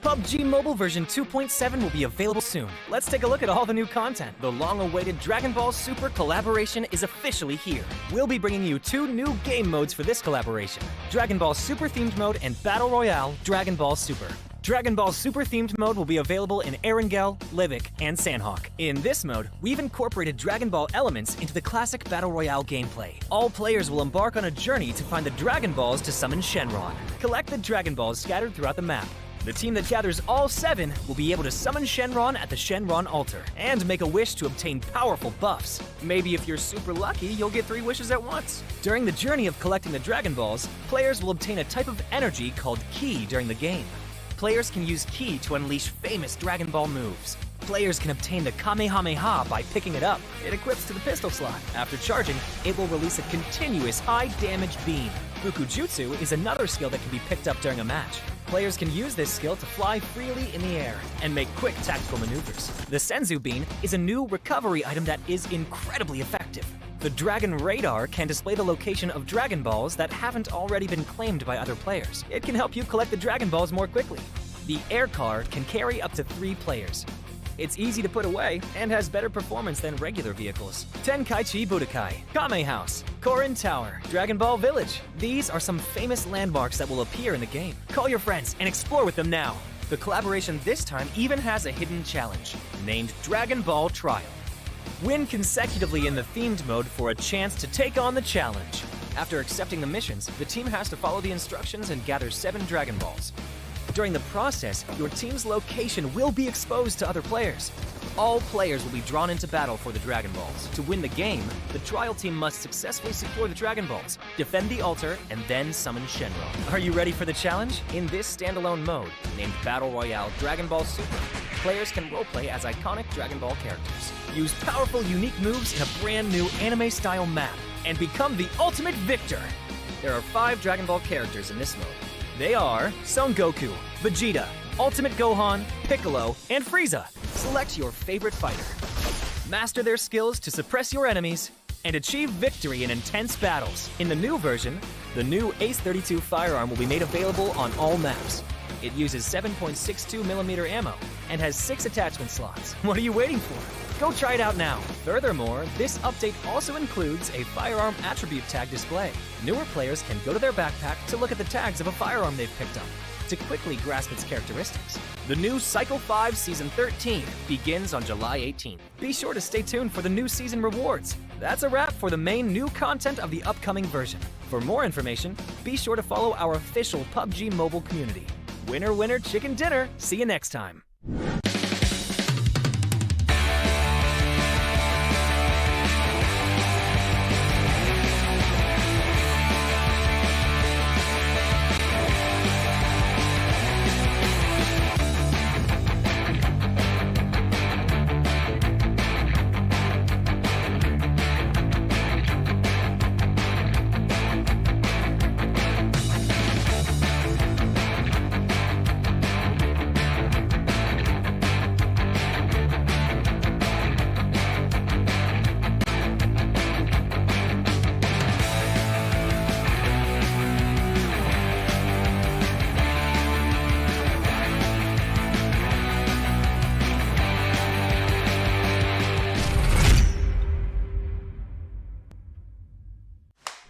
PUBG Mobile version 2.7 will be available soon. Let's take a look at all the new content. The long-awaited Dragon Ball Super collaboration is officially here. We'll be bringing you 2 new game modes for this collaboration: Dragon Ball Super themed mode and Battle Royale Dragon Ball Super. Dragon Ball Super themed mode will be available in Erangel, Livik, and Sanhok. In this mode, we've incorporated Dragon Ball elements into the classic Battle Royale gameplay. All players will embark on a journey to find the Dragon Balls to summon Shenron. Collect the Dragon Balls scattered throughout the map. The team that gathers all 7 will be able to summon Shenron at the Shenron altar and make a wish to obtain powerful buffs. Maybe if you're super lucky, you'll get 3 wishes at once. During the journey of collecting the Dragon Balls, players will obtain a type of energy called Ki during the game. Players can use Ki to unleash famous Dragon Ball moves. Players can obtain the Kamehameha by picking it up. It equips to the pistol slot. After charging, it will release a continuous high-damage beam. Fukujutsu is another skill that can be picked up during a match. Players can use this skill to fly freely in the air and make quick tactical maneuvers. The Senzu Bean is a new recovery item that is incredibly effective. The Dragon Radar can display the location of Dragon Balls that haven't already been claimed by other players. It can help you collect the Dragon Balls more quickly. The Air Car can carry up to 3 players. It's easy to put away and has better performance than regular vehicles. Tenkaichi Budokai, Kame House, Korin Tower, Dragon Ball Village. These are some famous landmarks that will appear in the game. Call your friends and explore with them now. The collaboration this time even has a hidden challenge, named Dragon Ball Trial. Win consecutively in the themed mode for a chance to take on the challenge. After accepting the missions, the team has to follow the instructions and gather 7 Dragon Balls. During the process, your team's location will be exposed to other players. All players will be drawn into battle for the Dragon Balls. To win the game, the trial team must successfully secure the Dragon Balls, defend the altar, and then summon Shenron. Are you ready for the challenge? In this standalone mode, named Battle Royale Dragon Ball Super, players can roleplay as iconic Dragon Ball characters, use powerful, unique moves in a brand new anime-style map, and become the ultimate victor. There are 5 Dragon Ball characters in this mode. They are Son Goku, Vegeta, Ultimate Gohan, Piccolo, and Frieza. Select your favorite fighter. Master their skills to suppress your enemies and achieve victory in intense battles. In the new version, the new Ace 32 firearm will be made available on all maps. It uses 7.62mm ammo and has 6 attachment slots. What are you waiting for? Go try it out now. Furthermore, this update also includes a firearm attribute tag display. Newer players can go to their backpack to look at the tags of a firearm they've picked up to quickly grasp its characteristics. The new Cycle 5 Season 13 begins on July 18th. Be sure to stay tuned for the new season rewards. That's a wrap for the main new content of the upcoming version. For more information, be sure to follow our official PUBG Mobile community. Winner, winner, chicken dinner. See you next time.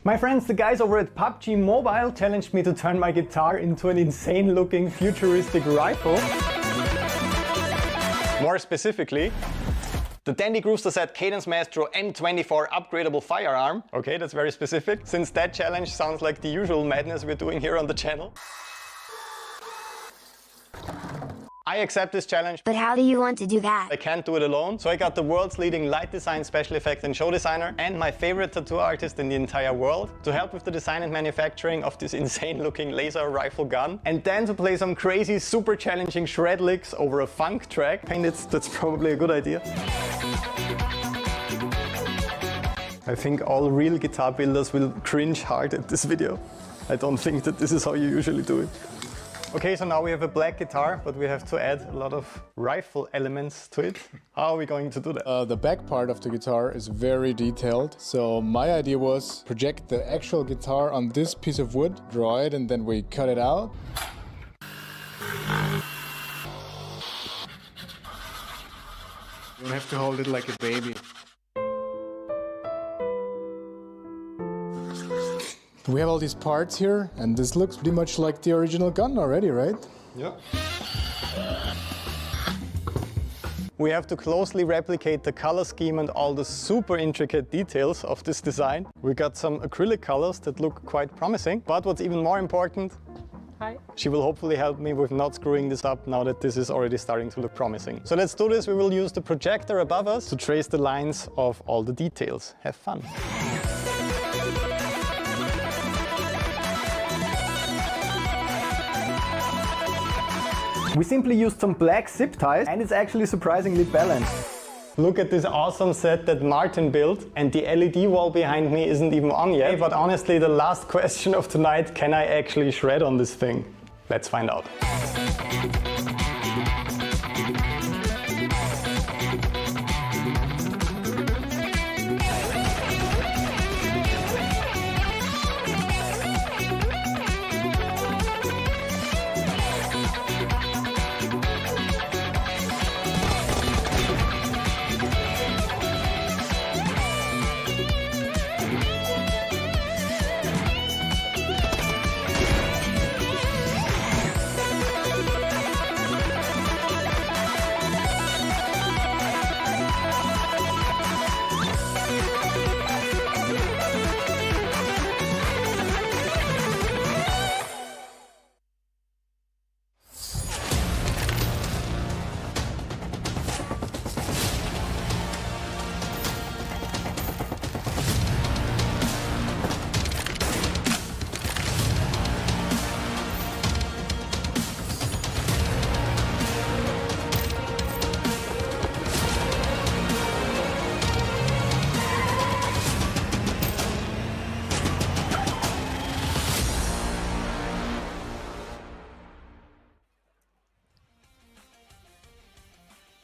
My friends, the guys over at PUBG Mobile challenged me to turn my guitar into an insane looking futuristic rifle. More specifically, the Dandy Grooster Set Cadence Maestro M24 upgradable firearm. Okay, that's very specific, since that challenge sounds like the usual madness we're doing here on the channel. I accept this challenge. But how do you want to do that? I can't do it alone, so I got the world's leading light design, special effects and show designer and my favorite tattoo artist in the entire world to help with the design and manufacturing of this insane looking laser rifle gun, and then to play some crazy super challenging shred licks over a funk track. That's probably a good idea. I think all real guitar builders will cringe hard at this video. I don't think that this is how you usually do it. Okay, so now we have a black guitar, but we have to add a lot of rifle elements to it. How are we going to do that? The back part of the guitar is very detailed. So my idea was project the actual guitar on this piece of wood, draw it, and then we cut it out. don't have to hold it like a baby. We have all these parts here, and this looks pretty much like the original gun already, right? Yeah. We have to closely replicate the color scheme and all the super intricate details of this design. We got some acrylic colors that look quite promising, but what's even more important, she will hopefully help me with not screwing this up now that this is already starting to look promising. So let's do this. We will use the projector above us to trace the lines of all the details. Have fun. We simply used some black zip ties and it's actually surprisingly balanced. Look at this awesome set that Martin built, and the LED wall behind me isn't even on yet. But honestly, the last question of tonight, can I actually shred on this thing? Let's find out.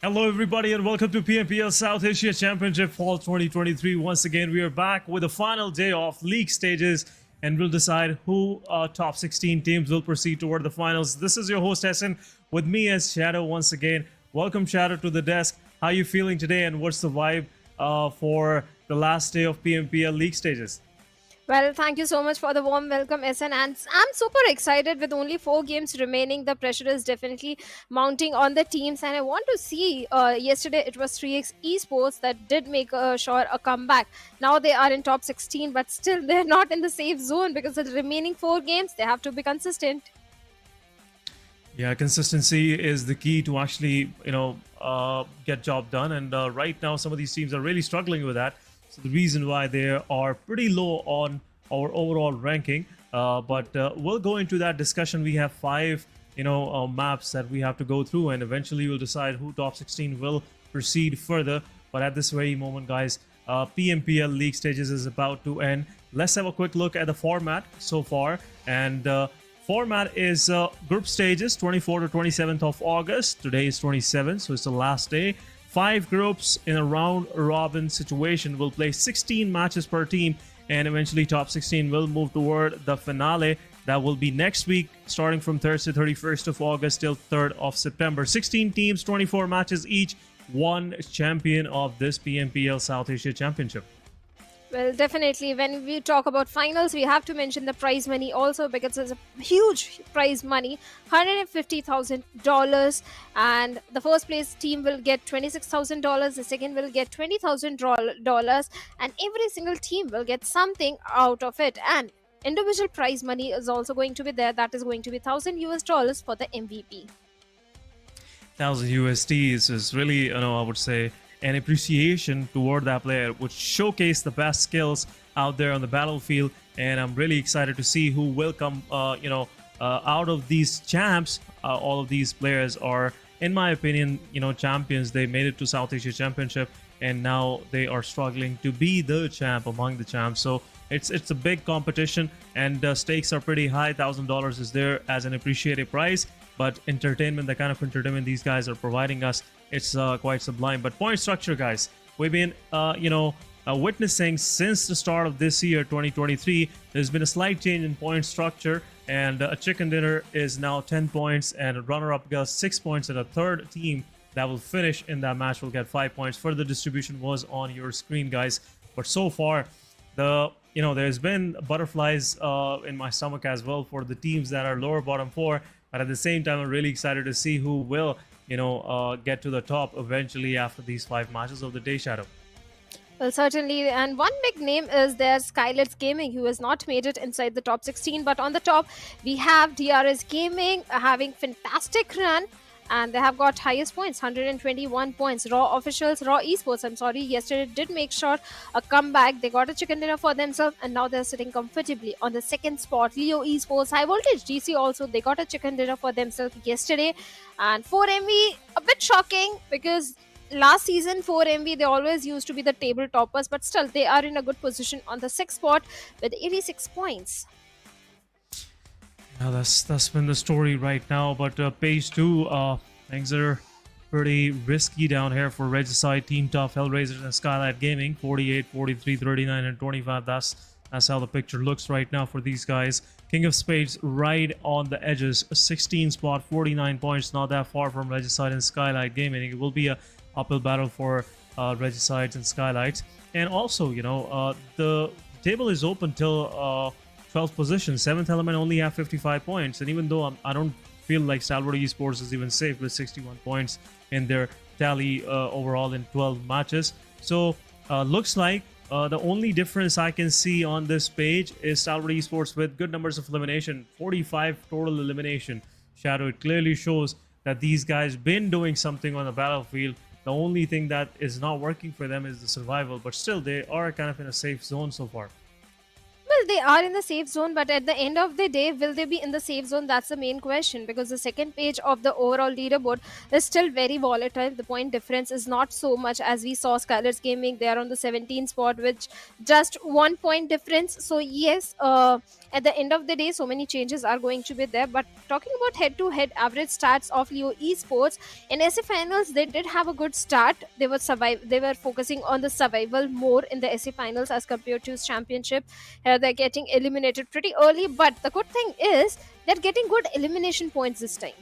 Hello everybody and welcome to PMPL South Asia Championship Fall 2023. Once again we are back with the final day of league stages and we'll decide who top 16 teams will proceed toward the finals. This is your host Essen with me as Shadow once again. Welcome Shadow to the desk. How are you feeling today and what's the vibe for the last day of PMPL league stages? Well, thank you so much for the warm welcome, SN. And I'm super excited with only 4 games remaining. The pressure is definitely mounting on the teams. And I want to see, yesterday it was 3x Esports that did make sure a comeback. Now they are in top 16, but still they're not in the safe zone because the remaining 4 games, they have to be consistent. Yeah, consistency is the key to actually, get job done. And right now, some of these teams are really struggling with that. So the reason why they are pretty low on our overall ranking, but we'll go into that discussion. We have 5, maps that we have to go through, and eventually we'll decide who top 16 will proceed further. But at this very moment, guys, PMPL league stages is about to end. Let's have a quick look at the format so far. And format is group stages, 24 to 27th of August. Today is 27th, so it's the last day. 5 groups in a round-robin situation will play 16 matches per team, and eventually top 16 will move toward the finale. That will be next week, starting from Thursday, 31st of August till 3rd of September. 16 teams, 24 matches each, 1 champion of this PMPL South Asia Championship. Well, definitely. When we talk about finals, we have to mention the prize money also because it's a huge prize money, $150,000. And the first place team will get $26,000. The second will get $20,000. And every single team will get something out of it. And individual prize money is also going to be there. That is going to be $1,000 for the MVP. 1,000 USD is really, I would say, an appreciation toward that player, which showcase the best skills out there on the battlefield. And I'm really excited to see who will come, out of these champs. All of these players are, in my opinion, champions. They made it to South Asia Championship, and now they are struggling to be the champ among the champs. So it's a big competition, and stakes are pretty high. $1,000 is there as an appreciated prize, but entertainment, the kind of entertainment these guys are providing us, it's quite sublime. But point structure, guys, we've been witnessing since the start of this year 2023. There's been a slight change in point structure, and a chicken dinner is now 10 points, and a runner-up gets 6 points, and a third team that will finish in that match will get 5 points. Further distribution was on your screen, guys. But so far, there's been butterflies in my stomach as well for the teams that are lower bottom 4. But at the same time, I'm really excited to see who will, get to the top eventually after these 5 matches of the Day Shadow. Well, certainly, and one big name is there SKYLIGHTZ Gaming, who has not made it inside the top 16. But on the top, we have DRS Gaming having fantastic run, and they have got highest points, 121 points. Raw Esports, I'm sorry, yesterday did make sure a comeback. They got a chicken dinner for themselves, and now they're sitting comfortably on the second spot. Leo Esports, High Voltage DC also, they got a chicken dinner for themselves yesterday. And 4MV, a bit shocking because last season 4MV, they always used to be the table toppers, but still they are in a good position on the 6th spot with 86 points. Yeah, that's been the story right now. But page 2, things are pretty risky down here for Regicide, Team Tough, HellRaisers, and SKYLIGHTZ Gaming. 48, 43, 39, and 25. That's how the picture looks right now for these guys. King of Spades right on the edges, 16 spot, 49 points, not that far from Regicide and SKYLIGHTZ Gaming. It will be a uphill battle for Regicides and SKYLIGHTZ. And also, the table is open till 12th position. 7th Element only have 55 points. And even though I don't feel like Stalwart Esports is even safe with 61 points in their tally overall in 12 matches. So looks like the only difference I can see on this page is Stalwart Esports with good numbers of elimination, 45 total elimination. Shadow, it clearly shows that these guys been doing something on the battlefield. The only thing that is not working for them is the survival, but still they are kind of in a safe zone so far. Well, they are in the safe zone, but at the end of the day, will they be in the safe zone? That's the main question, because the second page of the overall leaderboard is still very volatile. The point difference is not so much as we saw SKYLIGHTZ Gaming. They are on the 17th spot with just 1 point difference. So yes, at the end of the day, so many changes are going to be there. But talking about head-to-head average stats of Leo Esports, in SA Finals, they did have a good start. They were focusing on the survival more in the SA Finals as compared to Championship. They're getting eliminated pretty early, but the good thing is they're getting good elimination points this time.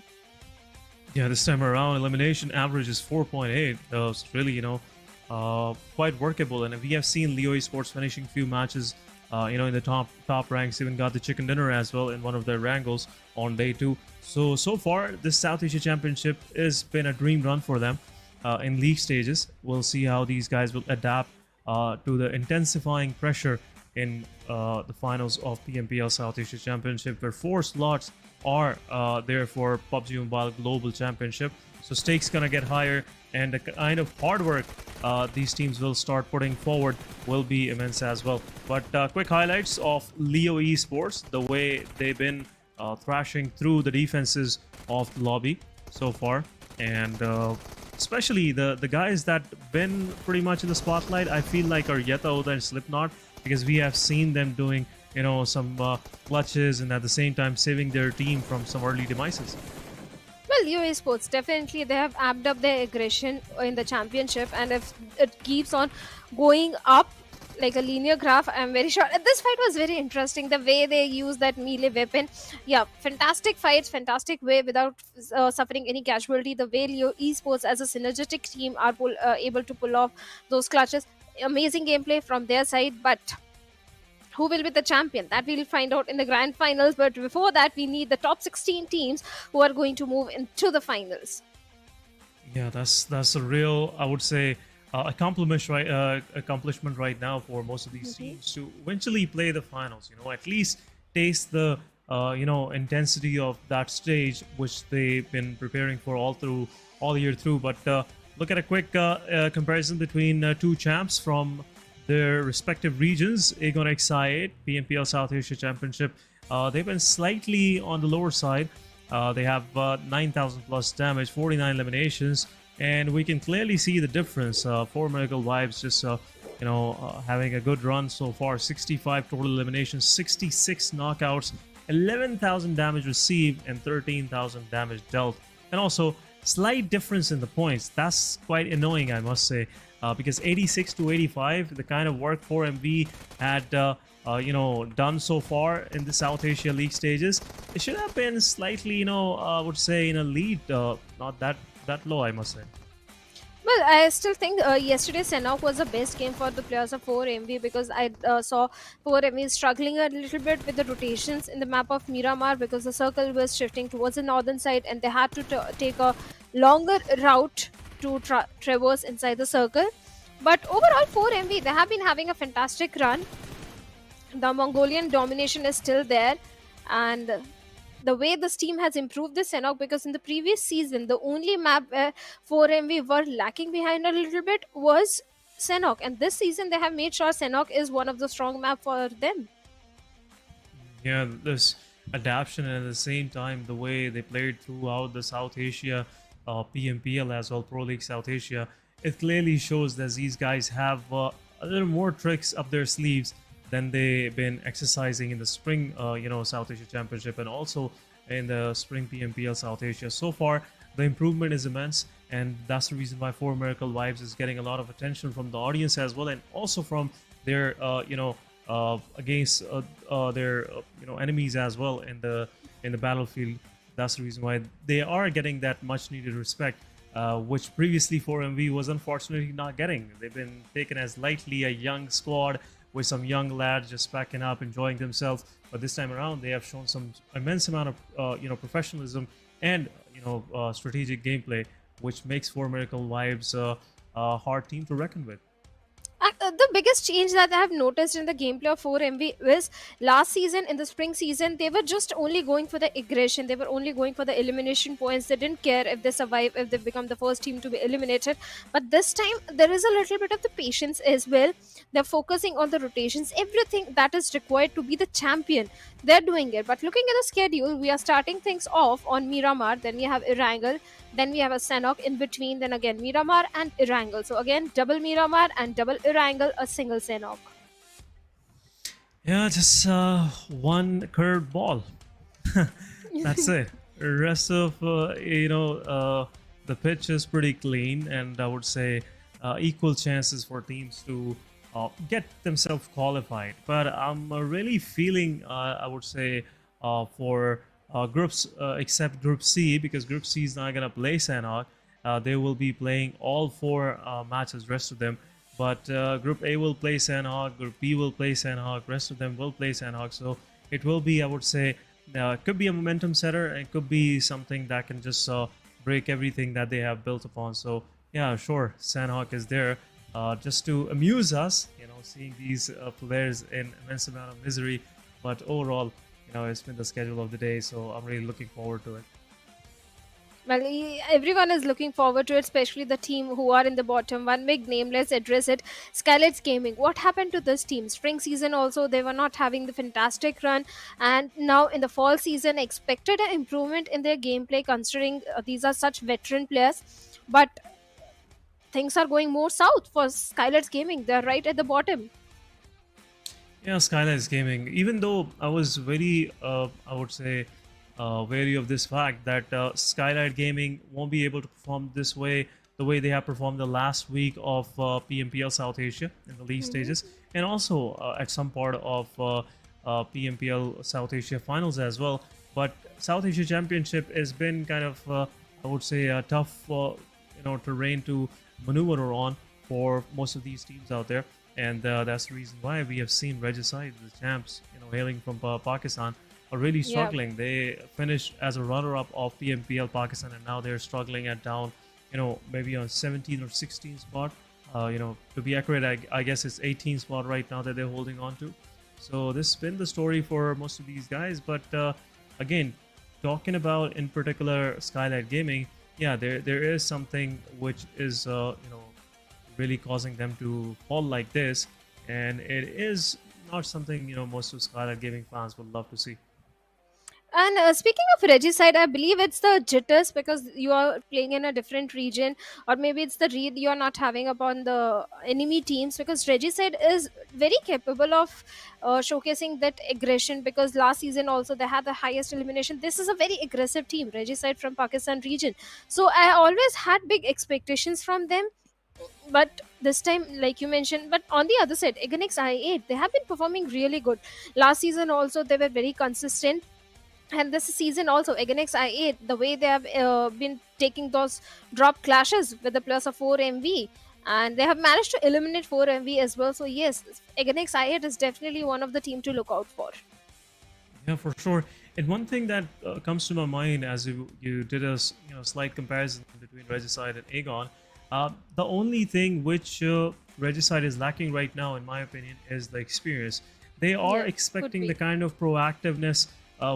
Yeah, this time around, elimination average is 4.8. So it's really, quite workable. And we have seen Leo Esports finishing few matches, in the top ranks. Even got the chicken dinner as well in one of their Erangels on day 2. So far, this South Asia Championship has been a dream run for them in league stages. We'll see how these guys will adapt to the intensifying pressure in the finals of PMPL South Asia Championship, where 4 slots are there for PUBG Mobile Global Championship. So stakes gonna get higher, and the kind of hard work these teams will start putting forward will be immense as well. But quick highlights of Leo Esports, the way they've been thrashing through the defenses of the lobby so far, and especially the guys that been pretty much in the spotlight, I feel like, are Yeta, Oda, and Slipknot, because we have seen them doing, some clutches and at the same time saving their team from some early demises. Well, Leo Esports, definitely they have amped up their aggression in the championship, and if it keeps on going up like a linear graph, I'm very sure. This fight was very interesting, the way they use that melee weapon. Yeah, fantastic fights, fantastic way without suffering any casualty. The way Leo Esports as a synergetic team are able to pull off those clutches. Amazing gameplay from their side, but who will be the champion? That we'll find out in the grand finals. But before that, we need the top 16 teams who are going to move into the finals. Yeah, that's a real, I would say, accomplishment right now for most of these teams to eventually play the finals. At least taste the intensity of that stage, which they've been preparing for all year through. But look at a quick comparison between 2 champs from their respective regions. Aegon XI8, PMPL South Asia Championship. They've been slightly on the lower side. They have 9,000 plus damage, 49 eliminations, and we can clearly see the difference. 4 Miracle Vibes just having a good run so far. 65 total eliminations, 66 knockouts, 11,000 damage received, and 13,000 damage dealt. And also, slight difference in the points. That's quite annoying, I must say, because 86 to 85, the kind of work 4MV had done so far in the South Asia League stages, it should have been slightly, I would say, in a lead, not that that low, I must say. Well, I still think yesterday Sanhok was the best game for the players of 4MV because I saw 4MV struggling a little bit with the rotations in the map of Miramar because the circle was shifting towards the northern side and they had to take a longer route to traverse inside the circle. But overall, 4MV, they have been having a fantastic run. The Mongolian domination is still there, and the way this team has improved the Sanhok, because in the previous season the only map where 4MV were lacking behind a little bit was Sanhok, and this season they have made sure Sanhok is one of the strong map for them. Yeah, this adaptation and at the same time the way they played throughout the South Asia PMPL as well, Pro League South Asia, it clearly shows that these guys have a little more tricks up their sleeves than they've been exercising in the spring, South Asia Championship and also in the spring PMPL South Asia. So far, the improvement is immense, and that's the reason why 4 Miracle Vibes is getting a lot of attention from the audience as well, and also from their, against their, enemies as well in the battlefield. That's the reason why they are getting that much-needed respect, which previously 4MV was unfortunately not getting. They've been taken as lightly a young squad with some young lads just packing up, enjoying themselves. But this time around, they have shown some immense amount of professionalism and strategic gameplay, which makes 4 Miracle Vibes a hard team to reckon with. The biggest change that I have noticed in the gameplay of 4MV was last season, in the spring season, they were just only going for the aggression. They were only going for the elimination points. They didn't care if they survive, if they become the first team to be eliminated. But this time, there is a little bit of the patience as well. They're focusing on the rotations, everything that is required to be the champion. They're doing it. But looking at the schedule, we are starting things off on Miramar. Then we have Erangel. Then we have a Sanhok in between. Then again Miramar and Erangel. So again, double Miramar and double Erangel, a single Sanhok. Yeah, just one curved ball. That's it. The rest of the pitch is pretty clean, and I would say equal chances for teams to get themselves qualified. But I'm really feeling, I would say, for groups except Group C, because Group C is not gonna play Sanhok. They will be playing all 4 matches, rest of them. But Group A will play Sanhok, Group B will play Sanhok, rest of them will play Sanhok. So it will be, I would say, could be a momentum setter, and could be something that can just break everything that they have built upon. So yeah, sure, Sanhok is there just to amuse us, seeing these players in immense amount of misery. But overall, it's been the schedule of the day, so I'm really looking forward to it. Well, everyone is looking forward to it, especially the team who are in the bottom. One big name, let's address it. SKYLIGHTZ Gaming. What happened to this team? Spring season also, they were not having the fantastic run. And now in the fall season, expected an improvement in their gameplay, considering these are such veteran players. But things are going more south for SKYLIGHTZ Gaming. They're right at the bottom. Yeah, SKYLIGHTZ Gaming. Even though I was very, I would say, wary of this fact that SKYLIGHTZ Gaming won't be able to perform this way, the way they have performed the last week of PMPL South Asia in the league stages, and also at some part of PMPL South Asia finals as well. But South Asia Championship has been kind of, I would say, a tough, terrain to maneuver on for most of these teams out there. And that's the reason why we have seen Regicide, the champs, hailing from Pakistan, are really struggling. Yep. They finished as a runner-up of PMPL Pakistan, and now they're struggling at down, maybe on 17 or 16 spot. To be accurate, I guess it's 18 spot right now that they're holding on to. So this has been the story for most of these guys. But again, talking about in particular SKYLIGHTZ Gaming, yeah, there is something which is really causing them to fall like this, and it is not something most of SKYLIGHTZ Gaming fans would love to see. And speaking of Regicide, I believe it's the jitters because you are playing in a different region, or maybe it's the read you're not having upon the enemy teams, because Regicide is very capable of showcasing that aggression, because last season also they had the highest elimination. This is a very aggressive team, Regicide from Pakistan region. So I always had big expectations from them. But this time, like you mentioned, but on the other side, Ignix I8, they have been performing really good. Last season also, they were very consistent. And this season also against I8, the way they have been taking those drop clashes with the plus of 4 MV, and they have managed to eliminate 4 MV as well. So yes, against I8 is definitely one of the team to look out for. Yeah, for sure. And one thing that comes to my mind as you did a slight comparison between Regicide and Aegon, the only thing which Regicide is lacking right now, in my opinion, is the experience. They are Yeah, could expecting be. the kind of proactiveness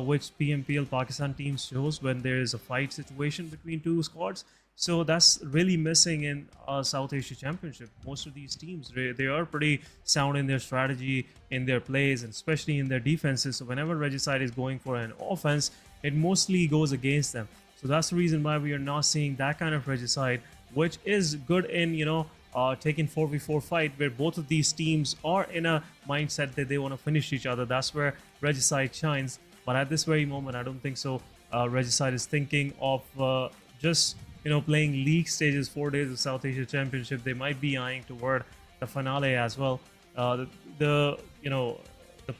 which PMPL Pakistan teams shows when there is a fight situation between two squads. So that's really missing in South Asia Championship. Most of these teams, they are pretty sound in their strategy, in their plays, and especially in their defenses. So whenever Regicide is going for an offense, it mostly goes against them. So that's the reason why we are not seeing that kind of Regicide, which is good in, taking 4v4 fight, where both of these teams are in a mindset that they want to finish each other. That's where Regicide shines. But at this very moment, I don't think so. Regicide is thinking of just playing league stages, 4 days of South Asia Championship. They might be eyeing toward the finale as well. The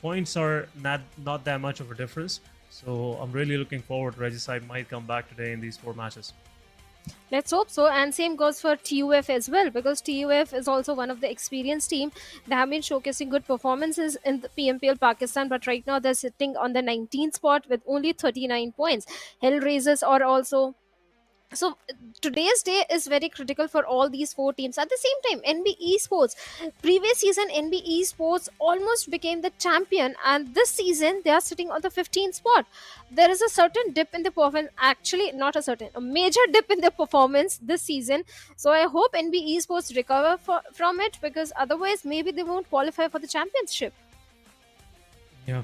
points are not that much of a difference. So I'm really looking forward. Regicide might come back today in these 4 matches. Let's hope so. And same goes for TUF as well, because TUF is also one of the experienced team. They have been showcasing good performances in the PMPL Pakistan, but right now they're sitting on the 19th spot with only 39 points. HellRaisers are also. So today's day is very critical for all these 4 teams. At the same time, NBeSports, previous season NBeSports almost became the champion, and this season they are sitting on the 15th spot. There is a certain dip in the performance, actually not a certain, a major dip in the performance this season. So I hope NBeSports recover from it, because otherwise maybe they won't qualify for the championship. Yeah,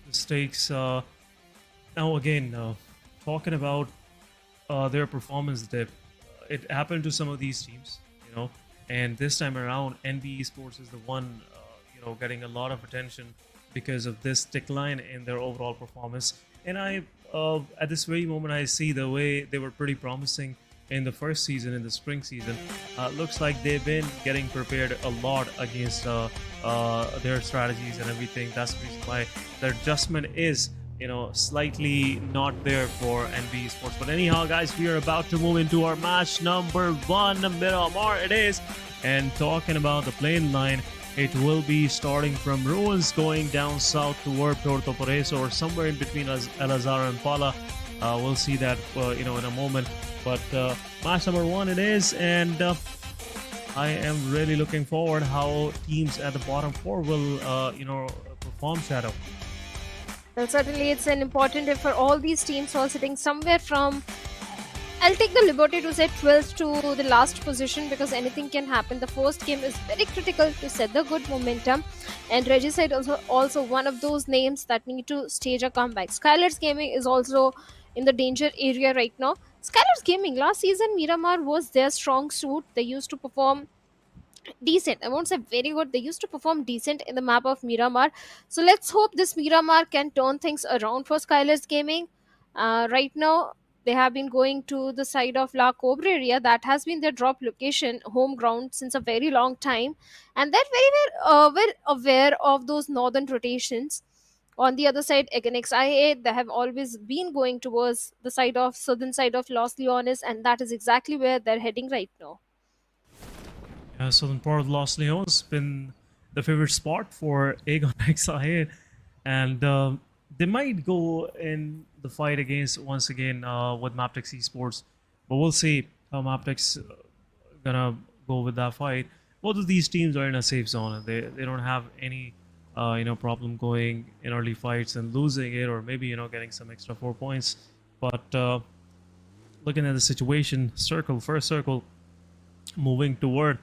the stakes. Now again, talking about their performance dip, it happened to some of these teams, and this time around, NBeSports is the one, getting a lot of attention because of this decline in their overall performance. And at this very moment, I see the way they were pretty promising in the first season, in the spring season. Looks like they've been getting prepared a lot against their strategies and everything. That's the reason why their adjustment is slightly not there for NBeSports. But anyhow, guys, we are about to move into our match number 1, Miramar it is. And talking about the plane line, it will be starting from Ruins, going down south toward Puerto Pareso, or somewhere in between El Azhar and Pala. We'll see that in a moment. But match number 1 it is, and I am really looking forward how teams at the bottom 4 will perform, Shadow. Well, certainly it's an important day for all these teams who are sitting somewhere from, I'll take the liberty to say 12th to the last position, because anything can happen. The first game is very critical to set the good momentum, and Regicide also one of those names that need to stage a comeback. SKYLIGHTZ Gaming is also in the danger area right now. SKYLIGHTZ Gaming, last season Miramar was their strong suit. They used to perform decent. I won't say very good. They used to perform decent in the map of Miramar. So let's hope this Miramar can turn things around for SKYLIGHTZ Gaming. Right now, they have been going to the side of La Cobre area. That has been their drop location, home ground, since a very long time. And they're very well aware of those northern rotations. On the other side, against IA, they have always been going towards the southern side of Los Leones, and that is exactly where they're heading right now. Southern part of Los Leones been the favorite spot for Aegon XIA, and they might go in the fight against once again with Mabetex Esports, but we'll see how Mabetex gonna go with that fight. Both of these teams are in a safe zone. They don't have any problem going in early fights and losing it, or maybe getting some extra 4 points. But looking at the situation, first circle moving toward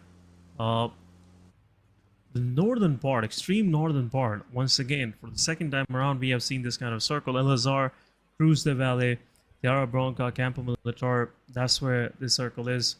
the northern part, extreme northern part. Once again, for the second time around, we have seen this kind of circle. El Azhar, Cruz de Valle, Tiara Bronca, Campo Militar. That's where this circle is,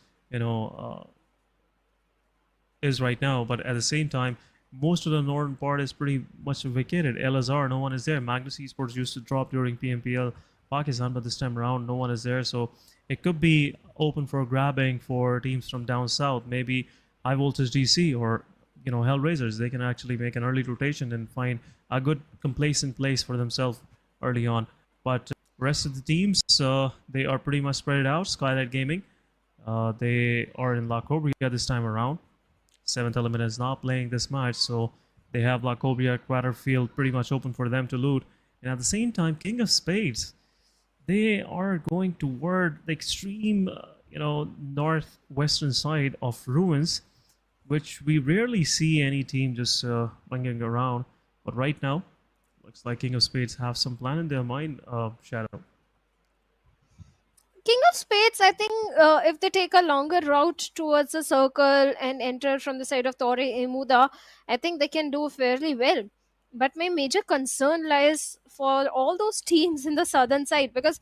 is right now. But at the same time, most of the northern part is pretty much vacated. El Azhar, no one is there. Magnus Esports used to drop during PMPL Pakistan, but this time around, no one is there. So it could be open for grabbing for teams from down south. Maybe High Voltage DC or HellRaisers. They can actually make an early rotation and find a good complacent place for themselves early on. But rest of the teams, they are pretty much spread out. SKYLIGHTZ Gaming, they are in La Cobria this time around. 7th Element is not playing this match, so they have La Cobria quarter field pretty much open for them to loot. And at the same time, King of Spades, they are going toward the extreme, northwestern side of Ruins, which we rarely see any team just running around. But right now, looks like King of Spades have some plan in their mind, Shadow. King of Spades, I think if they take a longer route towards the circle and enter from the side of Torre Emuda, I think they can do fairly well. But my major concern lies for all those teams in the southern side, because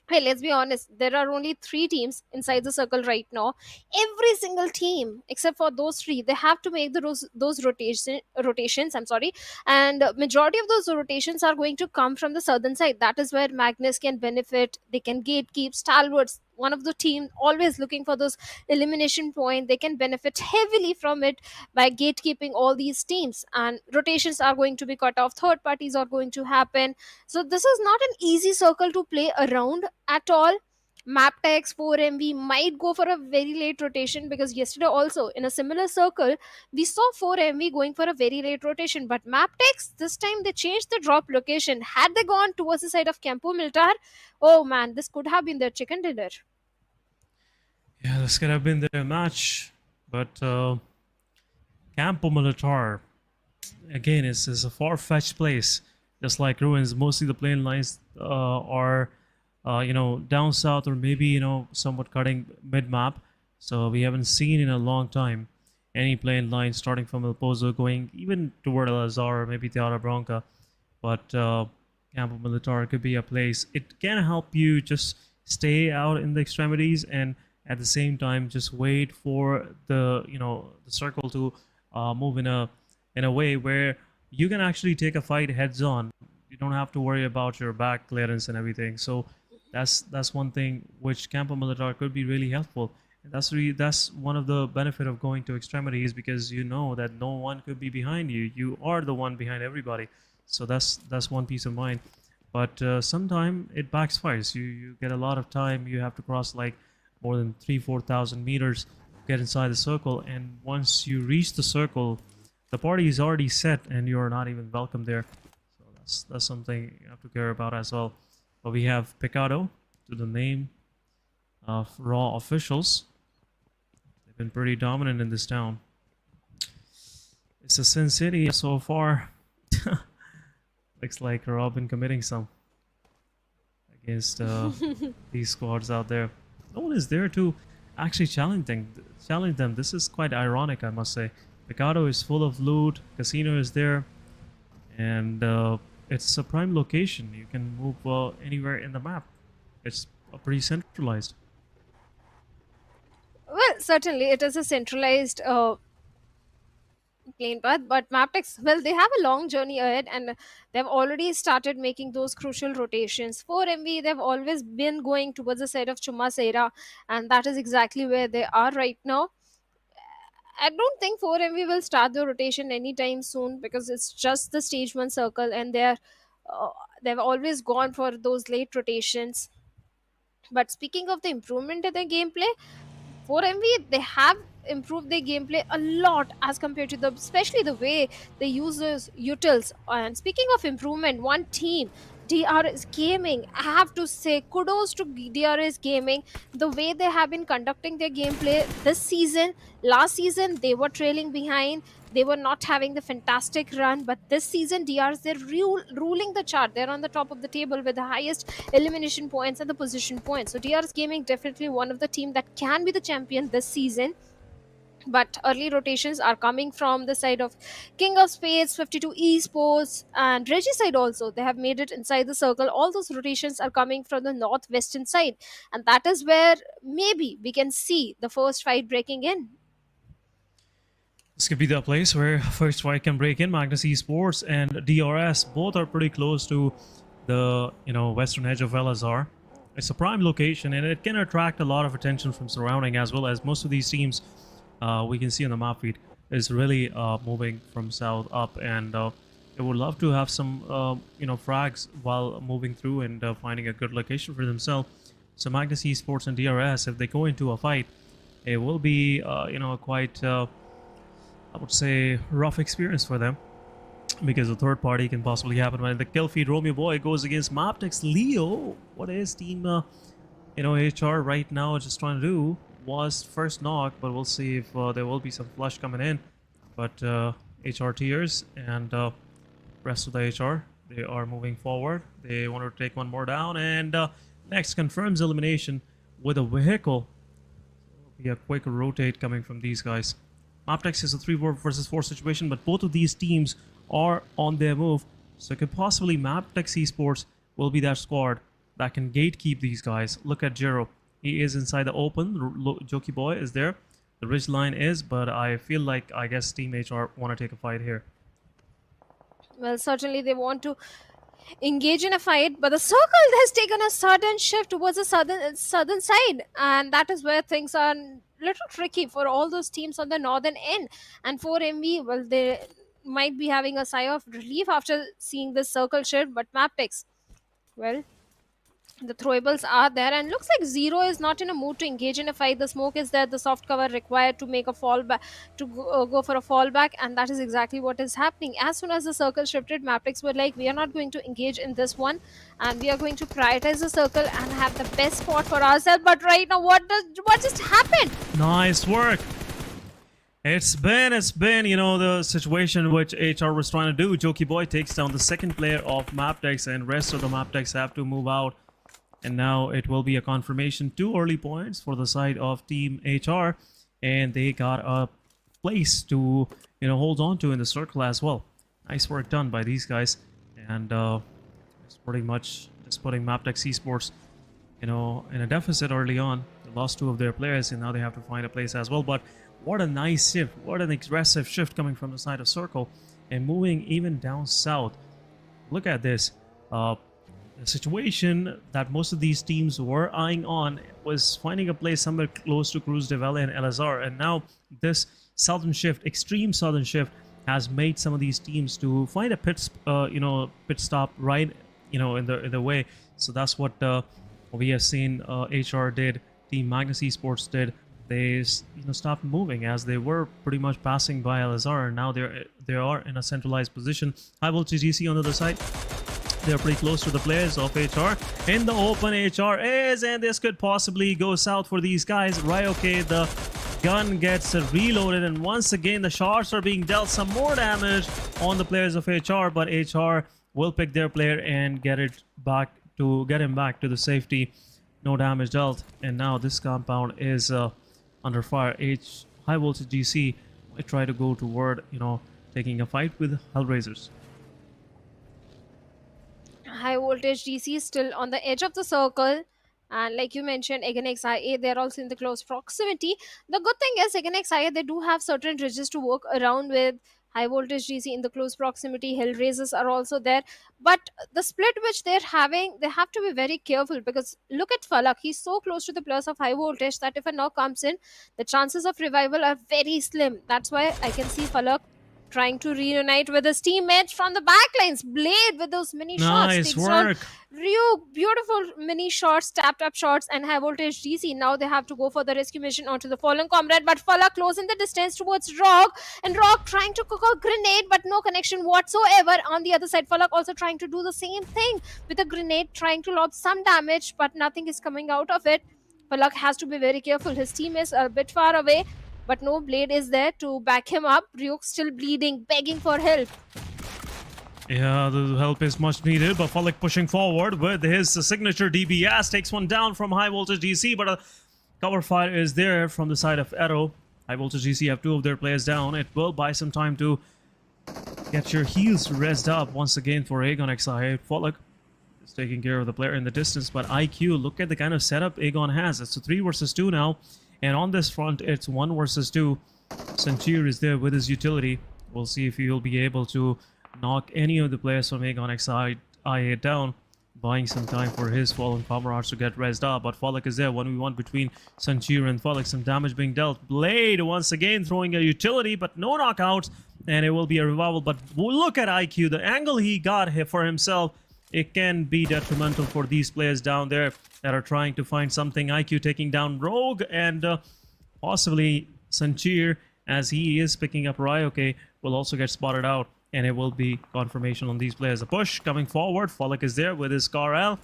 hey, let's be honest, there are only 3 teams inside the circle right now. Every single team except for those 3, they have to make those rotations, I'm sorry, and majority of those rotations are going to come from the southern side. That is where Magnus can benefit. They can gatekeep. Stalwarts, one of the team always looking for those elimination point, they can benefit heavily from it by gatekeeping all these teams, and rotations are going to be cut off, third parties are going to happen. So this is not an easy circle to play around at all. Mabetex 4MV might go for a very late rotation, because yesterday also in a similar circle we saw 4MV going for a very late rotation, but Mabetex this time they changed the drop location. Had they gone towards the side of Campo Militar, oh man, this could have been their chicken dinner. Yeah, this could have been their match, but Campo Militar, again, is a far-fetched place. Just like Ruins, mostly the plane lines are, down south, or maybe, somewhat cutting mid-map. So we haven't seen in a long time any plane line starting from El Pozo going even toward El Azar or maybe Tierra Bronca. But Campo Militar could be a place. It can help you just stay out in the extremities, and at the same time just wait for the the circle to move in a way where you can actually take a fight heads on. You don't have to worry about your back clearance and everything. So that's one thing which Campo Militar could be really helpful. And that's one of the benefit of going to extremities, because you know that no one could be behind you. You are the one behind everybody. So that's one peace of mind. But sometimes it backfires. You get a lot of time. You have to cross like more than 3,000-4,000 meters to get inside the circle. And once you reach the circle, the party is already set and you're not even welcome there. So that's something you have to care about as well. But we have Picado to the name of Raw officials. They've been pretty dominant in this town. It's a Sin City so far. Looks like Raw been committing some against these squads out there. No one is there to actually challenge them. This is quite ironic, I must say. Picado is full of loot, casino is there, and it's a prime location. You can move anywhere in the map. It's pretty centralized. Well, certainly it is a centralized plane path, but Mabetex, well, they have a long journey ahead, and they've already started making those crucial rotations. For MV, they've always been going towards the side of Chumaseira, and that is exactly where they are right now. I don't think 4MV will start the rotation anytime soon, because it's just the stage 1 circle, and they've always gone for those late rotations. But speaking of the improvement in their gameplay, 4MV, they have improved their gameplay a lot as compared to especially the way they use those utils. And speaking of improvement, one team, DRS Gaming, I have to say kudos to DRS Gaming, the way they have been conducting their gameplay this season. Last season they were trailing behind, they were not having the fantastic run, but this season DRS, they're ruling the chart. They're on the top of the table with the highest elimination points and the position points. So DRS Gaming definitely one of the team that can be the champion this season. But early rotations are coming from the side of King of Spades, 52 Esports, and Regicide also. They have made it inside the circle. All those rotations are coming from the northwestern side, and that is where maybe we can see the first fight breaking in. This could be the place where first fight can break in. Magnus Esports and DRS both are pretty close to the western edge of Elazar. It's a prime location, and it can attract a lot of attention from surrounding, as well as most of these teams we can see on the map feed is really moving from south up, and They would love to have some, frags while moving through and finding a good location for themselves. So Magnus Esports and DRS, if they go into a fight, it will be, quite, I would say, rough experience for them. Because the third party can possibly happen when the kill feed Romeo Boy goes against Mabetex. Leo, what is team, HR right now just trying to do was first knock, but we'll see if there will be some flush coming in. But HR tiers and rest of the HR, they are moving forward. They want to take one more down, and next confirms elimination with a vehicle. It'll be a quick rotate coming from these guys. Mabetex is a 3 versus 4 situation, but both of these teams are on their move, so it could possibly Mabetex Esports will be that squad that can gatekeep these guys. Look at Jero. He is inside the open. Jokey Boy is there. The ridge line is, but I feel like, I guess Team HR want to take a fight here. Well, certainly they want to engage in a fight, but the circle has taken a sudden shift towards the southern side, and that is where things are a little tricky for all those teams on the northern end. And for MB, well, they might be having a sigh of relief after seeing this circle shift, but Mabetex, well, the throwables are there, and looks like Zero is not in a mood to engage in a fight. The smoke is there, the soft cover required to make a fallback, to go for a fallback, and that is exactly what is happening. As soon as the circle shifted, Mabetex were like, we are not going to engage in this one, and we are going to prioritize the circle and have the best spot for ourselves. But right now, what just happened? Nice work. It's been, the situation which HR was trying to do. Jokey Boy takes down the second player of Mabetex, and rest of the Mabetex have to move out. And now it will be a confirmation. 2 early points for the side of Team HR, and they got a place to, hold on to in the circle as well. Nice work done by these guys, and it's pretty much just putting Mabetex Esports, in a deficit early on. They lost 2 of their players, and now they have to find a place as well. But what a nice shift! What an aggressive shift coming from the side of circle and moving even down south. Look at this. The situation that most of these teams were eyeing on was finding a place somewhere close to Cruz de Vela and LSR, and now this southern shift, extreme southern shift, has made some of these teams to find a pit stop right, in the way. So that's what we have seen. HR did, Team Magnus Esports did. They stopped moving as they were pretty much passing by LSR, and now they are in a centralized position. High Voltage GC on the other side. They're pretty close to the players of HR. In the open, HR is, and this could possibly go south for these guys. Right, okay, the gun gets reloaded, and once again, the shots are being dealt. Some more damage on the players of HR, but HR will pick their player and get him back to the safety. No damage dealt, and now this compound is under fire. High Voltage GC might try to go toward, taking a fight with HellRaisers. High Voltage DC is still on the edge of the circle, and like you mentioned, again XIA, they're also in the close proximity. The good thing is, again XIA, they do have certain ridges to work around with. High Voltage DC in the close proximity, HellRaisers are also there, but the split which they're having, they have to be very careful, because look at Falak. He's so close to the players of High Voltage that if a knock comes in, the chances of revival are very slim. That's why I can see Falak trying to reunite with his teammates from the backlines. Blade with those mini shots. Nice work. Ryuk, beautiful mini shots, tapped up shots, and High Voltage DC. Now they have to go for the rescue mission onto the fallen comrade, but Fala closing the distance towards Rock, and Rock trying to cook a grenade, but no connection whatsoever. On the other side, Falak also trying to do the same thing with a grenade, trying to lob some damage, but nothing is coming out of it. Falak has to be very careful. His team is a bit far away, but no Blade is there to back him up. Ryuk still bleeding, begging for help. Yeah, the help is much needed, but Falak pushing forward with his signature DBS, takes one down from High Voltage DC, but a cover fire is there from the side of Arrow. High Voltage DC have 2 of their players down. It will buy some time to get your heals rezzed up once again for Aegon XI. Falak is taking care of the player in the distance, but IQ, look at the kind of setup Aegon has. It's a 3 versus 2 now, and on this front, it's 1 versus 2. Sanchir is there with his utility. We'll see if he will be able to knock any of the players from Aegon XI down, buying some time for his fallen comrades to get rezzed up. But Falak is there, 1v1 between Sanchir and Falak. Some damage being dealt. Blade once again throwing a utility, but no knockouts. and it will be a revival. But look at IQ, the angle he got here for himself. It can be detrimental for these players down there that are trying to find something. IQ taking down Rogue and possibly Sanchir, as he is picking up Ryoke, will also get spotted out, and it will be confirmation on these players. A push coming forward. Folek is there with his Scar.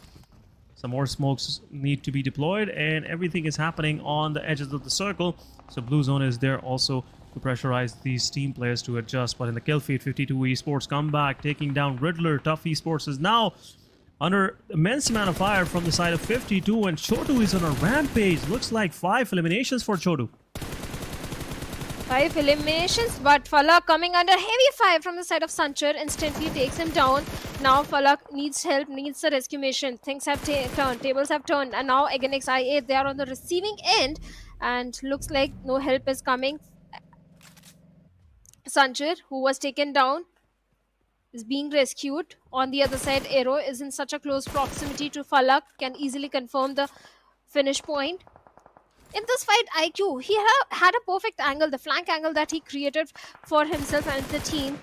Some more smokes need to be deployed, and everything is happening on the edges of the circle. So Blue Zone is there also to pressurize these team players to adjust. But in the kill feed, 52 Esports come back, taking down Riddler. Tough Esports is now under immense amount of fire from the side of 52, and Chotu is on a rampage. Looks like 5 eliminations for Chotu. 5 eliminations, but Falak coming under heavy fire from the side of Sanchar instantly takes him down. Now Falak needs help, needs the rescue mission. Things have turned, tables have turned, and now again XIA, they are on the receiving end, and looks like no help is coming. Sanchar, who was taken down, is being rescued. On the other side, Aero is in such a close proximity to Falak, can easily confirm the finish point. In this fight, IQ, he had a perfect angle, the flank angle that he created for himself and the team.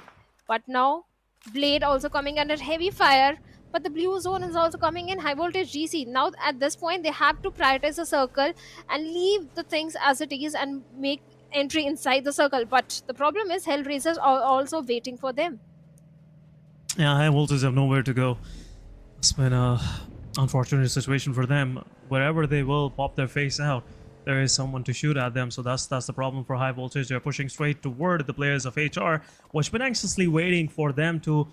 But now, Blade also coming under heavy fire. But the Blue Zone is also coming in, high voltage GC. Now, at this point, they have to prioritize the circle and leave the things as it is and make entry inside the circle. But the problem is, HellRaisers are also waiting for them. Yeah, high voltage have nowhere to go. It's been a unfortunate situation for them. Wherever they will pop their face out, there is someone to shoot at them. So that's the problem for high voltage. They're pushing straight toward the players of HR, which been anxiously waiting for them to,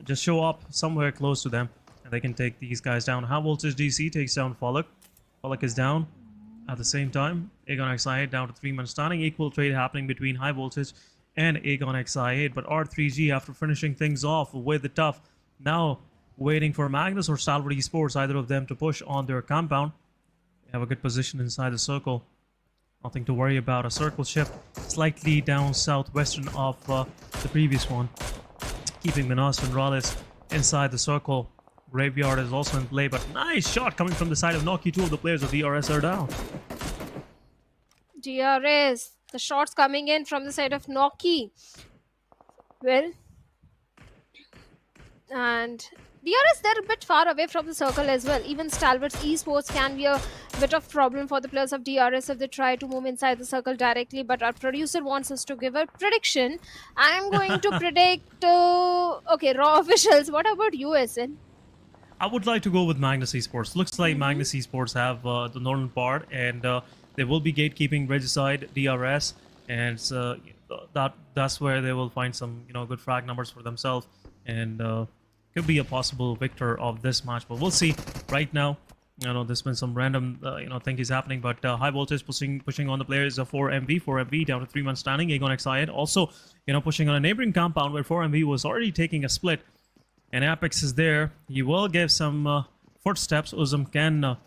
just show up somewhere close to them, and they can take these guys down. High voltage DC takes down Falek. Falek is down. At the same time, Aegon XI8 down to 3-man stunning. Equal trade happening between high voltage and Aegon XI8. But R3G, after finishing things off with the tough, now waiting for Magnus or Stalwart Esports, either of them, to push on their compound. Have a good position inside the circle. Nothing to worry about. A circle shift slightly down southwestern of the previous one, keeping Minas and Rales inside the circle. Graveyard is also in play, but nice shot coming from the side of Noki. 2 of the players of DRS are down. DRS, the shots coming in from the side of Noki. Well, and DRS, they're a bit far away from the circle as well. Even Stalwart Esports can be a bit of problem for the players of DRS if they try to move inside the circle directly. But our producer wants us to give a prediction. I'm going to predict... okay, Raw officials. What about you, SN? I would like to go with Magnus Esports. Looks like Magnus Esports have the northern part, and they will be gatekeeping Regicide, DRS, and that's where they will find some good frag numbers for themselves, and could be a possible victor of this match. But we'll see. Right now, there's been some random thing is happening, but high voltage pushing on the players of 4MV down to 3-man standing. Aegon XI8 also pushing on a neighboring compound where 4MV was already taking a split. And Apex is there. He will give some footsteps. Uzum can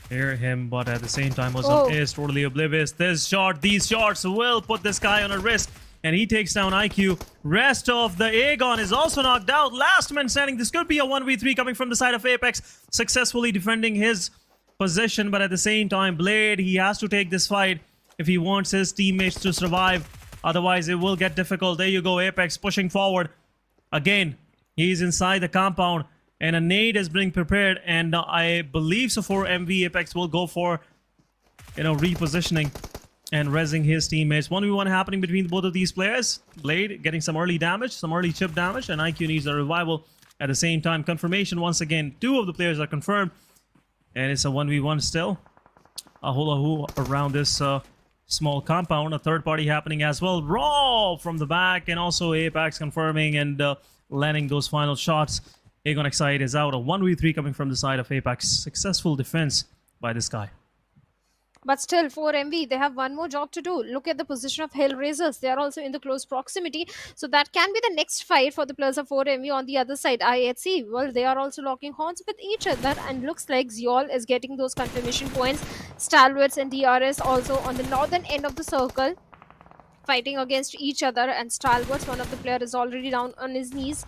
hear him, but at the same time, Uzum is totally oblivious. These shots will put this guy on a risk, and he takes down IQ. Rest of the Aegon is also knocked out. Last man standing. This could be a 1v3 coming from the side of Apex, successfully defending his position, but at the same time, Blade, he has to take this fight if he wants his teammates to survive. Otherwise, it will get difficult. There you go, Apex pushing forward again. He's inside the compound, and a nade is being prepared, and I believe so for MV. Apex will go for, repositioning and rezzing his teammates. 1v1 happening between both of these players. Blade getting some early damage, some early chip damage, and IQ needs a revival at the same time. Confirmation once again. 2 of the players are confirmed, and it's a 1v1 still. A hula hoop around this small compound. A third party happening as well. Raw from the back, and also Apex confirming and landing those final shots. Aegon XI8 is out. A 1v3 coming from the side of Apex. Successful defense by this guy. But still, 4MV, they have one more job to do. Look at the position of HellRaisers. They are also in the close proximity. So that can be the next fight for the players of 4MV on the other side. IHC, well, they are also locking horns with each other. And looks like Zeol is getting those confirmation points. Stalwarts and DRS also on the northern end of the circle, fighting against each other. And Stalwarts, one of the players, is already down on his knees.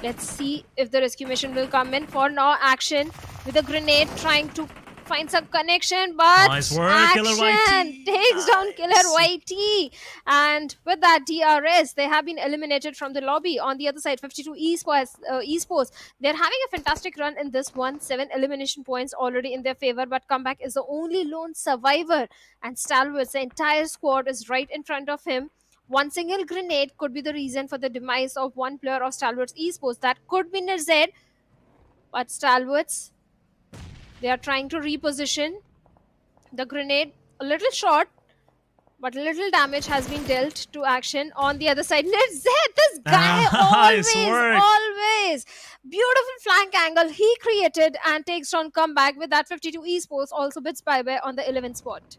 Let's see if the rescue mission will come in. For now, action with a grenade trying to finds a connection, but Nice work, action Killer YT. takes down Killer YT. And with that DRS, they have been eliminated from the lobby. On the other side, 52 Esports, they're having a fantastic run in this one. 7 elimination points already in their favor, but Comeback is the only lone survivor. And Stalwart's entire squad is right in front of him. One single grenade could be the reason for the demise of one player of Stalwart's Esports. That could be NBeSports. But Stalwart's, they are trying to reposition the grenade. A little short, but little damage has been dealt to action. On the other side, NBeSports, this guy always. Beautiful flank angle he created and takes on Comeback with that 52 Esports. Also bits bye-bye on the 11th spot.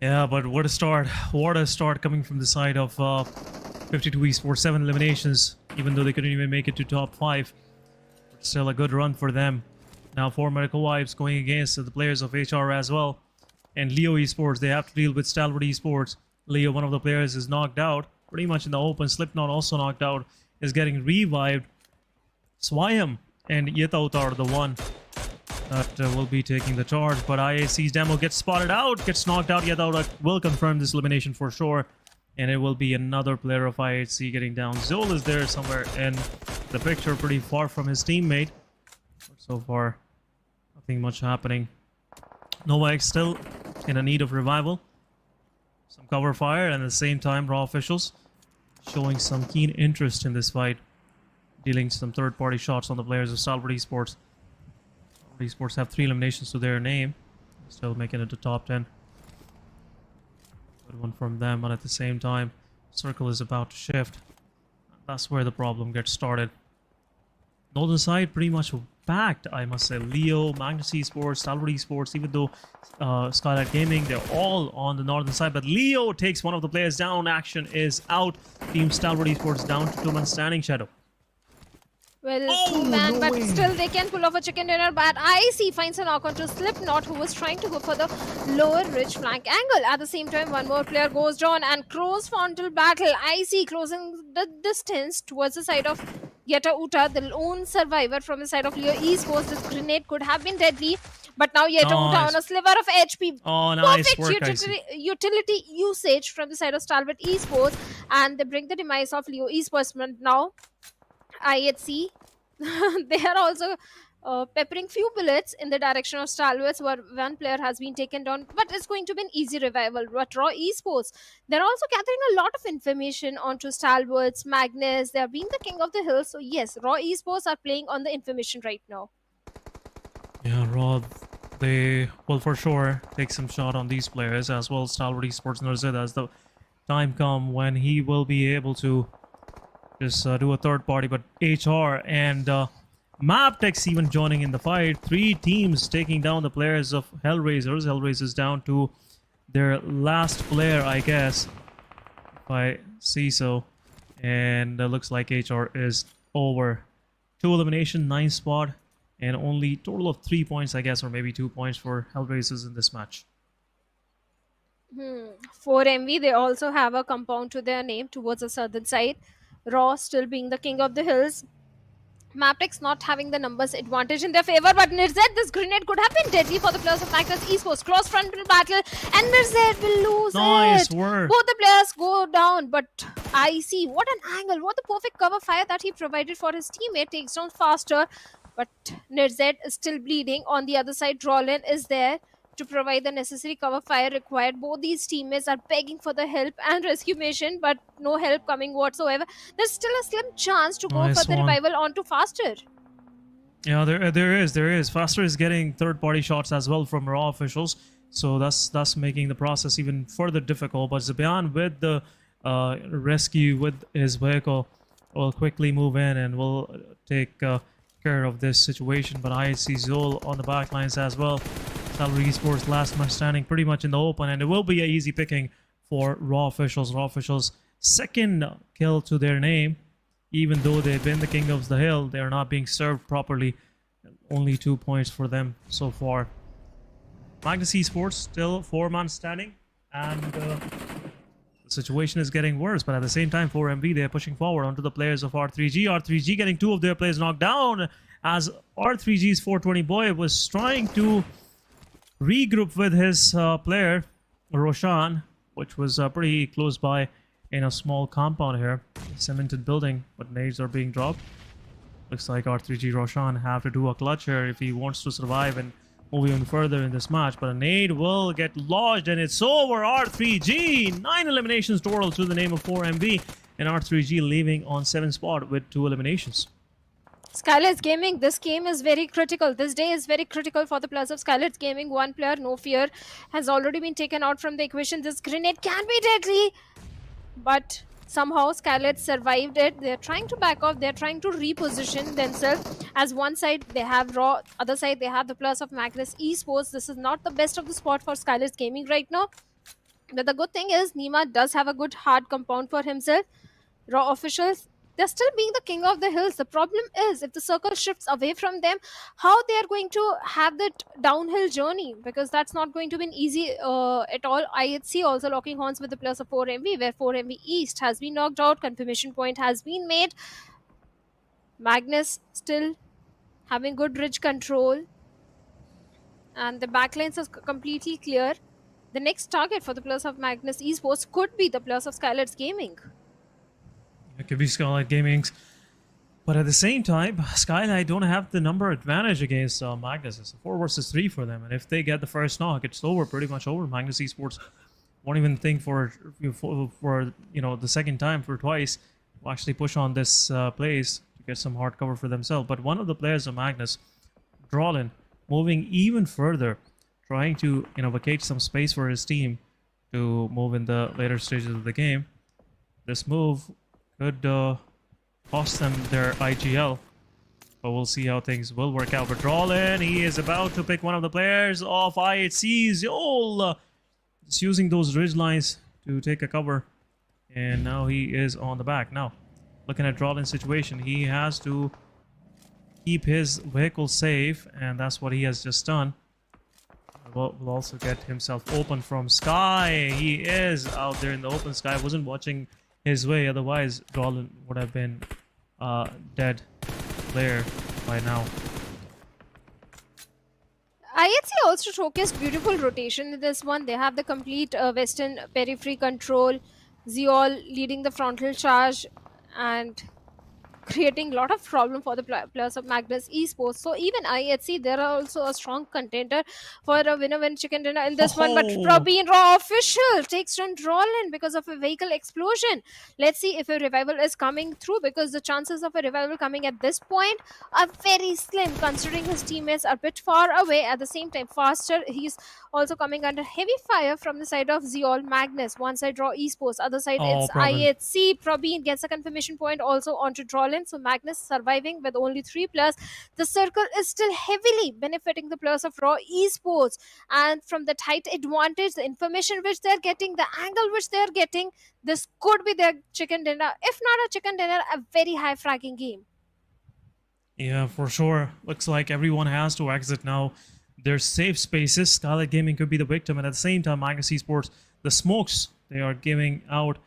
Yeah, but what a start. What a start coming from the side of 52 Esports. 7 eliminations, even though they couldn't even make it to top 5. Still a good run for them. Now 4 medical wipes going against the players of HR as well. And Leo Esports, they have to deal with Stalwart Esports. Leo, one of the players, is knocked out. Pretty much in the open. Slipknot also knocked out. Is getting revived. Swayam and Yetaut are the one that will be taking the charge, but IAC's demo gets spotted out, gets knocked out. Yetaut will confirm this elimination for sure, and it will be another player of IHC getting down. Zol is there somewhere in the picture, pretty far from his teammate. But so far, nothing much happening. Novak still in a need of revival. Some cover fire, and at the same time, Raw officials showing some keen interest in this fight, dealing some third-party shots on the players of Stalwart Esports. Esports have 3 eliminations to their name, still making it to top 10. Good one from them, but at the same time, circle is about to shift. That's where the problem gets started. Northern side pretty much packed, I must say. Leo, Magnus Esports, Stalwart Esports, even though SKYLIGHTZ Gaming, they're all on the northern side, but Leo takes one of the players down. Action is out. Team Stalwart Esports down to 2-man standing. Shadow. Well, 2-man, but still they can pull off a chicken dinner. But IC finds a knock onto Slipknot, who was trying to go for the lower ridge flank angle. At the same time, one more player goes down, and Crow's frontal battle. IC closing the distance towards the side of Yeta Uta, the lone survivor from the side of Leo Esports. This grenade could have been deadly, but now Yeta Uta on a sliver of HP. Oh, nice Perfect work, utility usage from the side of Stalwart Esports, and they bring the demise of Leo Esports. Now IHC, they are also peppering few bullets in the direction of Stalwarts, where one player has been taken down, but it's going to be an easy revival. But Raw Esports, they're also gathering a lot of information onto Stalwarts, Magnus. They're being the king of the hill. So yes, Raw Esports are playing on the information right now. Yeah, Raw, they will for sure take some shot on these players as well. Stalwart Esports knows it as the time come when he will be able to just do a third party, but HR and Mabetex even joining in the fight. 3 teams taking down the players of HellRaisers. HellRaisers down to their last player, I guess, if I see so. And looks like HR is over. 2 elimination, 9 spot, and only total of 3 points, I guess, or maybe 2 points for HellRaisers in this match. For MV, they also have a compound to their name towards the southern side. Raw still being the king of the hills. Mabetex not having the numbers advantage in their favor, but NBeSports, this grenade could have been deadly for the players of Magnus Esports. Close frontal battle, and NBeSports will lose Nice it. work. Both the players go down, but I see what an angle, what the perfect cover fire that he provided for his teammate. Takes down faster, but NBeSports is still bleeding. On the other side, Rollin is there to provide the necessary cover fire required. Both these teammates are begging for the help and rescue mission, but no help coming whatsoever. There's still a slim chance to go for the revival onto Faster. Yeah, there is. Faster is getting third-party shots as well from Raw officials, so that's making the process even further difficult. But Zabian with the rescue with his vehicle will quickly move in and will take care of this situation. But I see Zol on the back lines as well. Stalwart Esports last man standing pretty much in the open, and it will be an easy picking for Raw officials. Raw officials' second kill to their name. Even though they've been the king of the hill, they are not being served properly. Only 2 points for them so far. Magnus Esports still 4-man standing, and The situation is getting worse, but at the same time, 4MB, they're pushing forward onto the players of R3G. R3G getting 2 of their players knocked down as R3G's 420 boy was trying to regroup with his player, Roshan, which was pretty close by in a small compound here. Cemented building, but nades are being dropped. Looks like R3G Roshan have to do a clutch here if he wants to survive and move even further in this match, but a nade will get lodged and it's over. R3G 9 eliminations total to the name of 4MB, and R3G leaving on 7th spot with 2 eliminations. SKYLIGHTZ Gaming, this game is very critical. This day is very critical for the players of SKYLIGHTZ Gaming. One player, No Fear, has already been taken out from the equation. This grenade can be deadly, but somehow SKYLIGHTZ survived it. They're trying to back off. They're trying to reposition themselves. As one side they have Raw, other side they have the plus of Magnus Esports. This is not the best of the spot for SKYLIGHTZ Gaming right now. But the good thing is Nima does have a good hard compound for himself. Raw officials, they're still being the king of the hills. The problem is if the circle shifts away from them, how they are going to have that downhill journey, because that's not going to be easy at all. IHC also locking horns with the plus of 4MB, where 4MB East has been knocked out. Confirmation point has been made. Magnus still having good ridge control, and the backlines is completely clear. The next target for the plus of Magnus Esports could be the plus of SKYLIGHTZ Gaming. It could be SKYLIGHTZ Gaming's, but at the same time, SKYLIGHTZ don't have the number advantage against Magnus. It's a 4 versus 3 for them, and if they get the first knock, it's over, pretty much over. Magnus Esports won't even think for you know, the second time, for twice, to actually push on this place to get some hard cover for themselves. But one of the players of Magnus, Drolin, moving even further, trying to, you know, vacate some space for his team to move in the later stages of the game. This move could cost them their IGL, but we'll see how things will work out. But Drolin, he is about to pick one of the players of IHC's. Just using those ridge lines to take a cover, and now he is on the back. Now, looking at Drolin's situation, he has to keep his vehicle safe, and that's what he has just done. Will also get himself open from Sky. He is out there in the open sky. Wasn't watching his way, otherwise Drolin would have been dead there by now. IHC also showcased beautiful rotation in this one. They have the complete western periphery control. Zeol leading the frontal charge and creating a lot of problem for the players of Magnus Esports. So even IHC, they're also a strong contender for a winner-win chicken dinner in this one. But Probeen Raw official takes down Drolin because of a vehicle explosion. Let's see if a revival is coming through, because the chances of a revival coming at this point are very slim, considering his teammates are a bit far away. At the same time, faster, he's also coming under heavy fire from the side of Zeol Magnus. One side Raw Esports, other side it's IHC. Probeen gets a confirmation point also onto Drolin. So Magnus surviving with only 3+. The circle is still heavily benefiting the players of Raw Esports, and from the height advantage, the information which they're getting, the angle which they're getting, this could be their chicken dinner. If not a chicken dinner, a very high fragging game. Yeah, for sure. Looks like everyone has to exit now. Their safe spaces. SKYLIGHTZ Gaming could be the victim, and at the same time, Magnus Esports, the smokes, they are giving out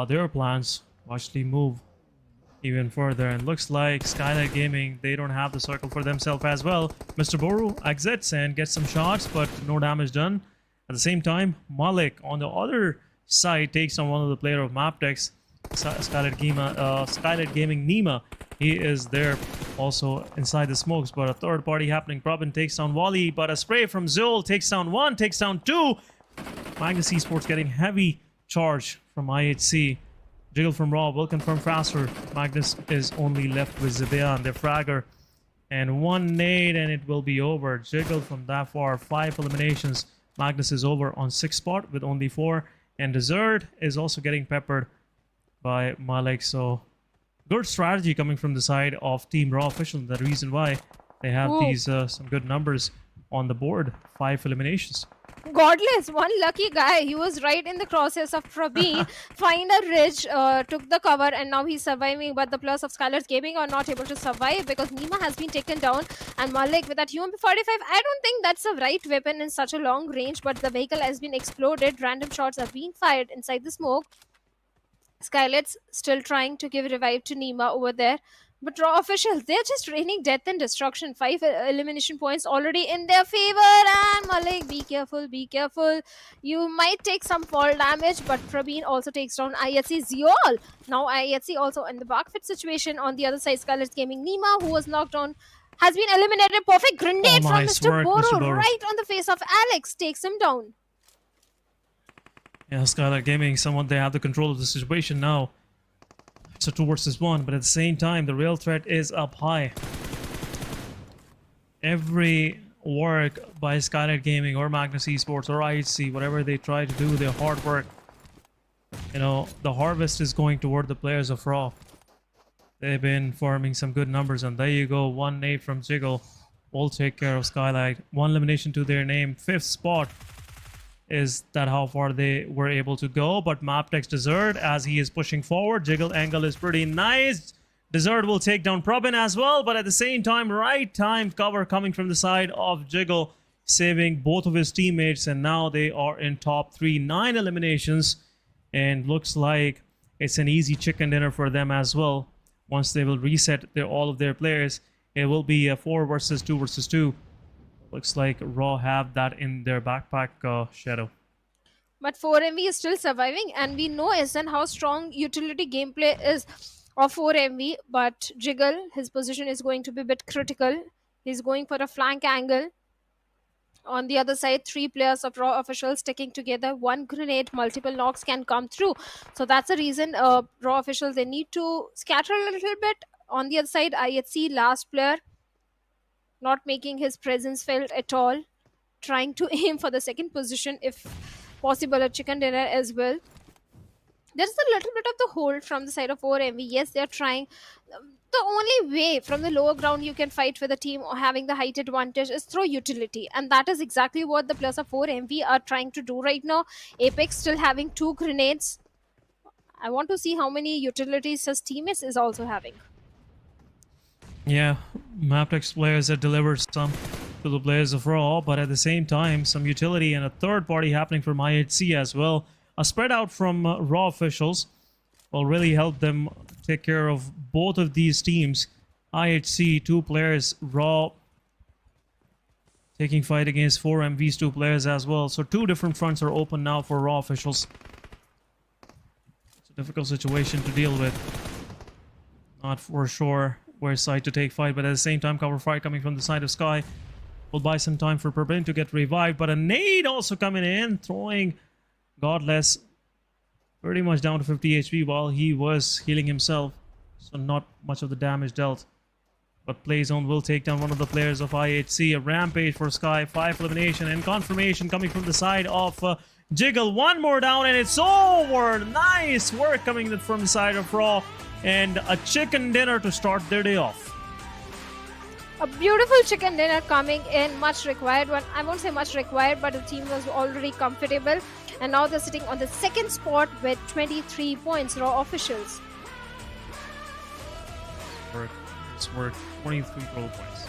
their plans to actually move even further. And looks like SKYLIGHTZ Gaming, they don't have the circle for themselves as well. Mr. Boru exits and gets some shots, but no damage done. At the same time, Malik on the other side takes on one of the player of Mabetex, SKYLIGHTZ Gaming Nima. He is there also inside the smokes, but a third party happening. Probin takes down Wally, but a spray from Zul takes down 1, takes down 2. Magnus Esports getting heavy charge from IHC. Jiggle from Raw will confirm faster. Magnus is only left with Zibian, their fragger. And 1 nade and it will be over. Jiggle from that far, 5 eliminations. Magnus is over on 6th spot with only 4. And Desert is also getting peppered by Malik. So good strategy coming from the side of Team Raw official. The reason why they have these some good numbers on the board. 5 eliminations. Godless, one lucky guy. He was right in the crosshairs of Prabhi. Find a ridge, took the cover, and now he's surviving. But the players of SKYLIGHTZ Gaming are not able to survive because Nima has been taken down. And Malik with that UMP45, I don't think that's the right weapon in such a long range. But the vehicle has been exploded. Random shots are being fired inside the smoke. SKYLIGHTZ still trying to give revive to Nima over there. But Raw officials, they're just raining death and destruction. 5 elimination points already in their favor. And Malik, be careful, be careful. You might take some fall damage, but Praveen also takes down IHC Ziol. Now IHC also in the backfit situation. On the other side, SKYLIGHTZ Gaming Nima, who was knocked down, has been eliminated. Perfect grenade from nice Mr. work, Boro, Mr. Boro. right on the face of Alex. Takes him down. Yeah, SKYLIGHTZ Gaming, someone they have the control of the situation now. It's a 2 versus 1, but at the same time, the real threat is up high. Every work by SKYLIGHTZ Gaming or Magnus Esports or IHC, whatever they try to do, their hard work, you know, the harvest is going toward the players of Raw. They've been farming some good numbers, and there you go, 1 nade from Jiggle will take care of SKYLIGHTZ. 1 elimination to their name, 5th spot. Is that how far they were able to go? But Mabetex Desert, as he is pushing forward, Jiggle angle is pretty nice. Desert will take down Probin as well, but at the same time, right timed cover coming from the side of Jiggle, saving both of his teammates, and now they are in top 3, 9 eliminations, and looks like it's an easy chicken dinner for them as well. Once they will reset all of their players, it will be a 4 versus 2 versus 2. Looks like Raw have that in their backpack, Shadow. But 4MV is still surviving, and we know SN how strong utility gameplay is of 4MV. But Jiggle, his position is going to be a bit critical. He's going for a flank angle. On the other side, 3 players of Raw officials sticking together. 1 grenade, multiple knocks can come through. So that's the reason Raw officials, they need to scatter a little bit. On the other side, IHC, last player, not making his presence felt at all, trying to aim for the 2nd position, if possible a chicken dinner as well. There's a little bit of the hold from the side of 4MV. Yes, they're trying. The only way from the lower ground you can fight with a team or having the height advantage is through utility, and that is exactly what the players of 4MV are trying to do right now. Apex still having 2 grenades. I want to see how many utilities his teammates is also having. Yeah, Mabetex players have delivered some to the players of Raw, but at the same time, some utility and a 3rd party happening from IHC as well. A spread out from Raw officials will really help them take care of both of these teams. IHC, 2 players, Raw taking fight against 4MV's 2 players as well. So 2 different fronts are open now for Raw officials. It's a difficult situation to deal with. Not for sure where side to take fight, but at the same time, cover fire coming from the side of Sky will buy some time for Purbin to get revived. But a nade also coming in, throwing Godless pretty much down to 50 HP while he was healing himself, so not much of the damage dealt. But Playzone will take down one of the players of IHC. A rampage for Sky, 5 elimination, and confirmation coming from the side of Jiggle. 1 more down and it's over. Nice work coming from the side of Raw, and a chicken dinner to start their day off. A beautiful chicken dinner coming in, much required one. I won't say much required, but the team was already comfortable. And now they're sitting on the 2nd spot with 23 points, Raw officials. It's worth 23 total points.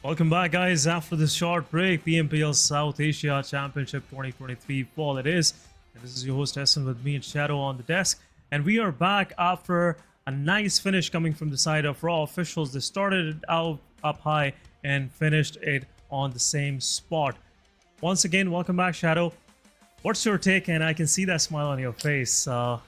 Welcome back, guys. After this short break, PMPL South Asia Championship 2023 fall it is. And this is your host Essen with me and Shadow on the desk. And we are back after a nice finish coming from the side of Raw officials. They started it out up high and finished it on the same spot. Once again, welcome back, Shadow. What's your take? And I can see that smile on your face. There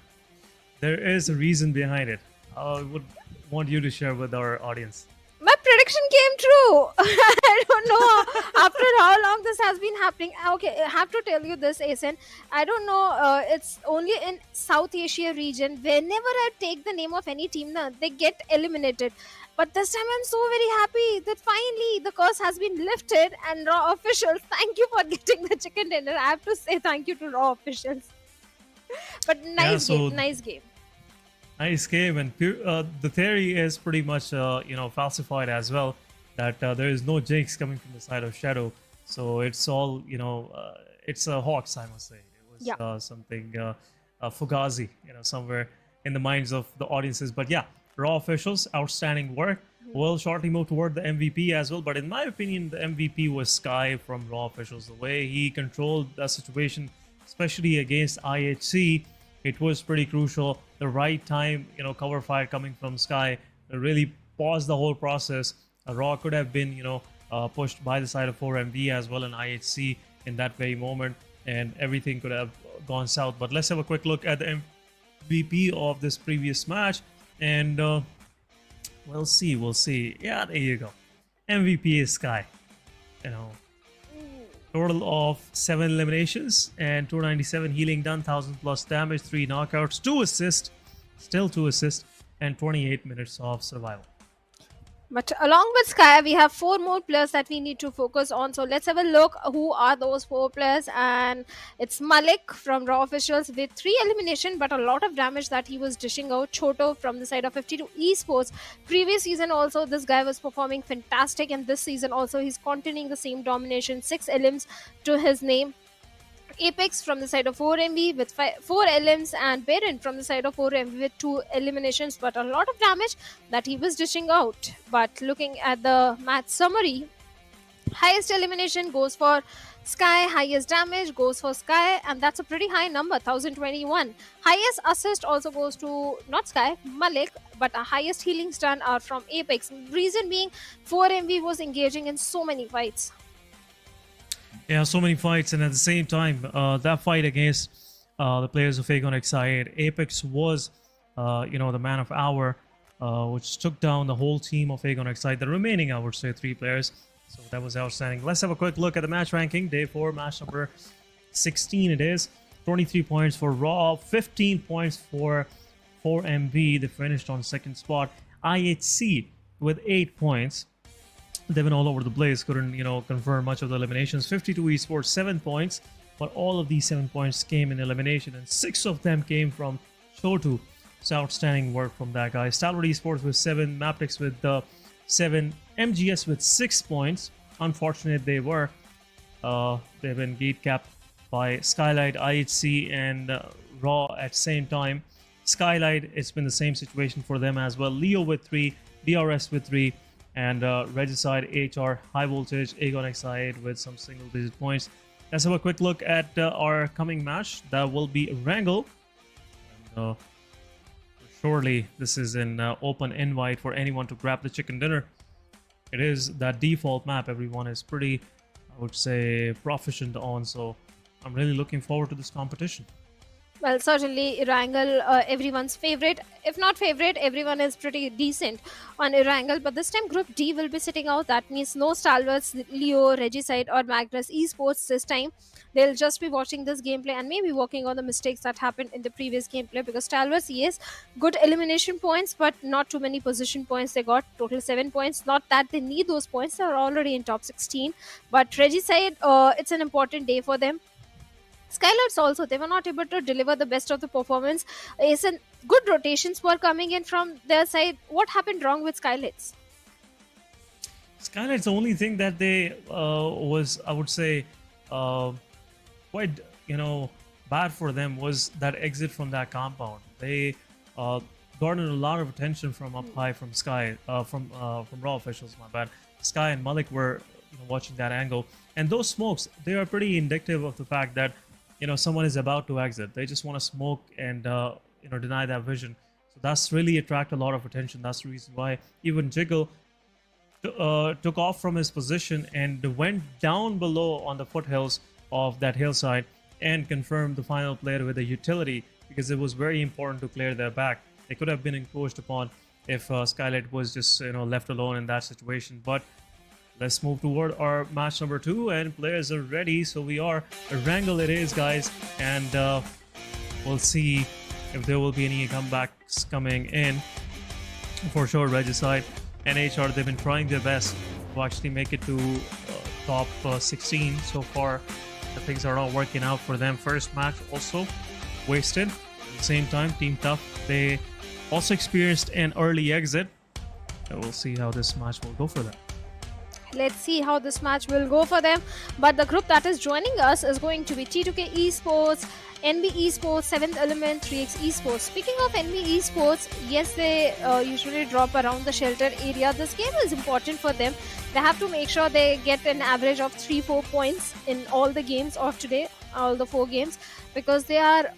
is a reason behind it. I would want you to share with our audience. My prediction came true. I don't know after how long this has been happening. Okay, I have to tell you this, Asen. I don't know. It's only in South Asia region. Whenever I take the name of any team, they get eliminated. But this time I'm so very happy that finally the curse has been lifted. And Raw officials, thank you for getting the chicken dinner. I have to say thank you to Raw officials. But nice game, nice game. Nice game, and the theory is pretty much falsified as well, that there is no jinx coming from the side of Shadow. So it's all it's a Hawks, I must say. It was something fugazi, somewhere in the minds of the audiences. But yeah, Raw officials, outstanding work. We'll shortly move toward the MVP as well. But in my opinion, the MVP was Sky from Raw officials. The way he controlled the situation, especially against IHC, it was pretty crucial. The right time, cover fire coming from Sky really paused the whole process. Raw could have been, pushed by the side of 4MV as well, and IHC in that very moment, and everything could have gone south. But let's have a quick look at the MVP of this previous match, and we'll see. Yeah, there you go. MVP is Sky. Total of 7 eliminations and 297 healing done, 1000 plus damage, 3 knockouts, 2 assists, still 2 assists, and 28 minutes of survival. But along with Sky, we have 4 more players that we need to focus on. So let's have a look who are those 4 players. And it's Malik from Raw officials with 3 elimination, but a lot of damage that he was dishing out. Choto from the side of 52 Esports. Previous season also, this guy was performing fantastic. And this season also, he's continuing the same domination. 6 elims to his name. Apex from the side of 4MV with 4 LMs, and Baron from the side of 4MV with 2 eliminations, but a lot of damage that he was dishing out. But looking at the match summary, highest elimination goes for Sky, highest damage goes for Sky, and that's a pretty high number, 1021. Highest assist also goes to not Sky, Malik, but our highest healing stun are from Apex. Reason being, 4MV was engaging in so many fights. Yeah, so many fights, and at the same time, that fight against the players of Agon Excited, Apex was, the man of hour, which took down the whole team of Agon Excited. The remaining, I would say, 3 players. So that was outstanding. Let's have a quick look at the match ranking. Day 4, match number 16 it is. 23 points for Raw, 15 points for 4MV. They finished on 2nd spot. IHC with 8 points. They've been all over the place, couldn't, confirm much of the eliminations. 52 Esports, 7 points, but all of these 7 points came in elimination, and 6 of them came from Shotu. So outstanding work from that guy. Stalwart Esports with 7, Mabetex with 7, MGS with 6 points. Unfortunate they were. They've been gate capped by SKYLIGHTZ, IHC, and Raw at the same time. SKYLIGHTZ, it's been the same situation for them as well. Leo with 3, DRS with 3, and Regicide, HR, High Voltage, Agon Excited with some single-digit points. Let's have a quick look at our coming match. That will be Erangel. And, surely this is an open invite for anyone to grab the chicken dinner. It is that default map everyone is pretty, I would say, proficient on. So I'm really looking forward to this competition. Well, certainly Erangel, everyone's favorite. If not favorite, everyone is pretty decent on Erangel. But this time Group D will be sitting out. That means no Stalwarts, Leo, Regicide or Magnus Esports this time. They'll just be watching this gameplay and maybe working on the mistakes that happened in the previous gameplay. Because Stalwarts, yes, good elimination points, but not too many position points. They got total 7 points. Not that they need those points. They're already in top 16. But Regicide, it's an important day for them. SKYLIGHTZ also, they were not able to deliver the best of the performance. Good rotations were coming in from their side. What happened wrong with SKYLIGHTZ? SKYLIGHTZ, the only thing that they was, I would say, quite, bad for them was that exit from that compound. They garnered a lot of attention from up high from Sky, from Raw officials, my bad. Sky and Malik were watching that angle. And those smokes, they are pretty indicative of the fact that someone is about to exit. They just want to smoke and deny that vision. So that's really attract a lot of attention. That's the reason why even Jiggle took off from his position and went down below on the foothills of that hillside and confirmed the final player with a utility, because it was very important to clear their back. They could have been encroached upon if SKYLIGHTZ was just left alone in that situation. But let's move toward our match number 2, and players are ready. So we are Erangel it is, guys, and we'll see if there will be any comebacks coming in. For sure, Regicide and HR, they've been trying their best to actually make it to top 16 so far. The things are not working out for them. First match also wasted. At the same time, Team Tough, they also experienced an early exit. And we'll see how this match will go for them. Let's see how this match will go for them. But the group that is joining us is going to be T2K Esports, NBeSports, 7th Element, 3x Esports. Speaking of NBeSports, yes, they usually drop around the shelter area. This game is important for them. They have to make sure they get an average of 3-4 points in all the games of today, all the 4 games, because they are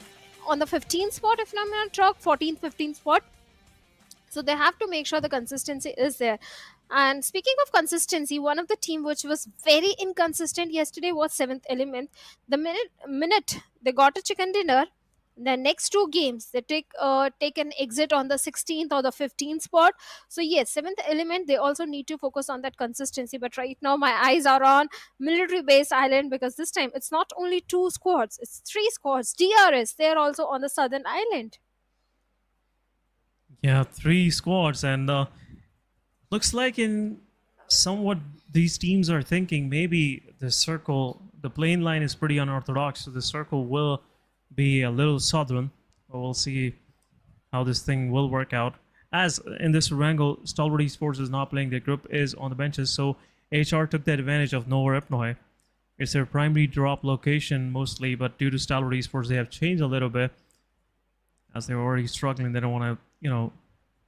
on the 15th spot, if I'm not wrong, 14th, 15th spot. So they have to make sure the consistency is there. And speaking of consistency, one of the team which was very inconsistent yesterday was 7th Element. The minute they got a chicken dinner, the next 2 games they take an exit on the 16th or the 15th spot. So yes, 7th Element, they also need to focus on that consistency. But right now my eyes are on Military Base Island, because this time it's not only 2 squads, it's 3 squads. DRS, they're also on the southern island. Yeah, 3 squads, and looks like in somewhat these teams are thinking maybe the circle, the plane line is pretty unorthodox, so the circle will be a little southern. But we'll see how this thing will work out. As in this Erangel, Stalwart Esports is not playing. Their group is on the benches, so HR took the advantage of Nowhere Ipnoi. It's their primary drop location mostly, but due to Stalwart Esports, they have changed a little bit. As they're already struggling, they don't want to,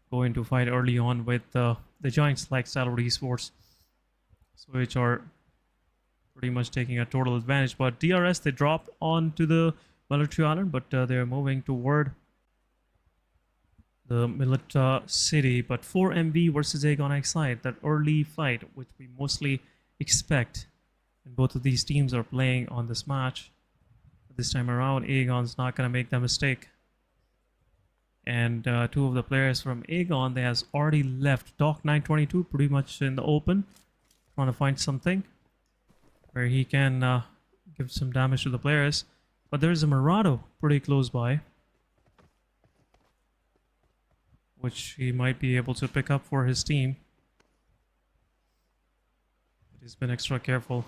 go into fight early on with the giants like Stalwart Esports. So HR pretty much taking a total advantage. But DRS, they dropped onto the military island, but they're moving toward the military city. But 4MV versus Aegon Excite, that early fight, which we mostly expect. And both of these teams are playing on this match. But this time around, Aegon's not going to make that mistake. And 2 of the players from Aegon, they has already left. Doc 922 pretty much in the open, trying to find something where he can give some damage to the players. But there's a Murado pretty close by, which he might be able to pick up for his team. But he's been extra careful.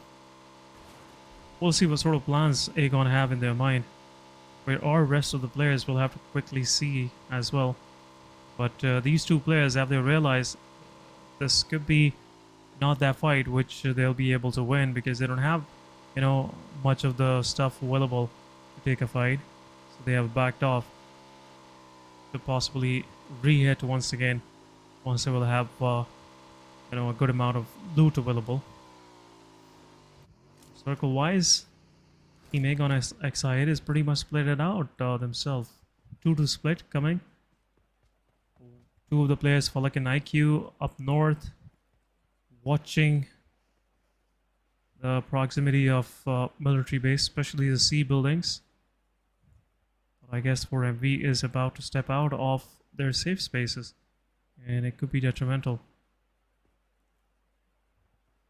We'll see what sort of plans Aegon have in their mind, where our rest of the players will have to quickly see as well. But these 2 players, have they realized this could be not that fight which they'll be able to win, because they don't have much of the stuff available to take a fight, so they have backed off to possibly re-hit once again once they will have a good amount of loot available. Circle wise, Team Aegon Excite is pretty much split it out themselves. 2 to split coming. 2 of the players, Falak and IQ, up north, watching the proximity of military base, especially the C buildings. But I guess 4MV is about to step out of their safe spaces, and it could be detrimental.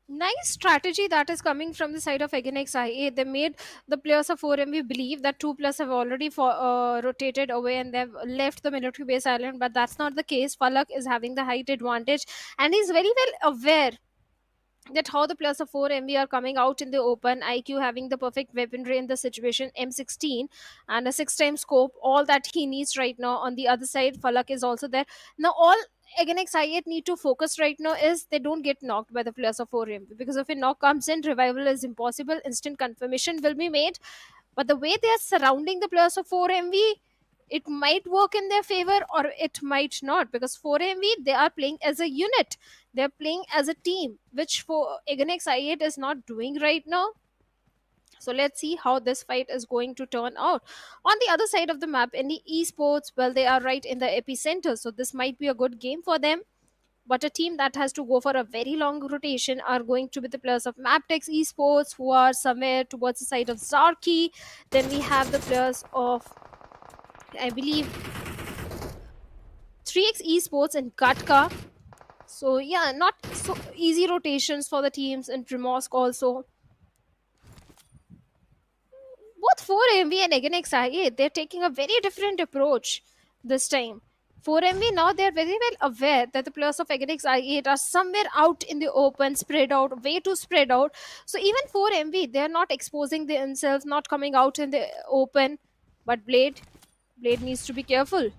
Nice strategy that is coming from the side of XIA. They made the players of 4MV believe that 2 plus have already rotated away and they've left the military base island, but that's not the case. Falak is having the height advantage, and he's very well aware that how the players of 4MV are coming out in the open. IQ having the perfect weaponry in the situation, M16 and a 6x scope, all that he needs right now. On the other side, Falak is also there. Now all again XIA need to focus right now is they don't get knocked by the players of 4MV, because if a knock comes in, revival is impossible. Instant confirmation will be made. But the way they are surrounding the players of 4MV, it might work in their favor or it might not, because for MV they are playing as a unit, they're playing as a team, which for Againx I8 is not doing right now. So let's see how this fight is going to turn out. On the other side of the map, NBeSports, well, they are right in the epicenter, so this might be a good game for them. But a team that has to go for a very long rotation are going to be the players of Mabetex Esports, who are somewhere towards the side of Zarki. Then we have the players of, I believe, 3x Esports and Katka. So yeah, not so easy rotations for the teams in Primosk also. Both 4MV and Againx I8, they're taking a very different approach this time. 4MV now, they're very well aware that the players of Againx I8 are somewhere out in the open, spread out, way too spread out. So even 4MV, they're not exposing themselves, not coming out in the open. But Blade needs to be careful,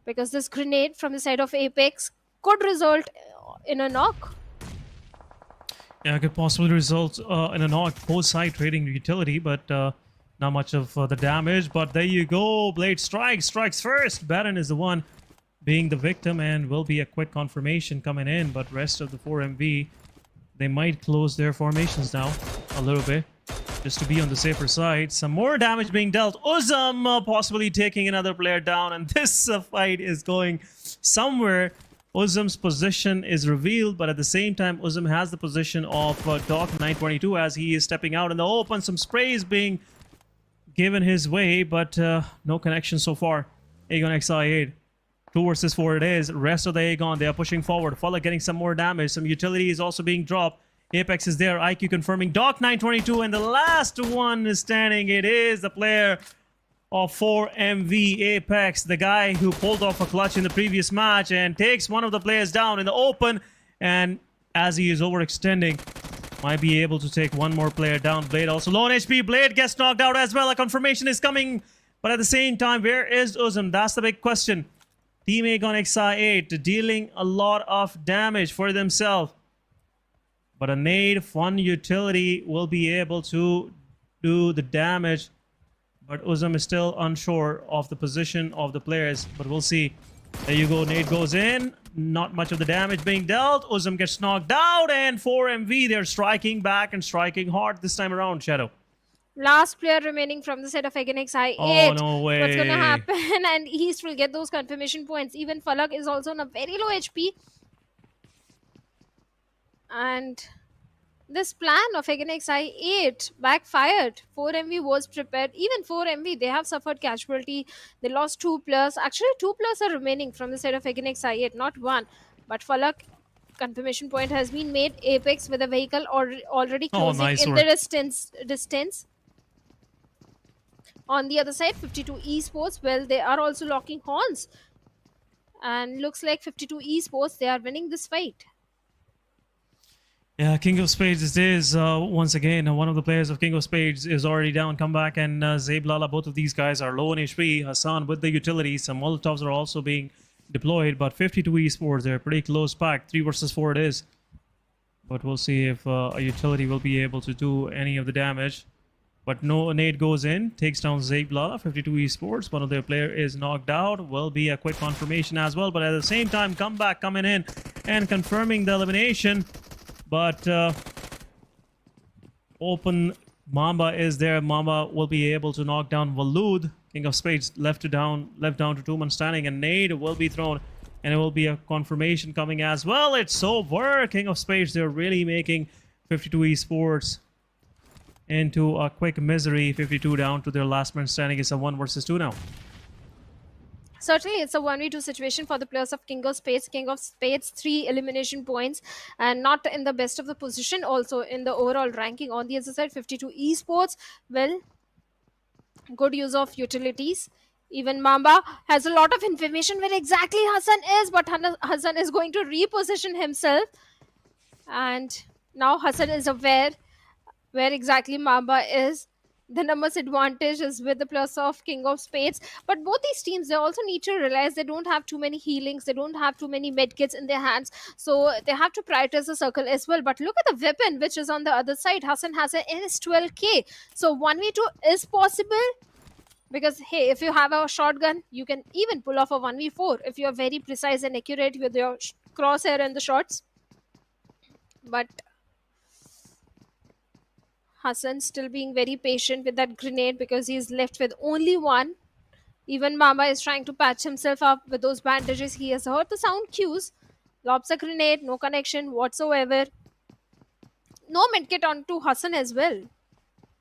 because this grenade from the side of Apex could result in a knock. Yeah, it could possibly result in a knock. Both side trading utility, but not much of the damage. But there you go. Blade strikes first. Baron is the one being the victim, and will be a quick confirmation coming in. But rest of the 4MV, they might close their formations now a little bit, just to be on the safer side. Some more damage being dealt. Uzum possibly taking another player down, and this fight is going somewhere. Uzum's position is revealed, but at the same time, Uzum has the position of Doc 922 as he is stepping out in the open. Some sprays being given his way, but no connection so far. Aegon XI8, 2 versus 4 it is. Rest of the Aegon, they are pushing forward. Fala getting some more damage. Some utility is also being dropped. Apex is there. IQ confirming Doc 922, and the last one is standing. It is the player of 4MV, Apex, the guy who pulled off a clutch in the previous match and takes one of the players down in the open. And as he is overextending, might be able to take one more player down. Blade also low on HP. Blade gets knocked out as well. A confirmation is coming. But at the same time, where is Uzum? That's the big question. Team Aegon XI8 dealing a lot of damage for themselves. But a nade, fun utility will be able to do the damage. But Uzum is still unsure of the position of the players. But we'll see. There you go. Nade goes in. Not much of the damage being dealt. Uzum gets knocked out. And 4MV, they're striking back and striking hard this time around, Shadow. Last player remaining from the set of Againx I8. Oh, no way. What's going to happen? And East will get those confirmation points. Even Falak is also on a very low HP. And this plan of Againx I8 backfired. 4MV was prepared. Even 4MV, they have suffered casualty. They lost 2 players. Actually, 2 players are remaining from the side of Againx I8, not 1. But Falak, confirmation point has been made. Apex with a vehicle already closing in the distance. On the other side, 52 Esports, well, they are also locking horns. And looks like 52 Esports, they are winning this fight. Yeah, King of Spades is once again, one of the players of King of Spades is already down. Comeback and Zeblala, both of these guys are low on HP. Hassan with the utility. Some Molotovs are also being deployed, but 52 Esports, they're pretty close pack. 3 versus 4 it is. But we'll see if a utility will be able to do any of the damage. But no, nade goes in, takes down Zeblala. 52 Esports, one of their player is knocked out. Will be a quick confirmation as well, but at the same time, comeback coming in and confirming the elimination. But open Mamba is there. Mamba will be able to knock down Walud. King of Spades left down to 2-man standing, and nade will be thrown, and it will be a confirmation coming as well. It's over. King of Spades, they're really making 52 Esports into a quick misery. 52 down to their last man standing. It's a 1 versus 2 now. Certainly, it's a 1v2 situation for the players of King of Spades. King of Spades, 3 elimination points, and not in the best of the position also in the overall ranking. On the other side, 52 Esports, well, good use of utilities. Even Mamba has a lot of information where exactly Hassan is, but Hassan is going to reposition himself. And now Hassan is aware where exactly Mamba is. The numbers advantage is with the plus of King of Spades. But both these teams, they also need to realize they don't have too many healings. They don't have too many medkits in their hands. So they have to prioritize the circle as well. But look at the weapon, which is on the other side. Hassan has an NS12K. So 1v2 is possible. Because hey, if you have a shotgun, you can even pull off a 1v4 if you are very precise and accurate with your crosshair and the shots. But Hassan still being very patient with that grenade because he's left with only one. Even Mama is trying to patch himself up with those bandages. He has heard the sound cues. Lobs a grenade, no connection whatsoever. No medkit onto Hassan as well.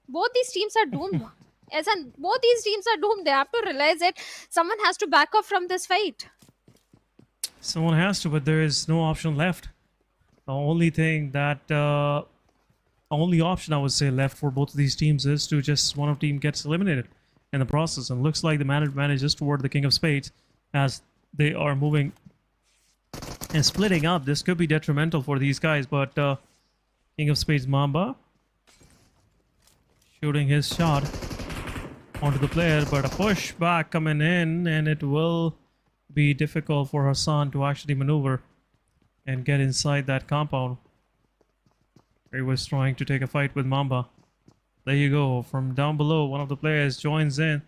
Both these teams are doomed. As in, both these teams are doomed. They have to realize that someone has to back up from this fight. Someone has to, but there is no option left. The only thing that, only option I would say left for both of these teams is to just one of team gets eliminated in the process. And looks like the advantage is toward the King of Spades as they are moving and splitting up. This could be detrimental for these guys, but King of Spades Mamba shooting his shot onto the player, but a push back coming in, and it will be difficult for Hassan to actually maneuver and get inside that compound. He was trying to take a fight with Mamba. There you go. From down below, one of the players joins in,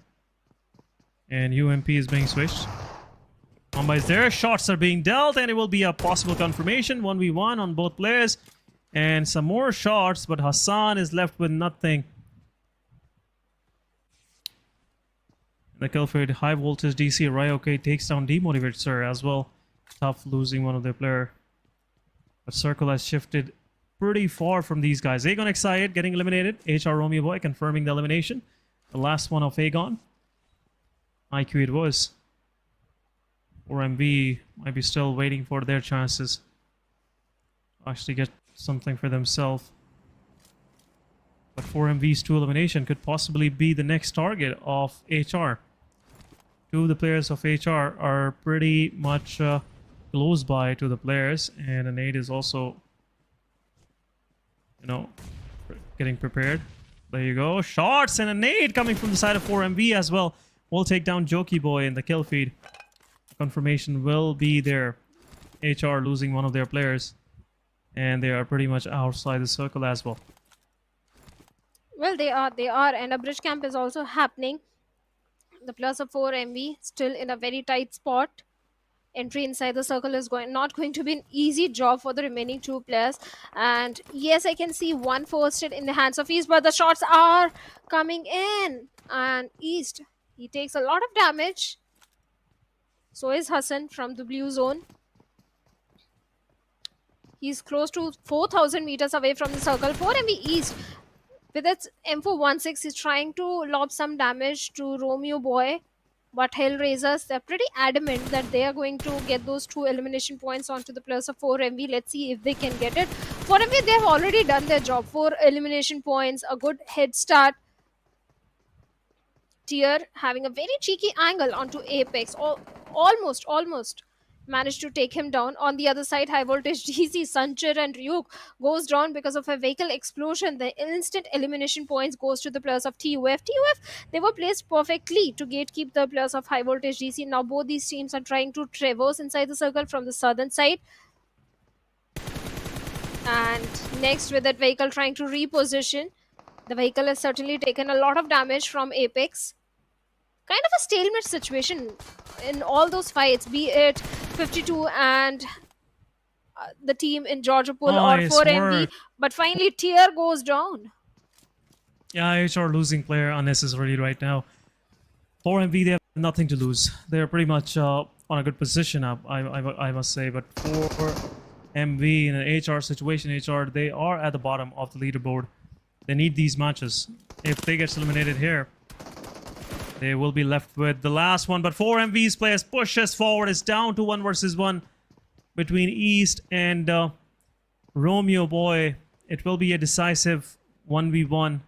and UMP is being switched. Mamba is there. Shots are being dealt, and it will be a possible confirmation. 1v1 on both players, and some more shots, but Hassan is left with nothing. The kill feed, high voltage DC, Ryoke takes down Demotivate Sir as well. Tough losing one of their player. But Circle has shifted pretty far from these guys. Aegon Excited getting eliminated. HR Romeo Boy confirming the elimination. The last one of Aegon. IQ it was. Or MV might be still waiting for their chances. Actually get something for themselves. But 4MV's 2 elimination could possibly be the next target of HR. 2 of the players of HR are pretty much close by to the players, and an 8 is also, you know, getting prepared. There you go. Shots and a nade coming from the side of 4MV as well. We'll take down Jokey Boy in the kill feed. Confirmation will be there. HR losing one of their players, and they are pretty much outside the circle as well. Well, they are, and a bridge camp is also happening. The plus of 4MV still in a very tight spot. Entry inside the circle is not going to be an easy job for the remaining 2 players. And yes, I can see one posted in the hands of East, but the shots are coming in. And East, he takes a lot of damage. So is Hassan from the blue zone. He's close to 4,000 meters away from the circle. 4MV East, with its M416, is trying to lob some damage to Romeo Boy. But HellRaisers, they're pretty adamant that they are going to get those 2 elimination points onto the players of 4MV. Let's see if they can get it. 4MV, they have already done their job. 4 elimination points, a good head start. Tier having a very cheeky angle onto Apex. Almost managed to take him down. On the other side, high voltage DC, Sanchar and Ryuk goes down because of a vehicle explosion. The instant elimination points goes to the players of TUF. They were placed perfectly to gatekeep the players of high voltage DC. Now both these teams are trying to traverse inside the circle from the southern side. And next, with that vehicle trying to reposition, the vehicle has certainly taken a lot of damage from Apex. Kind of a stalemate situation in all those fights, be it 52 and the team in Georgia Pool or 4MV. But finally, Tier goes down. Yeah, HR losing player unnecessarily right now. 4MV, they have nothing to lose. They're pretty much on a good position up, I must say. But 4MV in an HR situation, HR, they are at the bottom of the leaderboard. They need these matches. If they get eliminated here, they will be left with the last one. But 4MV's players pushes forward. It's down to 1 versus 1 between East and Romeo Boy. It will be a decisive 1v1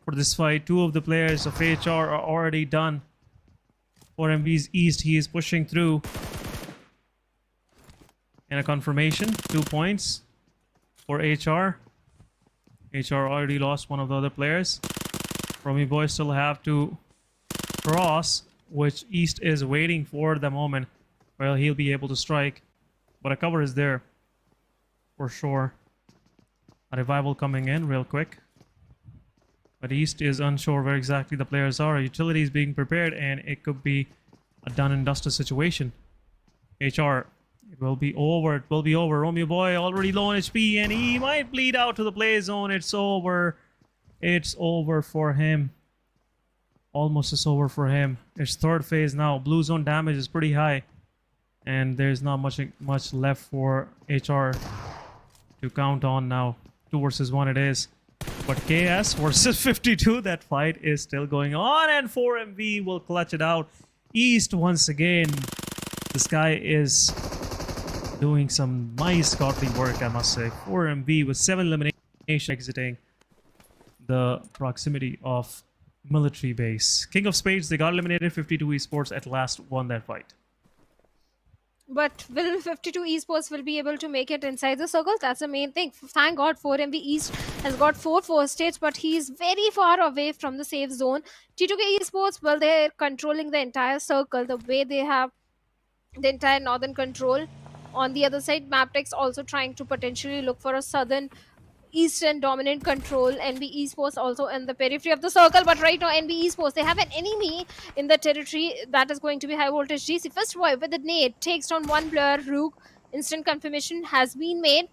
for this fight. 2 of the players of HR are already done. 4MV's East, he is pushing through. And a confirmation, 2 points for HR. HR already lost one of the other players. Romeo Boy still have to cross, which East is waiting for the moment where he'll be able to strike. But a cover is there for sure. A revival coming in real quick. But East is unsure where exactly the players are. Utility is being prepared, and it could be a done and dusted situation. HR, it will be over. It will be over. Romeo Boy already low on HP, and he might bleed out to the play zone. It's over. It's over for him. Almost is over for him. It's third phase now. Blue zone damage is pretty high, and there's not much left for HR to count on now. 2 versus 1 it is. But KS versus 52, that fight is still going on, and 4MV will clutch it out. East once again. This guy is doing some nice godly work, I must say. 4MV with 7 eliminations exiting the proximity of military base. King of Spades, they got eliminated. 52 Esports at last won that fight. But will 52 Esports will be able to make it inside the circle? That's the main thing. Thank God 4MV East has got 4 first states, but he's very far away from the safe zone. T2K Esports, well, they're controlling the entire circle the way they have the entire northern control. On the other side, Mabetex also trying to potentially look for a southern eastern dominant control. NBeSports also in the periphery of the circle, but right now NBeSports, they have an enemy in the territory. That is going to be high voltage GC. First boy with the nade takes down one player. Rook, instant confirmation has been made.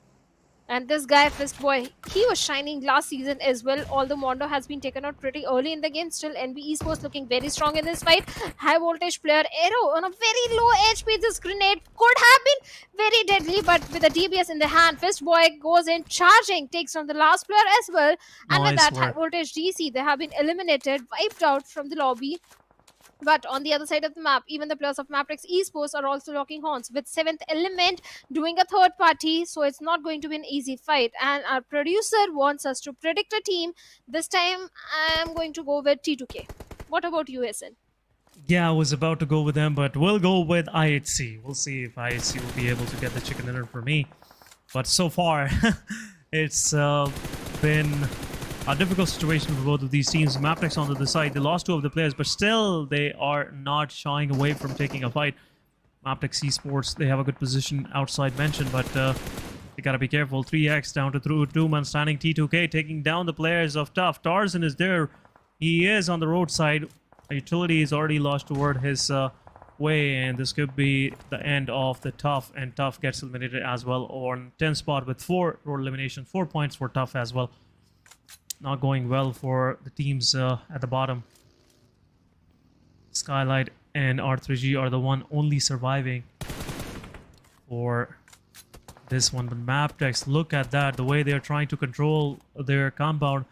And this guy, Fist Boy, he was shining last season as well. Although Mondo has been taken out pretty early in the game, still NBeSports looking very strong in this fight. High voltage player Arrow on a very low HP. This grenade could have been very deadly, but with the DBS in the hand, Fist Boy goes in charging, takes on the last player as well. And with that high voltage DC, they have been eliminated, wiped out from the lobby. But on the other side of the map, even the players of Mabetex Esports are also locking horns with 7th Element doing a third party. So it's not going to be an easy fight. And our producer wants us to predict a team. This time, I'm going to go with T2K. What about you, SN? Yeah, I was about to go with them, but we'll go with IHC. We'll see if IHC will be able to get the chicken dinner for me. But so far, it's been a difficult situation for both of these teams. Mabetex on the other side, they lost 2 of the players, but still they are not shying away from taking a fight. Mabetex Esports, they have a good position outside mention, but they gotta be careful. 3x down to 2-man standing. T2K taking down the players of Tough. Tarzan is there. He is on the roadside. Utility is already lost toward his way, and this could be the end of the Tough, and Tough gets eliminated as well on 10th spot with 4 road elimination, 4 points for Tough as well. Not going well for the teams at the bottom. SKYLIGHTZ and R3G are the one only surviving for this one. But Mabetex, look at that, the way they're trying to control their compound.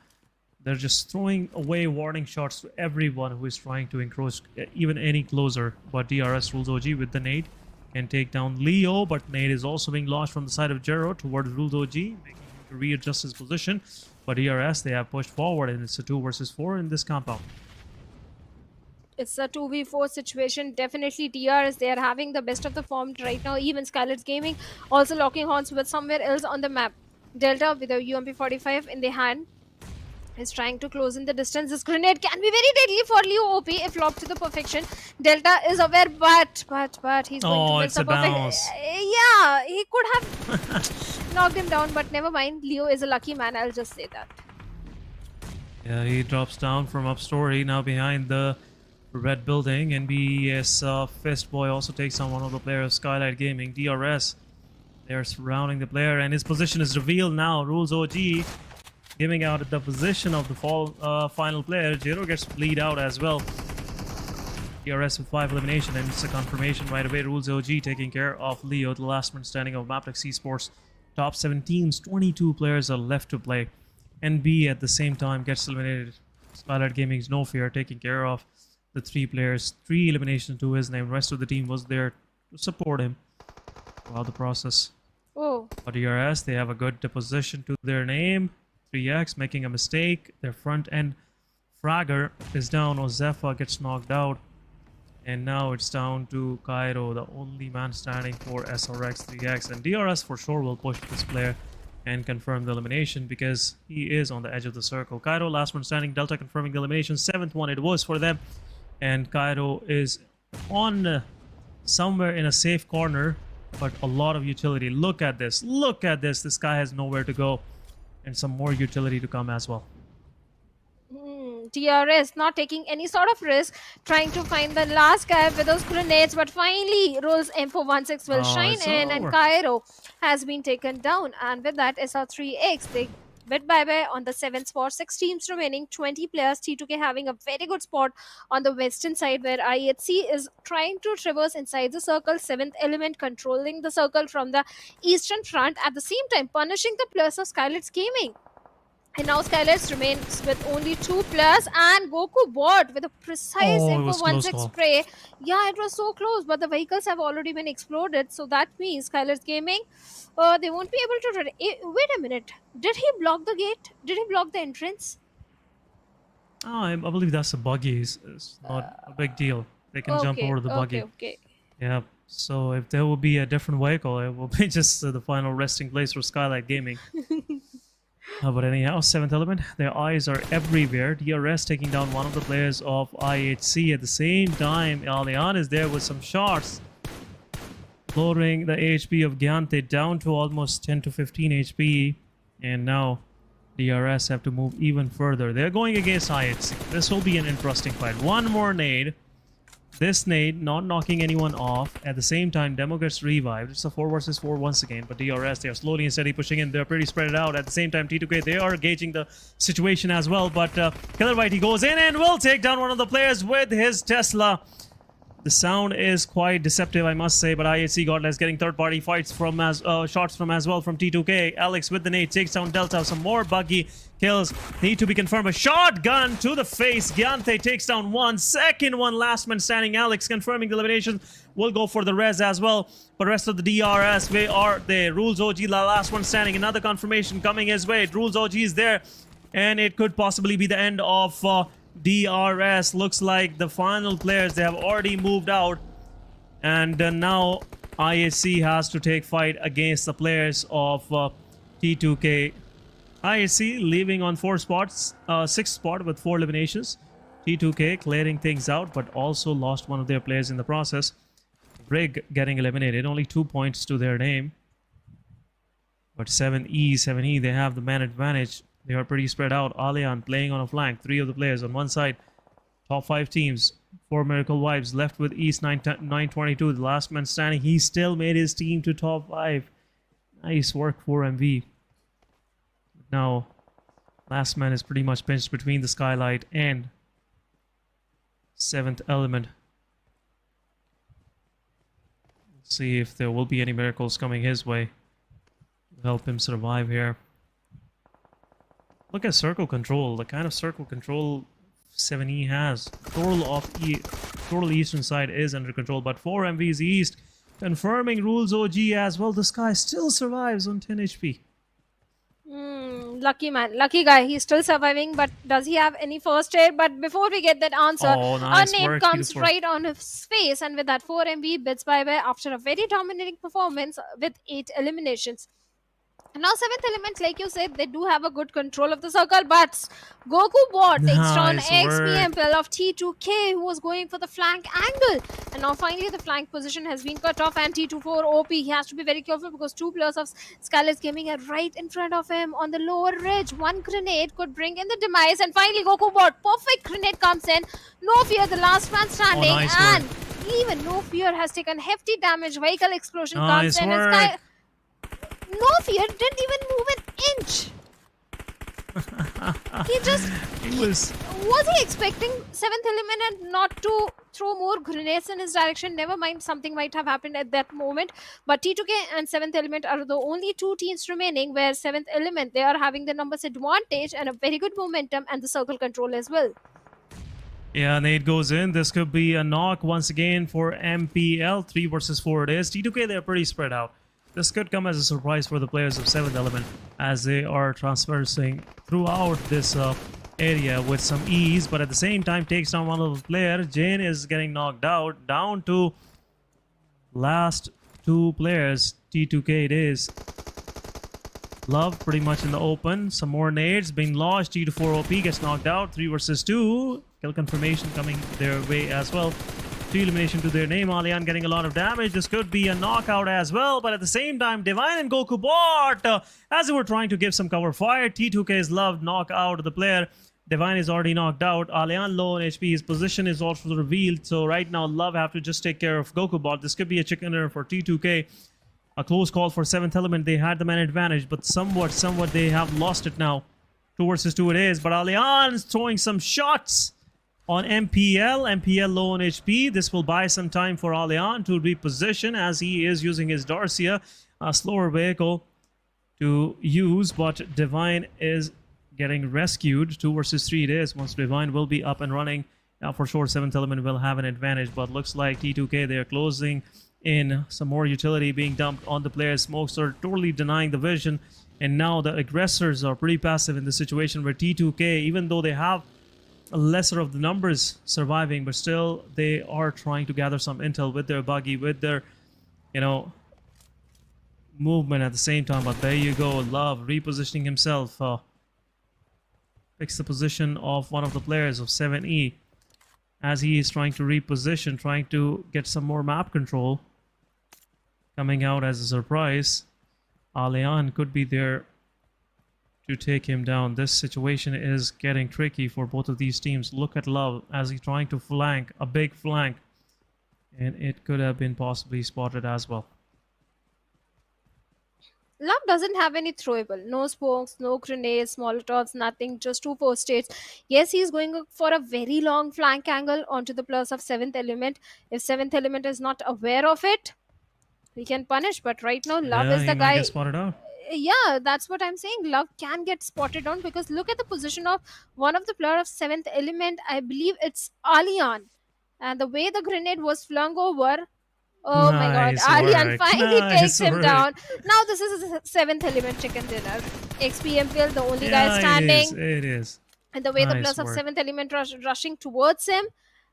They're just throwing away warning shots to everyone who is trying to encroach even any closer. But DRS Rules OG with the nade can take down Leo, but nade is also being launched from the side of Jero towards Rules OG, making him to readjust his position. But DRS, they have pushed forward, and it's a 2 versus 4 in this compound. It's a 2v4 situation. Definitely DRS, they are having the best of the form right now. Even SKYLIGHTZ Gaming also locking horns with somewhere else on the map. Delta with a UMP45 in the hand is trying to close in the distance. This grenade can be very deadly for Leo OP if locked to the perfection. Delta is aware, but he's going to miss a perfect. Yeah, he could have knocked him down, but never mind. Leo is a lucky man, I'll just say that. Yeah, he drops down from up story, now behind the red building. NBS Fist Boy also takes on one of the players, SKYLIGHTZ Gaming. DRS, they're surrounding the player, and his position is revealed now. Rules OG giving out the position of the final player. Jero gets bleed out as well. DRS with 5 elimination, and it's a confirmation right away. Rules OG taking care of Leo, the last man standing of Mabetex Esports. Top 7 teams, 22 players are left to play. NB at the same time gets eliminated. SKYLIGHTZ Gaming's no fear, taking care of the 3 players. 3 eliminations to his name. The rest of the team was there to support him throughout the process. Oh. But DRS, they have a good position to their name. 3x making a mistake. Their front end fragger is down. Ozefa gets knocked out. And now it's down to Cairo, the only man standing for SRX 3x. And DRS for sure will push this player and confirm the elimination because he is on the edge of the circle. Cairo, last man standing. Delta confirming the elimination. 7th one it was for them. And Cairo is on somewhere in a safe corner, but a lot of utility. Look at this. Look at this. This guy has nowhere to go. And some more utility to come as well. DRS not taking any sort of risk, trying to find the last guy with those grenades, but finally Rolls M416 will shine it's in, and over. Cairo has been taken down. And with that, SR3X, they bid bye-bye on the 7th spot. 6 teams remaining, 20 players. T2K having a very good spot on the western side, where IHC is trying to traverse inside the circle. 7th element controlling the circle from the eastern front, at the same time punishing the players of SKYLIGHTZ Gaming. And now SKYLIGHTZ remains with only 2 players, and Goku bot with a precise Oh, it was close info 16 call. spray. Yeah, it was so close, but the vehicles have already been exploded, so that means SKYLIGHTZ Gaming, they won't be able to... Wait a minute. Did he block the gate? Did he block the entrance? Oh, I believe that's a buggy. It's not a big deal. They can jump over the buggy. Okay. Yeah. So if there will be a different vehicle, it will be just the final resting place for SKYLIGHTZ Gaming. But anyhow, 7th element, their eyes are everywhere. DRS taking down one of the players of IHC. At the same time, Alian is there with some shots, lowering the HP of Gyante down to almost 10 to 15 HP. And now DRS have to move even further. They're going against IHC. This will be an interesting fight. One more nade. This nade not knocking anyone off. At the same time, Demo gets revived. It's a 4 versus 4 once again. But DRS, they are slowly and steady pushing in. They're pretty spread out. At the same time, T2K, they are gauging the situation as well. But KillerWhite, he goes in and will take down one of the players with his Tesla. The sound is quite deceptive, I must say, but IHC Godless getting third-party fights from shots from as well from T2K. Alex with the nade takes down Delta. Some more buggy kills need to be confirmed. A shotgun to the face. Gyante takes down one. Second one, last man standing. Alex confirming the elimination. Will go for the res as well. But rest of the DRS, they are there. Rules OG, the last one standing. Another confirmation coming his way. Rules OG is there. And it could possibly be the end of... DRS. Looks like the final players, they have already moved out, and now IHC has to take fight against the players of T2K. IHC leaving on 4 spots, 6th spot with 4 eliminations. T2K clearing things out, but also lost one of their players in the process. Rig getting eliminated, only 2 points to their name. But 7E, they have the man advantage. They are pretty spread out. Alian playing on a flank. 3 of the players on one side. Top 5 teams. 4 Miracle Vibes left with East 922. The last man standing. He still made his team to top 5. Nice work for MV. Now, last man is pretty much pinched between the SKYLIGHTZ and 7th element. Let's see if there will be any miracles coming his way to help him survive here. Look at circle control, the kind of circle control 7E has. Total eastern side is under control, but 4 MVs east, confirming Rules OG as well. This guy still survives on 10 HP. Lucky man, lucky guy. He's still surviving, but does he have any first aid? But before we get that answer, nice a name work, comes beautiful. right on his face, and with that 4 MV bids bye-bye after a very dominating performance with 8 eliminations. Now 7th element, like you said, they do have a good control of the circle, but Goku bot takes down Nice PMPL of T2K, who was going for the flank angle. And now finally the flank position has been cut off, and T24 OP, he has to be very careful because 2 players of SKYLIGHTZ Gaming are right in front of him on the lower ridge. One grenade could bring in the demise, and finally Goku bot, perfect grenade comes in. No fear, the last man standing, nice and work. even No Fear has taken hefty damage. Vehicle explosion Nice comes in, work. and No Fear didn't even move an inch. He just... Was he expecting 7th element and not to throw more grenades in his direction? Never mind, something might have happened at that moment. But T2K and 7th element are the only 2 teams remaining, where 7th element, they are having the numbers advantage and a very good momentum and the circle control as well. Yeah, nade goes in. This could be a knock once again for MPL. 3 versus 4 it is. T2K, they're pretty spread out. This could come as a surprise for the players of 7th element as they are traversing throughout this area with some ease, but at the same time takes down one of the players. Jane is getting knocked out. Down to last 2 players. T2K it is. Love pretty much in the open. Some more nades being launched. T24 OP gets knocked out. 3 versus 2. Kill confirmation coming their way as well. 3 elimination to their name. Alian getting a lot of damage. This could be a knockout as well, but at the same time, Divine and Goku bot, as they were trying to give some cover fire, T2K's Love knock out the player. Divine is already knocked out. Alian low on HP. His position is also revealed. So right now, Love have to just take care of Goku Bot. This could be a chicken dinner for T2K. A close call for 7th Element. They had the man advantage, but somewhat they have lost it now. 2 versus 2 it is. But Alian is throwing some shots on MPL. MPL low on HP. This will buy some time for Alian to reposition as he is using his Darcia, a slower vehicle to use. But Divine is getting rescued. 2 versus 3 it is. Once Divine will be up and running, now for sure 7th Element will have an advantage. But looks like T2K, they are closing in. Some more utility being dumped on the players. Smokes are totally denying the vision. And now the aggressors are pretty passive in the situation where T2K, even though they have a lesser of the numbers surviving, but still they are trying to gather some intel with their buggy, with their, movement at the same time. But there you go. Love repositioning himself. Picks the position of one of the players of 7E as he is trying to reposition, trying to get some more map control. Coming out as a surprise, Alian could be there to take him down. This situation is getting tricky for both of these teams. Look at Love as he's trying to flank, a big flank, and it could have been possibly spotted as well. Love doesn't have any throwable. No spokes, no grenades, molotovs, nothing. Just 2 post-its. Yes, he's going for a very long flank angle onto the plus of 7th Element. If 7th Element is not aware of it, we can punish. But right now, Love is the guy. Get spotted out. Yeah, that's what I'm saying. Love can get spotted on because look at the position of one of the player of 7th Element. I believe it's Alian. And the way the grenade was flung over, oh my god, Alian finally takes him down. Now this is a 7th Element chicken dinner. XPMPL, the only guy standing. It is. And the way the Nice plus of work. 7th Element rushing towards him,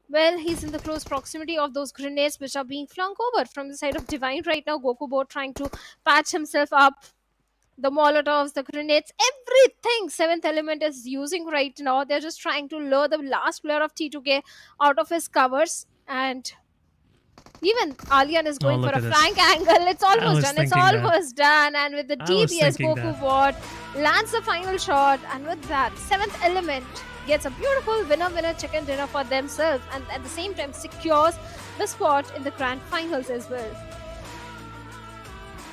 well, he's in the close proximity of those grenades which are being flung over from the side of Divine right now. Goku Bot trying to patch himself up. The molotovs, the grenades, everything 7th Element is using right now. They're just trying to lure the last player of T2K out of his covers. And even Alian is going for a flank angle. It's almost done. It's almost done. And with the DPS, Goku Bot lands the final shot. And with that, 7th Element gets a beautiful winner-winner chicken dinner for themselves. And at the same time, secures the spot in the grand finals as well.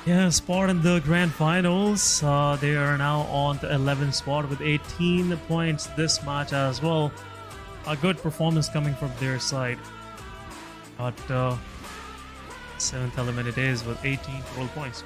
Yeah, spot in the grand finals. They are now on the 11th spot with 18 points this match as well. A good performance coming from their side. But 7th Element it is with 18 total points.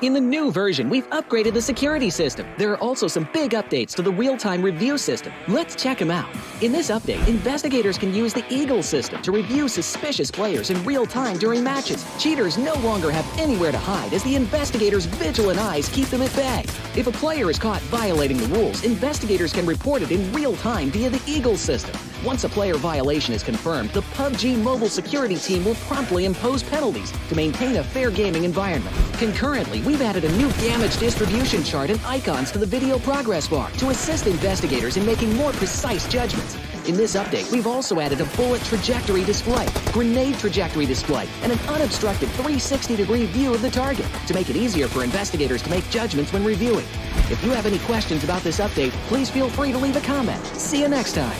In the new version, we've upgraded the security system. There are also some big updates to the real-time review system. Let's check them out. In this update, investigators can use the Eagle system to review suspicious players in real time during matches. Cheaters no longer have anywhere to hide as the investigators' vigilant eyes keep them at bay. If a player is caught violating the rules, investigators can report it in real time via the Eagle system. Once a player violation is confirmed, the PUBG Mobile security team will promptly impose penalties to maintain a fair gaming environment. Concurrently, we've added a new damage distribution chart and icons to the video progress bar to assist investigators in making more precise judgments. In this update, we've also added a bullet trajectory display, grenade trajectory display, and an unobstructed 360-degree view of the target to make it easier for investigators to make judgments when reviewing. If you have any questions about this update, please feel free to leave a comment. See you next time.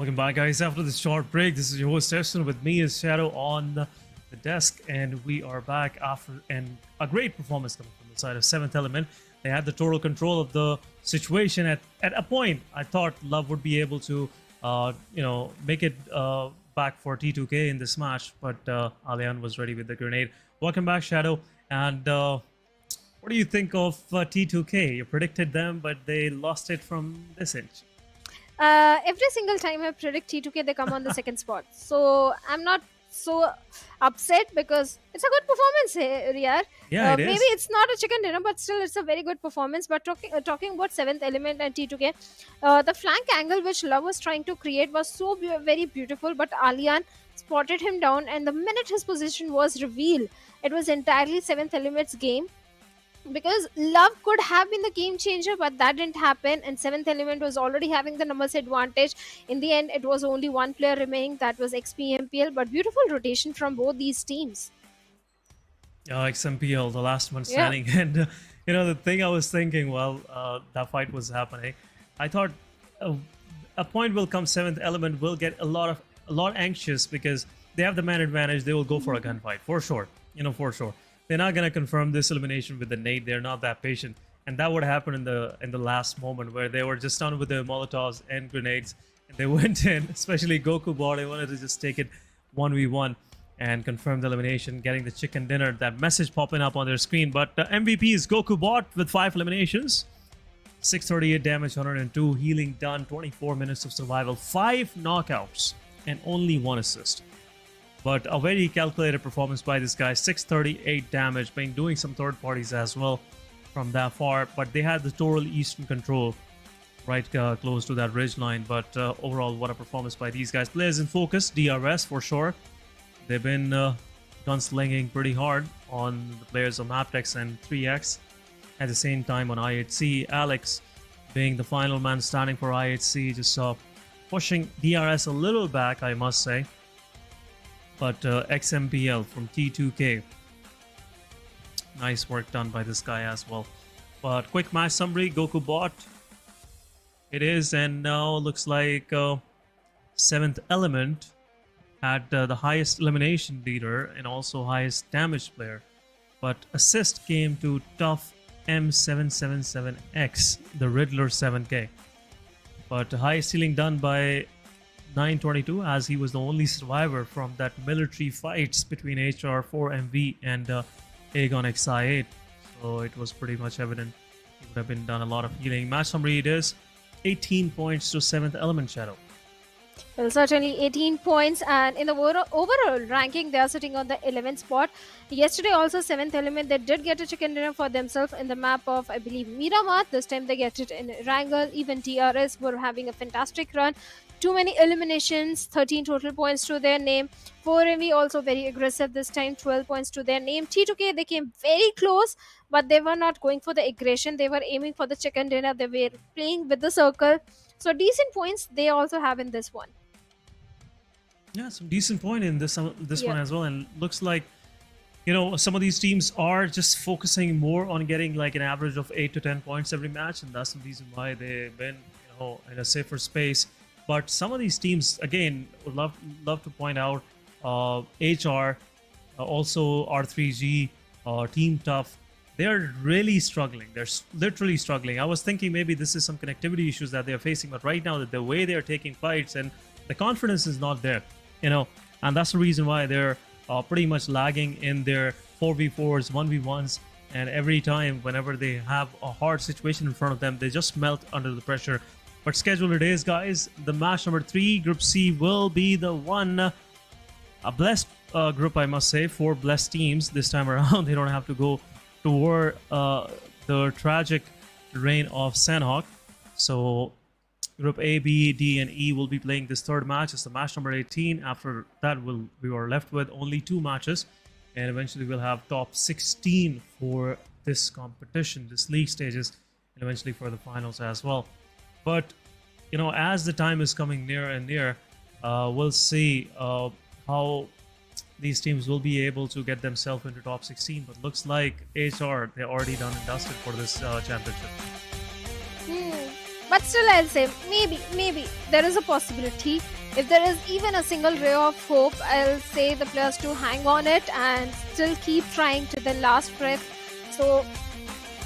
Welcome back, guys. After this short break, this is your host Erson. With me is Shadow on the desk, and we are back after a great performance coming from the side of Seventh Element. They had the total control of the situation at a point. I thought Love would be able to, make it back for T2K in this match, but Alian was ready with the grenade. Welcome back, Shadow. And what do you think of T2K? You predicted them, but they lost it from this inch. Every single time I predict T2K, they come on the second spot. So I'm not so upset because it's a good performance here. Yeah, it is. Maybe it's not a chicken dinner, but still it's a very good performance. But talking about Seventh Element and T2K, the flank angle which Love was trying to create was so very beautiful, but Alian spotted him down, and the minute his position was revealed, it was entirely Seventh Element's game. Because Love could have been the game changer, but that didn't happen, and Seventh Element was already having the numbers advantage. In the end, it was only one player remaining, that was PMPL, but beautiful rotation from both these teams. XMPL, the last one standing. Yeah. And the thing I was thinking while that fight was happening, I thought a point will come. Seventh Element will get a lot anxious because they have the man advantage. They will go for a gunfight for sure. For sure. They're not gonna confirm this elimination with the nade. They're not that patient, and that would happen in the last moment where they were just stunned with the Molotovs and grenades, and they went in. Especially Goku Bot, they wanted to just take it 1v1 and confirm the elimination, getting the chicken dinner. That message popping up on their screen. But MVP is Goku Bot with 5 eliminations, 638 damage, 102 healing done, 24 minutes of survival, 5 knockouts, and only 1 assist. But a very calculated performance by this guy. 638 damage, doing some third parties as well from that far. But they had the total eastern control right close to that ridge line. But overall, what a performance by these guys. Players in focus, DRS for sure. They've been gunslinging pretty hard on the players of Mabetex and 3X. At the same time on IHC, Alex being the final man standing for IHC, just pushing DRS a little back, I must say. But XMPL from T2K, nice work done by this guy as well. But quick match summary, Goku Bot it is, and now looks like Seventh Element had the highest elimination leader and also highest damage player. But assist came to Tough M777X, the Riddler 7K. But highest healing done by 922, as he was the only survivor from that military fights between HR4MV and Aegon XI8. So it was pretty much evident he would have been done a lot of healing. Match summary, it is 18 points to 7th Element, Shadow. Well, certainly 18 points, and in the overall ranking, they are sitting on the 11th spot. Yesterday also, 7th Element, they did get a chicken dinner for themselves in the map of, I believe, Miramar. This time they get it in Erangel. Even DRS were having a fantastic run. Too many eliminations, 13 total points to their name. 4MV also very aggressive this time, 12 points to their name. T2K, they came very close, but they were not going for the aggression. They were aiming for the chicken dinner. They were playing with the circle. So decent points they also have in this one. Yeah, some decent point in this one as well. And looks like, some of these teams are just focusing more on getting like an average of 8 to 10 points every match. And that's the reason why they've been, in a safer space. But some of these teams, again, would love to point out HR, also R3G, Team Tough. They're really struggling. They're literally struggling. I was thinking maybe this is some connectivity issues that they're facing, but right now, the way they're taking fights and the confidence is not there, and that's the reason why they're pretty much lagging in their 4v4s, 1v1s, and every time, whenever they have a hard situation in front of them, they just melt under the pressure. But schedule it is, guys. The match number 3, Group C, will be the one. A blessed group, I must say. 4 blessed teams this time around. They don't have to go toward the tragic reign of Sanhok. So Group A, B, D, and E will be playing this third match. It's the match number 18. After that, we are left with only 2 matches. And eventually we'll have top 16 for this competition, this league stages, and eventually for the finals as well. But, as the time is coming near and near, we'll see how these teams will be able to get themselves into top 16. But looks like HR, they're already done and dusted for this championship. But But still, I'll say maybe there is a possibility. If there is even a single ray of hope, I'll say the players to hang on it and still keep trying to the last breath. So,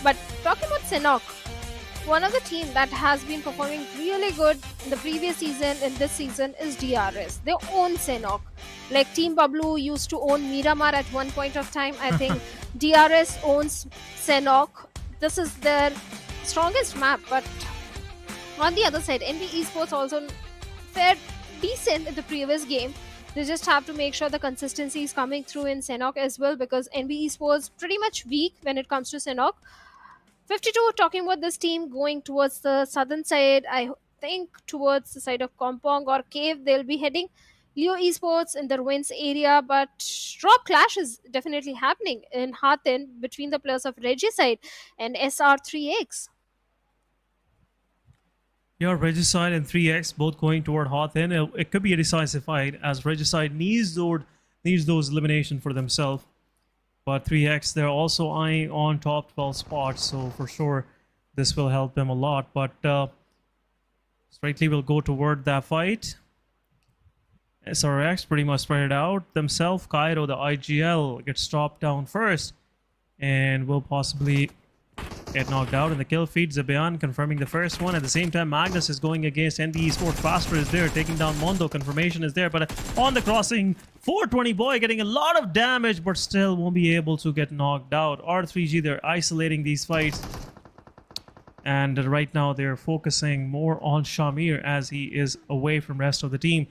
but talking about Sanhok, one of the team that has been performing really good in the previous season and this season is DRS. They own Sanhok. Like Team Bablu used to own Miramar at one point of time. I think DRS owns Sanhok. This is their strongest map. But on the other side, NBeSports also fared decent in the previous game. They just have to make sure the consistency is coming through in Sanhok as well, because NBeSports pretty much weak when it comes to Sanhok. 52 talking about this team going towards the southern side. I think towards the side of Kompong or Cave they'll be heading. Leo Esports in the ruins area, but drop clash is definitely happening in Hathin between the players of Regicide and SR3X. Yeah, Regicide and 3X both going toward Hathin. It could be a decisive fight as Regicide needs those elimination for themselves. But 3X, they're also eyeing on top 12 spots, so for sure this will help them a lot. But straightly will go toward that fight. SRX pretty much spread it out themselves. Cairo, the IGL, gets dropped down first and will possibly get knocked out in the kill feed. Zabian confirming the first one. At the same time, Magnus is going against NBeSports. Faster is there, taking down Mondo. Confirmation is there, but on the crossing, 420 boy getting a lot of damage, but still won't be able to get knocked out. R3G, they're isolating these fights. And right now, they're focusing more on Shamir as he is away from rest of the team.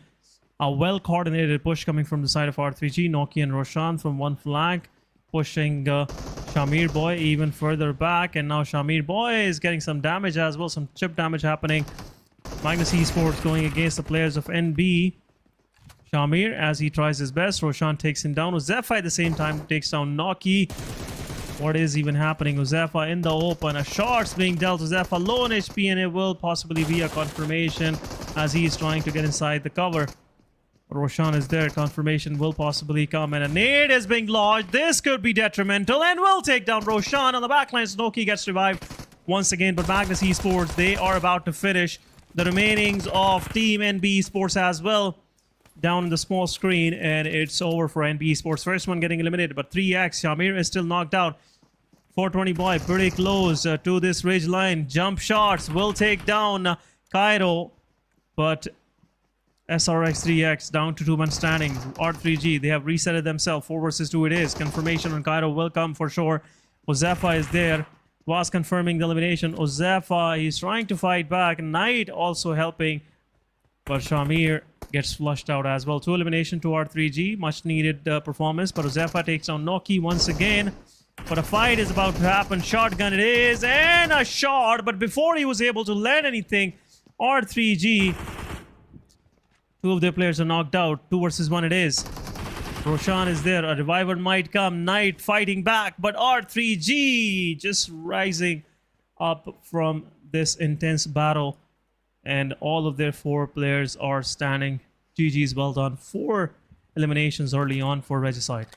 A well-coordinated push coming from the side of R3G. Noki and Roshan from one flank, pushing Shamir Boy even further back, and now Shamir Boy is getting some damage as well, some chip damage happening. Magnus Esports going against the players of NB. Shamir, as he tries his best, Roshan takes him down. Defy at the same time takes down Noki. What is even happening? Uzefa in the open. A shot's being dealt to Uzefa, low on HP, and it will possibly be a confirmation as he is trying to get inside the cover. Roshan is there. Confirmation will possibly come, and a nade is being lodged. This could be detrimental and will take down Roshan on the backline. Snowkey gets revived once again, but Magnus Esports, they are about to finish the remainings of Team NBeSports as well. Down in the small screen, and it's over for NBeSports. First one getting eliminated, but 3X, Shamir is still knocked out. 420 boy pretty close to this ridge line. Jump shots will take down Cairo, but SRX 3X down to 2-man standing. R3G, they have resetted themselves. 4 versus 2 it is. Confirmation on Cairo will come for sure. Ozefa is there. Was confirming the elimination. Ozefa, he's trying to fight back. Knight also helping. But Shamir gets flushed out as well. 2 elimination to R3G. Much needed performance. But Ozefa takes down Noki once again. But a fight is about to happen. Shotgun it is. And a shot. But before he was able to land anything, R3G, 2 of their players are knocked out. 2 versus 1 it is. Roshan is there. A reviver might come. Knight fighting back. But R3G just rising up from this intense battle. And all of their 4 players are standing. GG's well done. 4 eliminations early on for Regicide.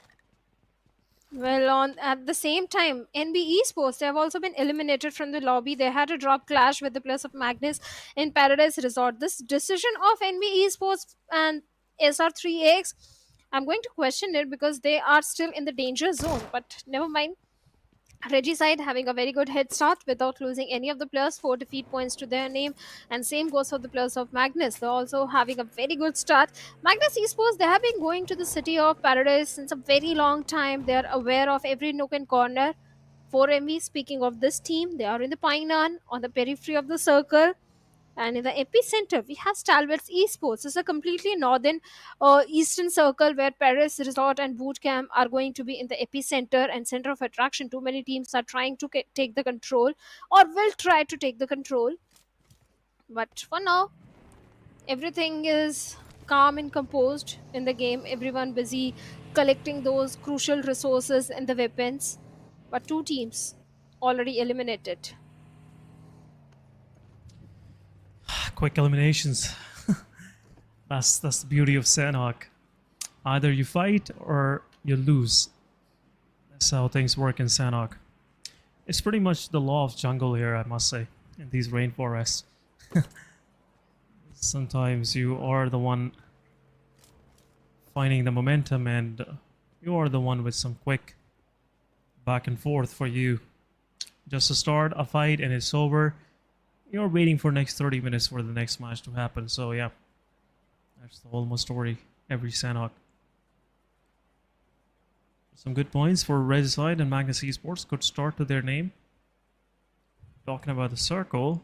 Well, at the same time, NBeSports, they have also been eliminated from the lobby. They had a drop clash with the players of Magnus in Paradise Resort. This decision of NBeSports and SR3X, I'm going to question it because they are still in the danger zone. But never mind. Regicide having a very good head start without losing any of the players. 4 defeat points to their name, and same goes for the players of Magnus. They're also having a very good start. Magnus Esports, they have been going to the city of Paradise since a very long time. They are aware of every nook and corner. 4MV, speaking of this team, they are in the Painan on the periphery of the circle. And in the epicenter, we have Stalwart Esports. It's a completely northern eastern circle where Paris Resort and Bootcamp are going to be in the epicenter and center of attraction. Too many teams are trying to take the control or will try to take the control. But for now, everything is calm and composed in the game. Everyone busy collecting those crucial resources and the weapons. But 2 teams already eliminated. Quick eliminations. That's the beauty of Sanhok. Either you fight or you lose. That's how things work in Sanhok. It's pretty much the law of jungle here, I must say, in these rainforests. Sometimes you are the one finding the momentum, and you are the one with some quick back and forth for you. Just to start a fight and it's over. You're waiting for next 30 minutes for the next match to happen. So yeah, that's the almost story every Sanhok. Some good points for Regicide and Magnus Esports. Good start to their name. Talking about the circle.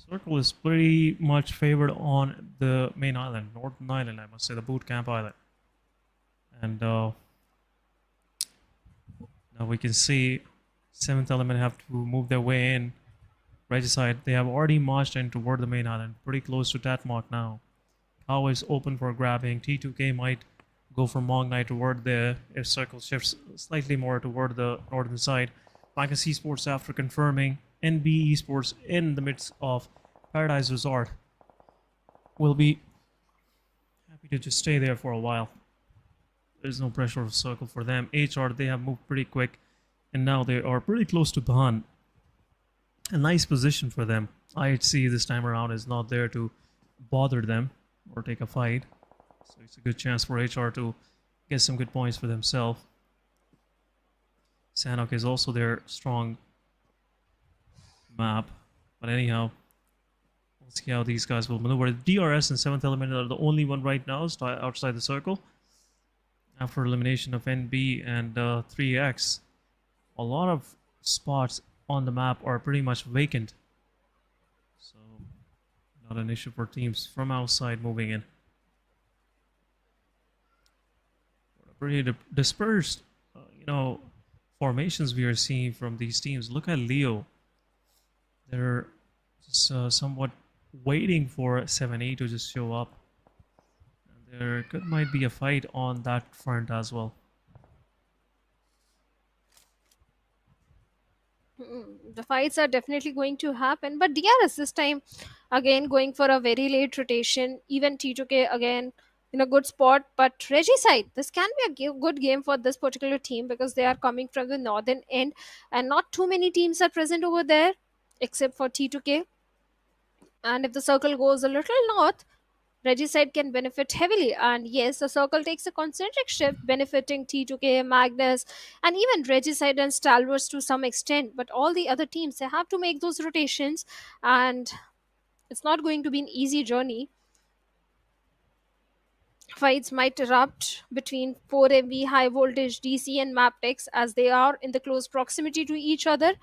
Circle is pretty much favored on the main island, Northern Island, I must say, the boot camp island. And now we can see 7th Element have to move their way in. Regicide, they have already marched in toward the main island, pretty close to Tatmok now. Cow is open for grabbing. T2K might go for Mong Knight toward there if Circle shifts slightly more toward the northern side. Magnus Esports, after confirming NBeSports in the midst of Paradise Resort, will be happy to just stay there for a while. There's no pressure of Circle for them. HR, they have moved pretty quick, and now they are pretty close to Bahan. A nice position for them. IHC this time around is not there to bother them or take a fight, so it's a good chance for HR to get some good points for themselves. Sanhok is also their strong map, but anyhow, we'll see how these guys will maneuver. DRS and 7th Element are the only one right now outside the circle. After elimination of NB and 3X, a lot of spots on the map are pretty much vacant, so not an issue for teams from outside moving in. Pretty dispersed, formations we are seeing from these teams. Look at Leo. They're just somewhat waiting for 7A to just show up. There might be a fight on that front as well. The fights are definitely going to happen, but DRS this time again going for a very late rotation. Even T2K again in a good spot, but Regicide, this can be a good game for this particular team because they are coming from the northern end and not too many teams are present over there except for T2K. And if the circle goes a little north, Regicide can benefit heavily, and yes, the circle takes a concentric shift, benefiting T2K, Magnus, and even Regicide and Stalwart to some extent. But all the other teams, they have to make those rotations, and it's not going to be an easy journey. Fights might erupt between 4MV, High Voltage, DC, and Mabetex as they are in the close proximity to each other.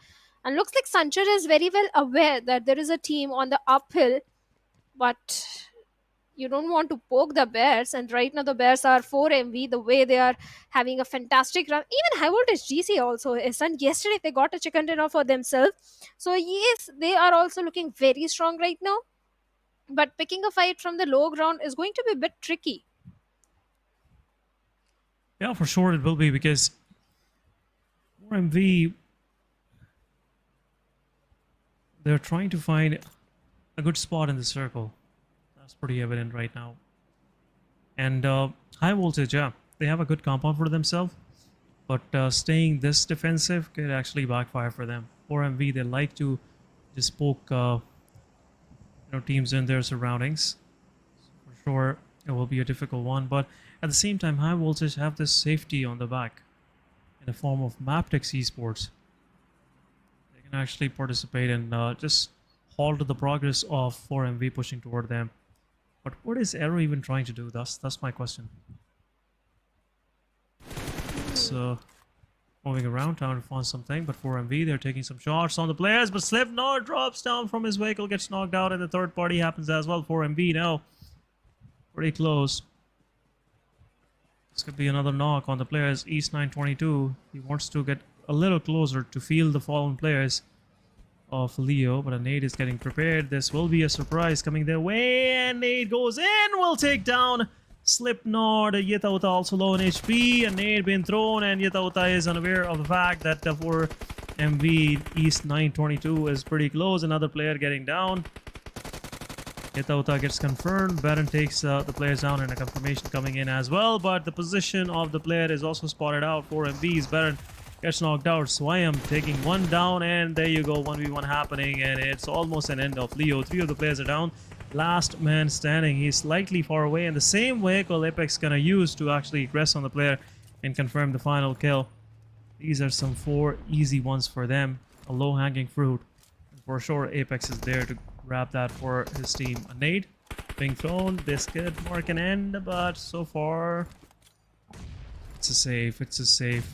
And looks like Sanchar is very well aware that there is a team on the uphill, but you don't want to poke the Bears, and right now the Bears are 4MV, the way they are having a fantastic run. Even High Voltage GC also is, and yesterday they got a chicken dinner for themselves. So yes, they are also looking very strong right now, but picking a fight from the low ground is going to be a bit tricky. Yeah, for sure it will be, because 4MV, they're trying to find a good spot in the circle. That's pretty evident right now. And High Voltage, yeah, they have a good compound for themselves, but staying this defensive could actually backfire for them. 4MV, they like to just poke teams in their surroundings. So for sure, it will be a difficult one, but at the same time, High Voltage have this safety on the back in the form of Mabetex Esports. They can actually participate and just halt the progress of 4MV pushing toward them. But what is Arrow even trying to do? That's my question. So moving around, trying to find something, but 4MV, they're taking some shots on the players, but Slipknot drops down from his vehicle, gets knocked out, and the third party happens as well. 4MV now pretty close. This could be another knock on the players. East 922, he wants to get a little closer to feel the fallen players of Leo, but a nade is getting prepared. This will be a surprise coming their way, and nade goes in, will take down Slipknot. Yetauta also low on HP, a nade been thrown, and Yetauta is unaware of the fact that the 4MV East 922 is pretty close. Another player getting down. Yetauta gets confirmed. Baron takes the players down, and a confirmation coming in as well, but the position of the player is also spotted out. 4MV's Baron gets knocked out. Swayam taking one down, and there you go, 1v1 happening, and it's almost an end of Leo. 3 of the players are down. Last man standing. He's slightly far away, and the same vehicle Apex gonna use to actually rest on the player and confirm the final kill. These are some 4 easy ones for them. A low-hanging fruit. For sure, Apex is there to grab that for his team. A nade being thrown. This could mark an end, but so far, it's a save. It's a save.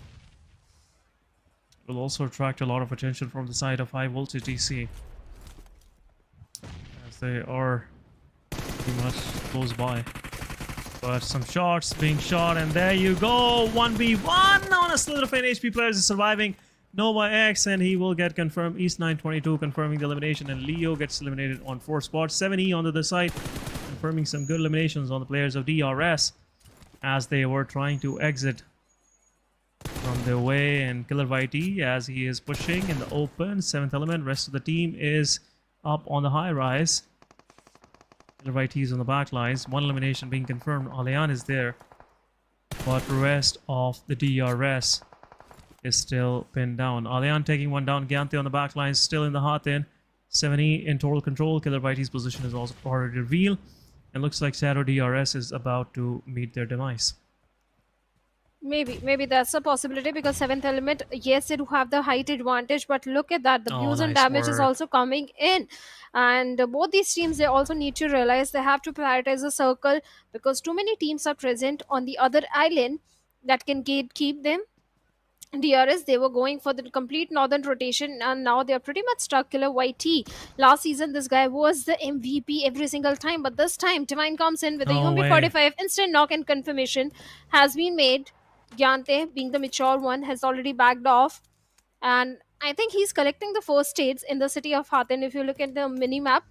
Will also attract a lot of attention from the side of High Voltage DC, as they are pretty much close by. But some shots being shot, and there you go, 1v1 on a slither of HP. Players is surviving. Nova X, and he will get confirmed. East 922 confirming the elimination, and Leo gets eliminated on 4 spots. 7E on the other side, confirming some good eliminations on the players of DRS as they were trying to exit from their way. And KillerYT, as he is pushing in the open. 7th element. Rest of the team is up on the high rise. KillerYT is on the back lines. 1 elimination being confirmed. Alian is there, but the rest of the DRS is still pinned down. Alian taking one down. Gyante on the back line, still in the hot in. 7E in total control. KillerYT's position is also already revealed. And looks like Shadow DRS is about to meet their demise. Maybe that's a possibility, because 7th element, yes, they do have the height advantage, but look at that, the views and nice damage is work. also coming in. And both these teams, they also need to realize they have to prioritize the circle, because too many teams are present on the other island that can keep them. DRS, they were going for the complete northern rotation, and now they are pretty much stuck. KillerYT, last season this guy was the MVP every single time, but this time Divine comes in with a No way. UMP45 instant knock, and confirmation has been made. Gyante, being the mature one, has already backed off, and I think he's collecting the first states in the city of Hathin. If you look at the mini map,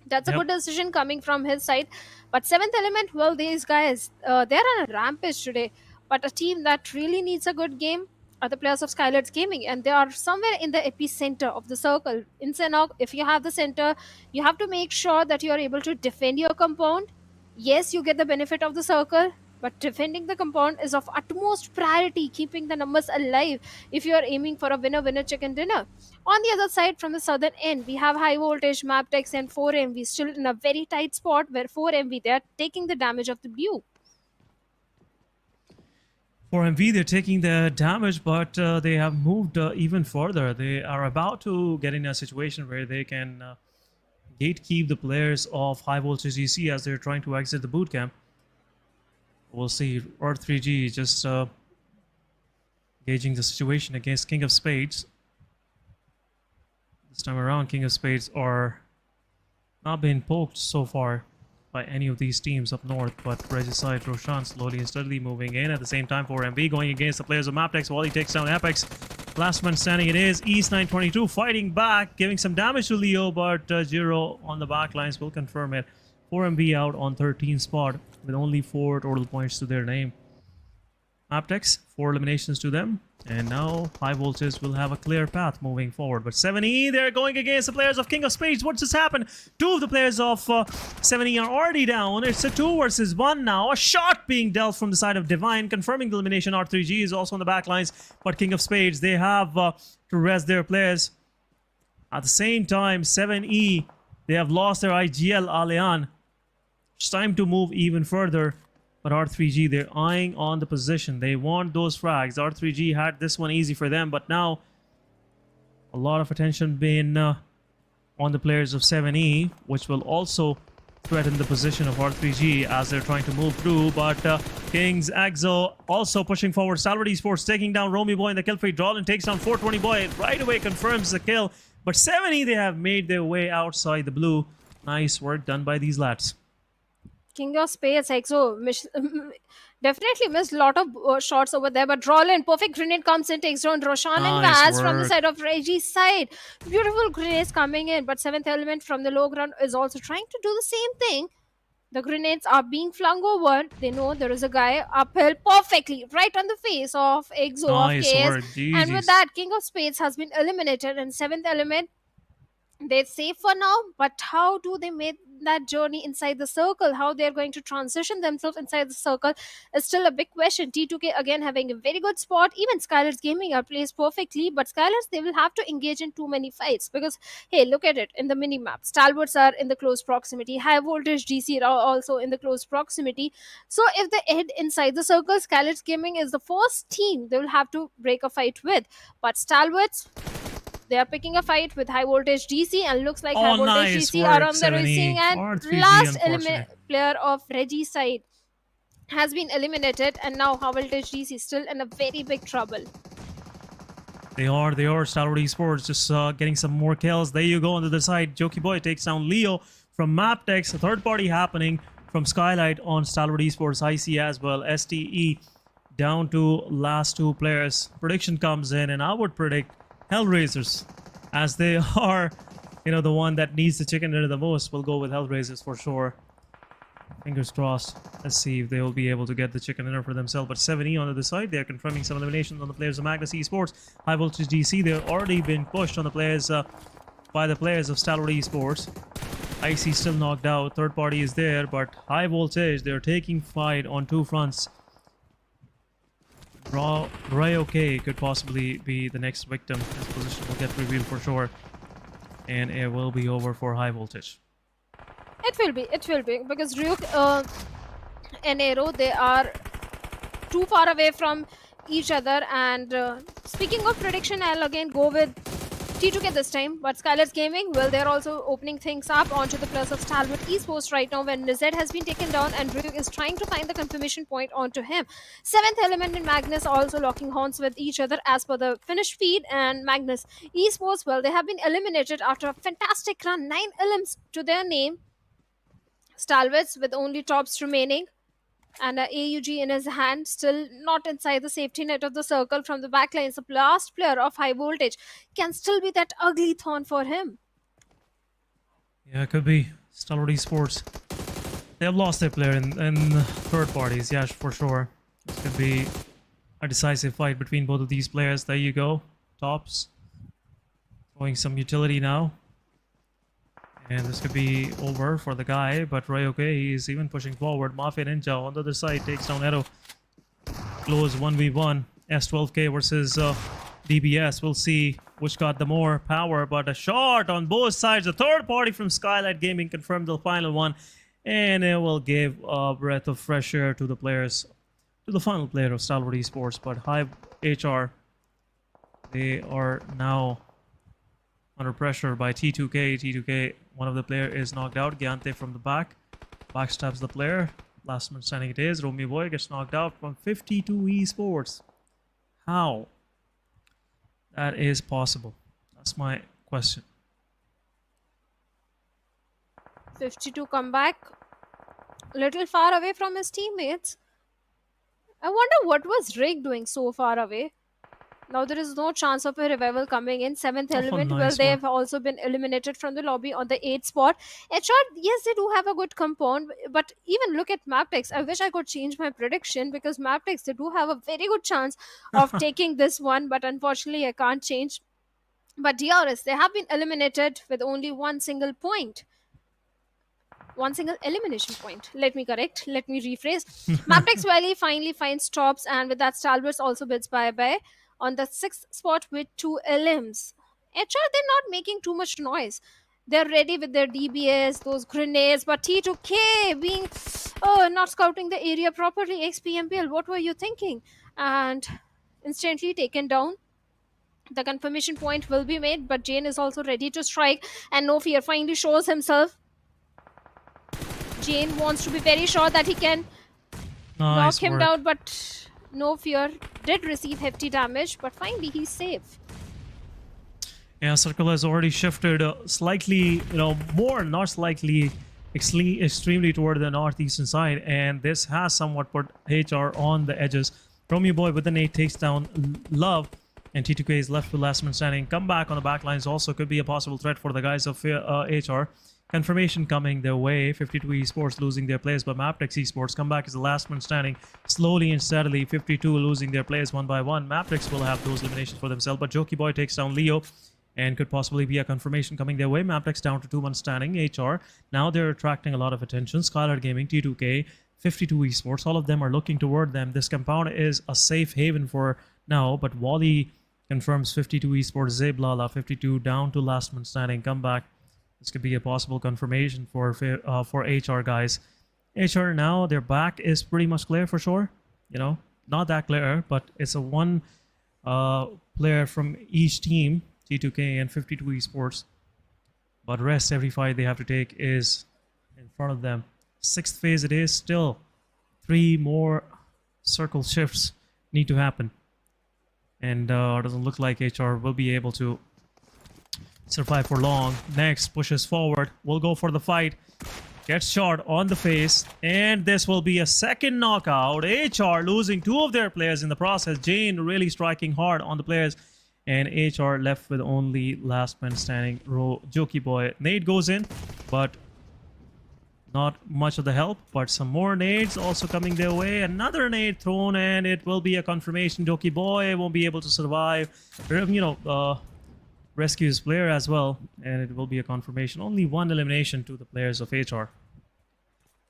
that's a Yep. good decision coming from his side. But 7th element, well, these guys, they're on a rampage today. But a team that really needs a good game are the players of SKYLIGHTZ Gaming, and they are somewhere in the epicenter of the circle. In Sanhok, if you have the center, you have to make sure that you are able to defend your compound. Yes, you get the benefit of the circle, but defending the compound is of utmost priority, keeping the numbers alive if you are aiming for a winner chicken dinner. On the other side, from the southern end, we have High Voltage, Mabetex, and 4MV still in a very tight spot, where 4MV, they are taking the damage of the blue. For MV, they're taking the damage, but they have moved even further. They are about to get in a situation where they can gatekeep the players of High Voltage EC as they're trying to exit the boot camp. We'll see. R3G just gauging the situation against King of Spades. This time around, King of Spades are not being poked so far by any of these teams up north, but Regicide Roshan slowly and steadily moving in. At the same time, for MB going against the players of Mabetex while he takes down Apex. Last man standing it is. East 922 fighting back, giving some damage to Leo, but Jiro on the back lines will confirm it. 4MB out on 13th spot with only 4 total points to their name. Mabetex, 4 eliminations to them, and now High Voltage will have a clear path moving forward. But 7E, they're going against the players of King of Spades. What just happened? 2 of the players of 7E are already down. It's a 2 versus 1 now. A shot being dealt from the side of Divine, confirming the elimination. R3G is also on the back lines, but King of Spades, they have to rest their players. At the same time, 7E, they have lost their IGL, Alian. It's time to move even further. But R3G, they're eyeing on the position. They want those frags. R3G had this one easy for them, but now a lot of attention being on the players of 7E, which will also threaten the position of R3G as they're trying to move through. But Kings Exo also pushing forward. Stalwart Esports taking down Romy Boy in the kill feed. Drawlin takes down 420 Boy. Right away confirms the kill. But 7E, they have made their way outside the blue. Nice work done by these lads. King of Spades, Exo definitely missed a lot of shots over there, but Drawlin, perfect grenade comes in, takes down Roshan and Nice Vaz from the work. side of Reggie's side. Beautiful grenades coming in, but 7th element from the low ground is also trying to do the same thing. The grenades are being flung over. They know there is a guy uphill perfectly right on the face of Exo Nice of KS. work. And with Jesus. that, King of Spades has been eliminated, and 7th element, they're safe for now, but how do they make that journey inside the circle? How they're going to transition themselves inside the circle is still a big question. T2K again having a very good spot. Even SKYLIGHTZ Gaming are placed perfectly, but SKYLIGHTZ, they will have to engage in too many fights because hey, look at it in the mini map. Stalwarts are in the close proximity. High voltage DC are also in the close proximity. So if they head inside the circle, SKYLIGHTZ Gaming is the first team they will have to break a fight with. But Stalwarts, they are picking a fight with high voltage DC, and looks like high voltage nice DC work, are on the 70. receiving end. R3G, Last unfortunate. player of Reggie's side has been eliminated, and now high voltage DC is still in a very big trouble. They are. Stalwart Esports just getting some more kills. There you go on the other side. Jokey Boy takes down Leo from Mabetex. A third party happening from SKYLIGHTZ on Stalwart Esports. IC as well. STE down to last two players. Prediction comes in, and I would predict HellRaisers, as they are, the one that needs the chicken dinner the most. We'll go with HellRaisers for sure. Fingers crossed. Let's see if they will be able to get the chicken dinner for themselves. But 7E on the other side, they're confirming some eliminations on the players of Magnus Esports. High voltage DC, they've already been pushed on the players by the players of Stalwart Esports. IC still knocked out. Third party is there, but high voltage, they're taking fight on two fronts. Ryok could possibly be the next victim. His position will get revealed for sure, and it will be over for high voltage. It will be because Ryuk and Aero, they are too far away from each other. And speaking of prediction, I'll again go with T2K this time, but SKYLIGHTZ Gaming, well, they're also opening things up onto the plus of Stalwart Esports right now when Nizet has been taken down and Ryuk is trying to find the confirmation point onto him. 7th Element and Magnus also locking horns with each other as per the finished feed, and Magnus Esports, well, they have been eliminated after a fantastic run, 9 elims to their name. Stalwarts with only tops remaining, and AUG in his hand, still not inside the safety net of the circle from the backlines. The last player of high voltage can still be that ugly thorn for him. Yeah, it could be. Stalwart Esports, they have lost their player in third parties, yeah, for sure. This could be a decisive fight between both of these players. There you go. Tops throwing some utility now. And this could be over for the guy, but Ryok, he's even pushing forward. Mafia Ninja on the other side takes down Arrow. Close 1v1. S12K versus DBS. We'll see which got the more power, but a shot on both sides. The third party from SKYLIGHTZ Gaming confirmed the final one, and it will give a breath of fresh air to the players, to the final player of Stalwart Esports. But High HR, they are now under pressure by T2K. T2K, one of the player is knocked out. Gyante from the back backstabs the player. Last man standing it is. Romeo Boy gets knocked out from 52 Esports. How? That is possible. That's my question. 52 comeback. Little far away from his teammates. I wonder what was Rick doing so far away. Now there is no chance of a revival coming in. 7th Element, well, nice they one. have also been eliminated from the lobby on the 8th spot. HR, yes, they do have a good compound, but even look at Mabetex. I wish I could change my prediction because Mabetex, they do have a very good chance of taking this one, but unfortunately I can't change. But DRS, they have been eliminated with only one single point. One single elimination point. Let me rephrase. Mabetex Valley finally finds tops, and with that Stalwarts also bids bye-bye on the 6th spot with 2 elims. HR, they're not making too much noise. They're ready with their DBS, those grenades, but T2K being not scouting the area properly. XPMPL, what were you thinking? And instantly taken down. The confirmation point will be made, but Jane is also ready to strike, and No Fear finally shows himself. Jane wants to be very sure that he can knock him down, but No Fear did receive hefty damage, but finally he's safe. Yeah, Circle has already shifted slightly, more, not slightly, extremely toward the northeastern side, and this has somewhat put HR on the edges. Romeo Boy with the nade takes down Love, and T2K is left with last man standing. Comeback on the back lines also could be a possible threat for the guys of HR. Confirmation coming their way. 52 Esports losing their players, but Mabetex Esports comeback is the last man standing. Slowly and steadily, 52 losing their players one by one. Mabetex will have those eliminations for themselves, but Jokey Boy takes down Leo, and could possibly be a confirmation coming their way. Mabetex down to 2-1 standing. HR, now they're attracting a lot of attention. SKYLIGHTZ Gaming, T2K, 52 Esports, all of them are looking toward them. This compound is a safe haven for now, but Wally confirms 52 Esports. Zeblala, 52, down to last man standing. Comeback. This could be a possible confirmation for HR guys. HR now, their back is pretty much clear for sure. You know, not that clear, but it's a one player from each team, T2K and 52 Esports. But rest, every fight they have to take is in front of them. 6th phase it is, still 3 more circle shifts need to happen. And doesn't look like HR will be able to survive for long. Next, pushes forward, will go for the fight. Gets shot on the face, and this will be a second knockout. HR losing 2 of their players in the process. Jane really striking hard on the players, and HR left with only last man standing. Jokey boy. Nade goes in, but not much of the help. But some more nades also coming their way. Another nade thrown, and it will be a confirmation. Jokey boy won't be able to survive. You know, rescue his player as well, and it will be a confirmation. Only 1 elimination to the players of HR.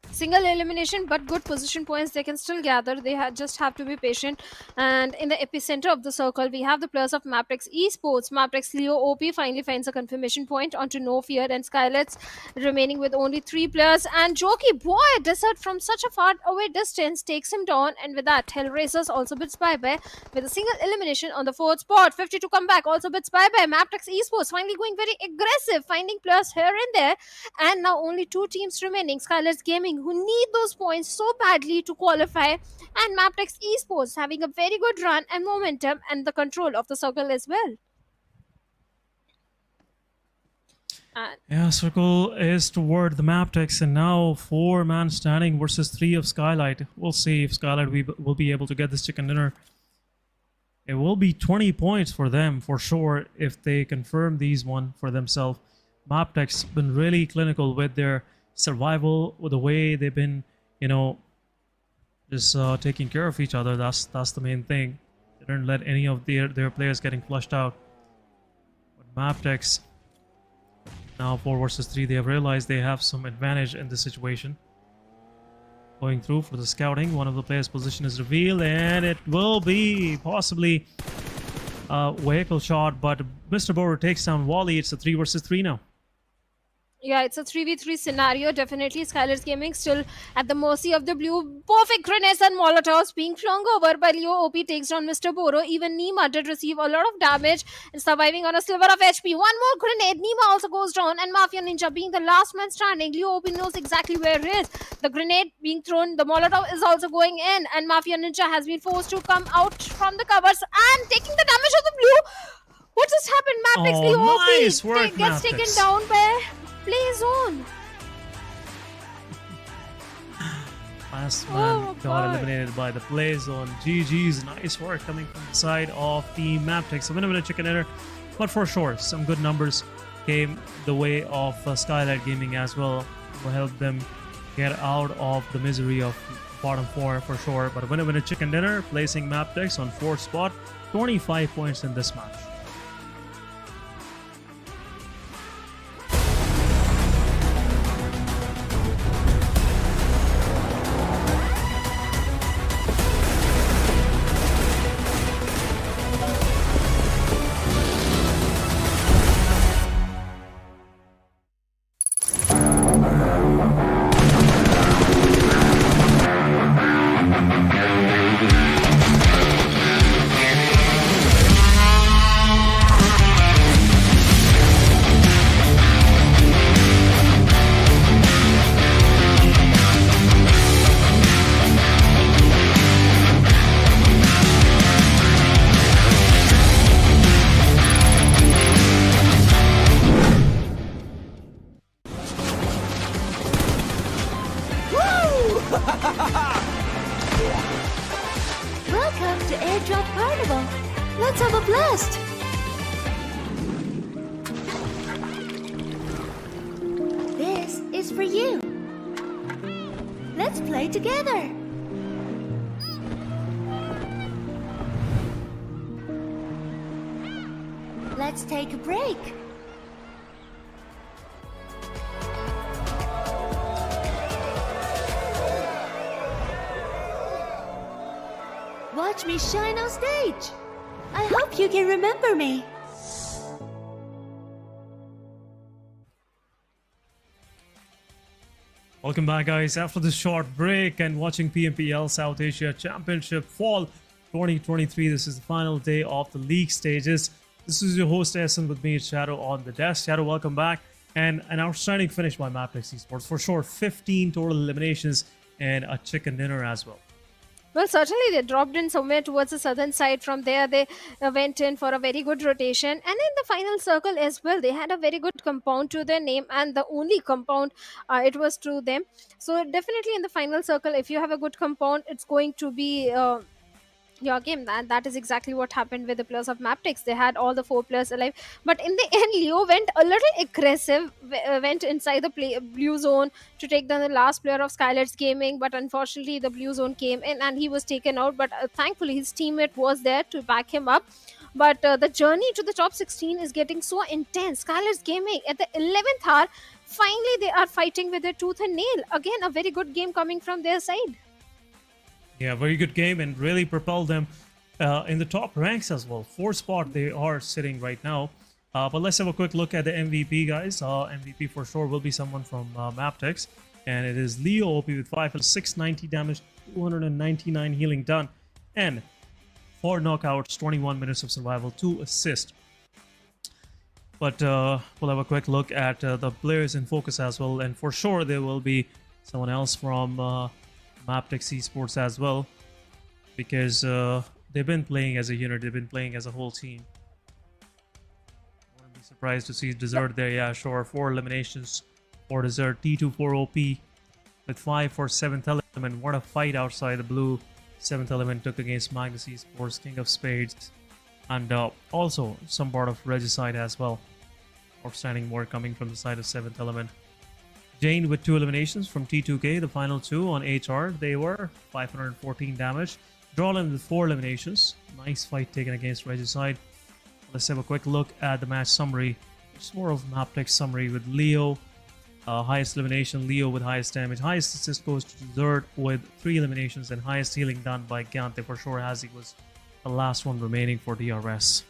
Single elimination, but good position points they can still gather. They just have to be patient. And in the epicenter of the circle, we have the players of Mabetex Esports. Mabetex Leo OP finally finds a confirmation point onto No Fear and SKYLIGHTZ, remaining with only 3 players. And Jokey boy, Desert from such a far away distance takes him down. And with that, HellRaisers also bids bye-bye with a single elimination on the 4th spot. 52 comeback also bids bye-bye. Mabetex Esports finally going very aggressive, finding players here and there. And now only 2 teams remaining. SKYLIGHTZ Gaming, who need those points so badly to qualify, and Mabetex Esports having a very good run and momentum and the control of the circle as well. Yeah, circle is toward the Mabetex, and now 4-man standing versus 3 of SKYLIGHTZ. We'll see if SKYLIGHTZ will be able to get this chicken dinner. It will be 20 points for them for sure if they confirm these one for themselves. Mabetex been really clinical with their survival, with the way they've been, you know, just taking care of each other. That's the main thing. They didn't let any of their players getting flushed out. But Mabetex, now 4 versus 3, they have realized they have some advantage in this situation. Going through for the scouting, one of the players' position is revealed, and it will be possibly a vehicle shot, but Mr. Borer takes down Wally. It's a 3 versus 3 now. Yeah, it's a 3v3 scenario. Definitely SKYLIGHTZ Gaming still at the mercy of the blue. Perfect grenades and molotovs being flung over by Leo OP takes down Mr. Boro. Even Nima did receive a lot of damage and surviving on a sliver of HP. One more grenade. Nima also goes down, and Mafia Ninja being the last man standing. Leo OP knows exactly where he is. The grenade being thrown, the molotov is also going in, and Mafia Ninja has been forced to come out from the covers and taking the damage of the blue. What just happened? Mabetex Leo nice OP work, gets taken Mabetex. down by Play Zone. Last man Oh, got God. eliminated by the Play Zone. GG's, nice work coming from the side of the Mabetex. A winner chicken dinner, but for sure, some good numbers came the way of SKYLIGHTZ Gaming as well, to help them get out of the misery of bottom 4 for sure. But a winner chicken dinner, placing Mabetex on 4th spot, 25 points in this match. Welcome to Airdrop Carnival. Let's have a blast. This is for you. Let's play together. let's take a break. Watch me shine on stage. I hope you can remember me. Welcome back, guys. After this short break and watching PMPL South Asia Championship Fall 2023, this is the final day of the league stages. This is your host Essen, with me Shadow on the desk. Shadow, welcome back. And an outstanding finish by Magnus Esports for sure. 15 total eliminations and a chicken dinner as well. Well, certainly they dropped in somewhere towards the southern side. From there, they went in for a very good rotation. And in the final circle as well, they had a very good compound to their name, and the only compound it was to them. So definitely in the final circle, if you have a good compound, it's going to be your game. That is exactly what happened with the players of Mabetex. They had all the 4 players alive, but in the end Leo went a little aggressive, went inside the blue zone to take down the last player of SKYLIGHTZ Gaming, but unfortunately the blue zone came in and he was taken out. But thankfully his teammate was there to back him up. But the journey to the top 16 is getting so intense. SKYLIGHTZ Gaming at the 11th hour, finally they are fighting with their tooth and nail. Again, a very good game coming from their side. Yeah, very good game, and really propelled them in the top ranks as well. 4th spot they are sitting right now. But let's have a quick look at the MVP, guys. MVP for sure will be someone from Mabetex, and it is Leo OP with 690 damage, 299 healing done, and 4 knockouts, 21 minutes of survival, 2 assists. But we'll have a quick look at the players in focus as well, and for sure there will be someone else from Magnus Esports as well, because they've been playing as a unit, they've been playing as a whole team. I wouldn't be surprised to see Desert there. Yeah, sure. 4 eliminations for Desert. T2 4 OP with 5 for 7th element. What a fight outside the blue 7th element took against Magnus Esports, King of Spades, and also some part of Regicide as well. Outstanding work coming from the side of 7th element. Jane with 2 eliminations from T2K, the final 2 on HR. They were 514 damage. Drawlin with 4 eliminations. Nice fight taken against Regicide. Let's have a quick look at the match summary. It's more of Mabetex summary with Leo. Highest elimination, Leo with highest damage. Highest assist goes to Desert with 3 eliminations, and highest healing done by Gante for sure, as he was the last one remaining for DRS.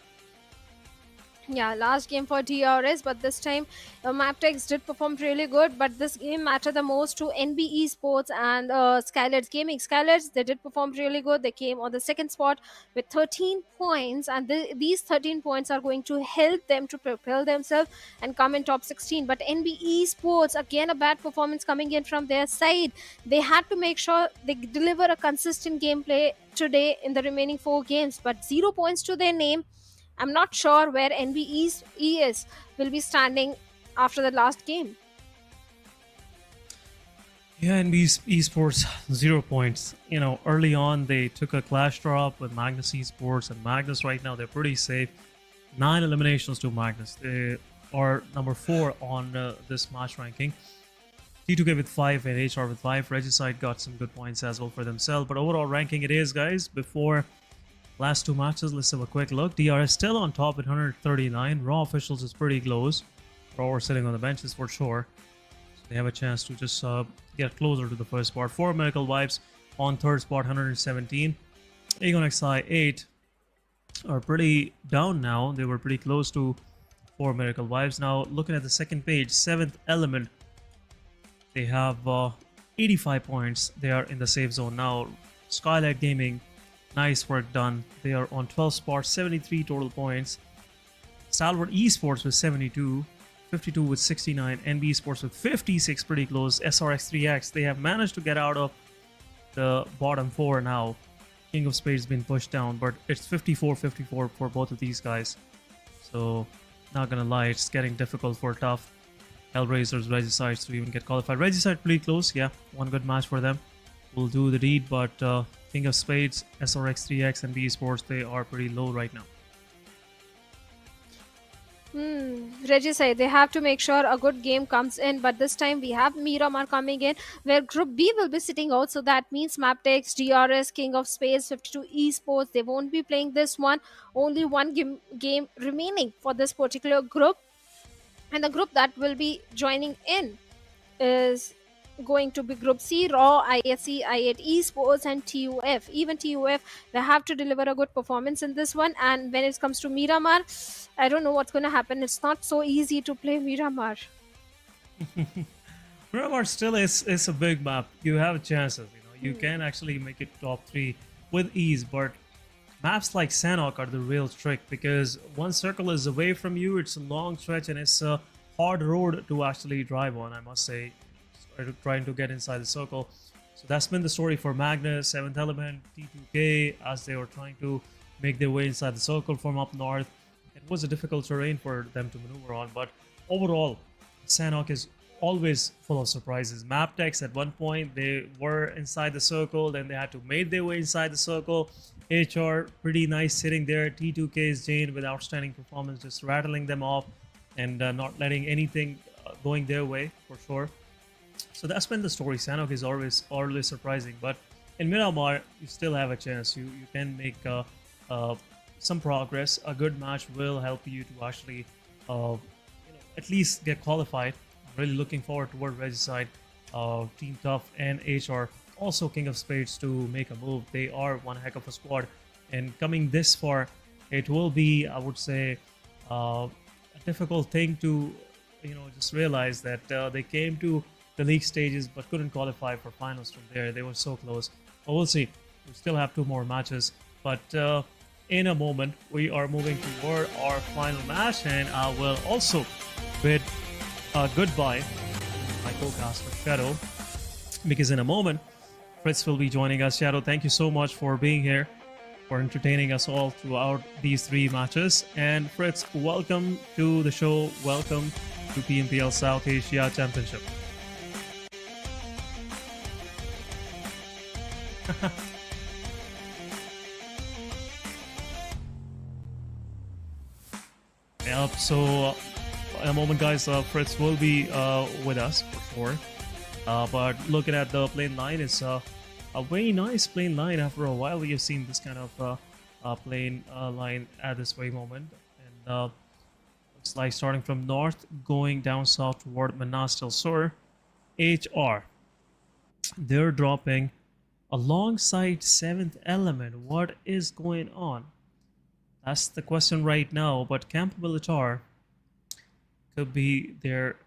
Yeah, last game for DRS, but this time Mabetex did perform really good. But this game mattered the most to NBeSports and SKYLIGHTZ Gaming. SKYLIGHTZ, they did perform really good. They came on the 2nd spot with 13 points, and these 13 points are going to help them to propel themselves and come in top 16. But NBeSports, again a bad performance coming in from their side. They had to make sure they deliver a consistent gameplay today in the remaining 4 games, but 0 points to their name. I'm not sure where NBeSports will be standing after the last game. Yeah, NBeSports 0 points. You know, early on they took a clash drop with Magnus Esports, and Magnus right now they're pretty safe. 9 eliminations to Magnus. They are number 4 on this match ranking. T2K with 5 and HR with 5. Regicide got some good points as well for themselves. But overall ranking it is, guys, before last 2 matches, let's have a quick look. DRS still on top at 139. Raw officials is pretty close. Raw are sitting on the benches for sure. So they have a chance to just get closer to the 1st spot. 4 Miracle Vibes on 3rd spot, 117. Aegon XI 8 are pretty down now. They were pretty close to 4 Miracle Vibes. Now looking at the 2nd page, 7th element, they have 85 points. They are in the safe zone now. SKYLIGHTZ Gaming, nice work done. They are on 12th spot, 73 total points. Stalwart Esports with 72, 52 with 69, NBeSports with 56, pretty close. SRX3X, they have managed to get out of the bottom 4 now. King of Spades has been pushed down, but it's 54-54 for both of these guys. So, not gonna lie, it's getting difficult for tough HellRaisers, Regicides to even get qualified. Regicide pretty close, yeah, one good match for them will do the deed, but King of Spades, SRX3X, and NBeSports, they are pretty low right now. Reggie said they have to make sure a good game comes in, but this time we have Miramar coming in, where Group B will be sitting out. So that means Mabetex, DRS, King of Spades, 52 Esports. They won't be playing this one. Only one game remaining for this particular group, and the group that will be joining in is going to be Group C, Raw, ISC, I8 Esports, and TUF. Even TUF, they have to deliver a good performance in this one. And when it comes to Miramar, I don't know what's going to happen. It's not so easy to play Miramar. Miramar still is a big map. You have chances. You can actually make it top 3 with ease, but maps like Sanhok are the real trick, because one circle is away from you. It's a long stretch and it's a hard road to actually drive on, I must say, trying to get inside the circle. So that's been the story for Magnus, 7th Element, T2K, as they were trying to make their way inside the circle from up north. It was a difficult terrain for them to maneuver on, but overall, Sanhok is always full of surprises. Mabetex, at one point, they were inside the circle, then they had to make their way inside the circle. HR, pretty nice sitting there. T2K's Jane with outstanding performance, just rattling them off and not letting anything going their way, for sure. So that's been the story. Sanhok is always surprising, but in Miramar, you still have a chance. You can make some progress. A good match will help you to actually at least get qualified. I'm really looking forward toward Regicide, Team Tough, and HR. Also King of Spades to make a move. They are one heck of a squad, and coming this far, it will be, I would say, a difficult thing to just realize that they came to the league stages but couldn't qualify for finals from there. They were so close, but we'll see. We still have 2 more matches, but in a moment we are moving toward our final match, and I will also bid goodbye to my co-caster Shadow, because in a moment Fritz will be joining us. Shadow, thank you so much for being here, for entertaining us all throughout these 3 matches. And Fritz, welcome to the show. Welcome to PMPL South Asia Championship. Yep, so in a moment, guys, Fritz will be with us for sure. But looking at the plane line, it's a very nice plane line. After a while, we have seen this kind of plane line at this very moment. And looks like starting from north, going down south toward Manastil Sur. HR, they're dropping alongside 7th Element. What is going on? That's the question right now. But Camp Militar could be their,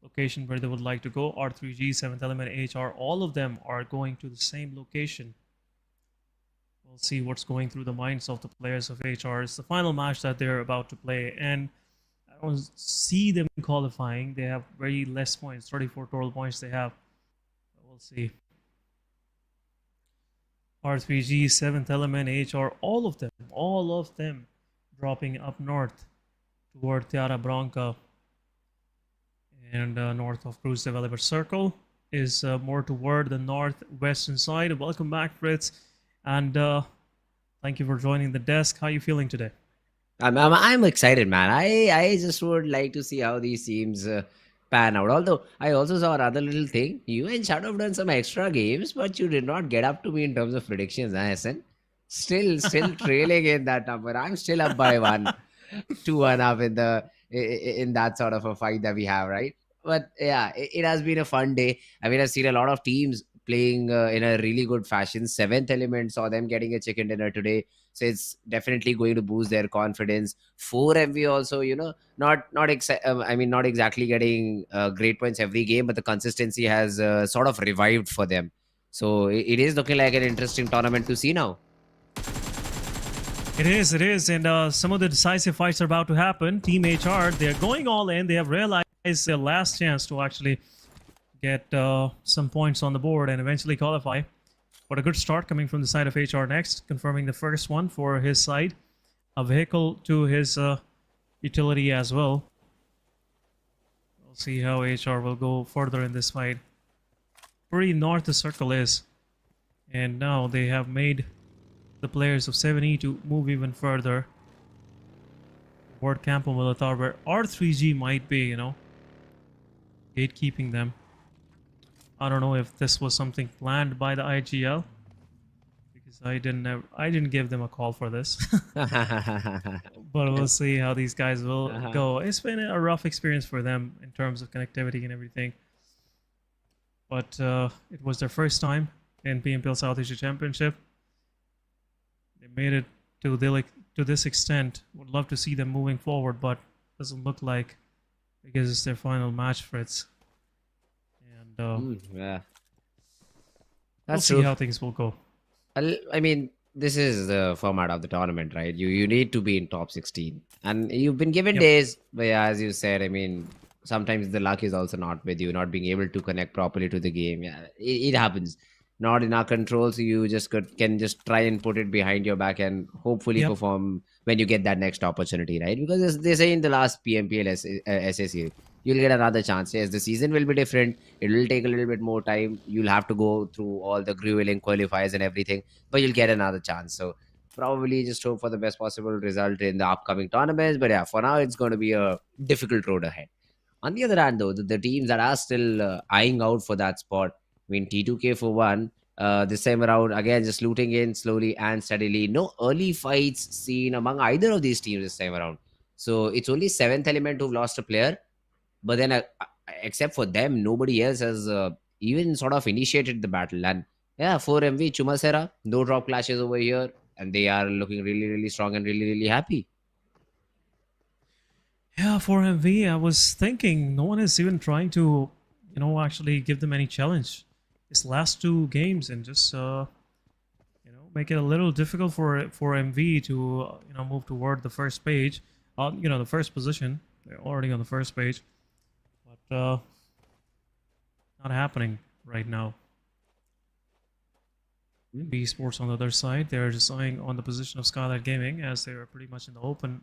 location where they would like to go. R3G, 7th Element, HR, all of them are going to the same location. We'll see what's going through the minds of the players of HR. It's the final match that they're about to play, and I don't see them qualifying. They have very less points, 34 total points they have. We'll see. R3G, 7th Element, HR, all of them dropping up north toward Tiara Branca. And north of Cruise Developer Circle is more toward the northwestern side. Welcome back, Fritz, and thank you for joining the desk. How are you feeling today? I'm excited, man. I just would like to see how these teams pan out. Although I also saw another little thing. You and Shadow have done some extra games, but you did not get up to me in terms of predictions, SN. Still trailing in that number. I'm still up by 2-1 up in that sort of a fight that we have, right? But yeah, it has been a fun day. I mean, I've seen a lot of teams playing in a really good fashion. 7th Element, saw them getting a chicken dinner today, so it's definitely going to boost their confidence. 4MV also, not exactly getting great points every game, but the consistency has sort of revived for them. So it is looking like an interesting tournament to see now. It is, and some of the decisive fights are about to happen. Team HR, they're going all in. They have realized their last chance to actually get some points on the board and eventually qualify. But a good start coming from the side of HR next, confirming the first one for his side. A vehicle to his utility as well. We'll see how HR will go further in this fight. Pretty north the circle is. And now they have made the players of 7E to move even further. toward Campo Militar, where R3G might be, gatekeeping them. I don't know if this was something planned by the IGL, because I didn't give them a call for this. But we'll see how these guys will go. It's been a rough experience for them in terms of connectivity and everything. But it was their first time in PMPL South Asia Championship. They made it to this extent. Would love to see them moving forward, but doesn't look like, because it's their final match, Fritz. And yeah, we'll see how things will go. I mean, this is the format of the tournament, right? You need to be in top 16, and you've been given days. But yeah, as you said, I mean, sometimes the luck is also not with you, not being able to connect properly to the game. Yeah, it happens. Not in our control, so you just can just try and put it behind your back and hopefully perform when you get that next opportunity, right? Because as they say in the last PMPL SAC, you'll get another chance. Yes, the season will be different. It will take a little bit more time. You'll have to go through all the grueling qualifiers and everything, but you'll get another chance. So probably just hope for the best possible result in the upcoming tournaments. But yeah, for now, it's going to be a difficult road ahead. On the other hand, though, the teams that are still eyeing out for that spot, I mean, T2K for one, this time around, again, just looting in slowly and steadily. No early fights seen among either of these teams this time around. So it's only 7th Element who've lost a player. But then, except for them, nobody else has even sort of initiated the battle. And yeah, 4MV, Chumasera, no drop clashes over here. And they are looking really, really strong and really, really happy. Yeah, 4MV, I was thinking no one is even trying to, actually give them any challenge. This last 2 games and just, make it a little difficult for MV to, move toward the first page. The first position. They're already on the first page. But not happening right now. NBeSports on the other side, they're just eyeing on the position of SKYLIGHTZ Gaming as they are pretty much in the open,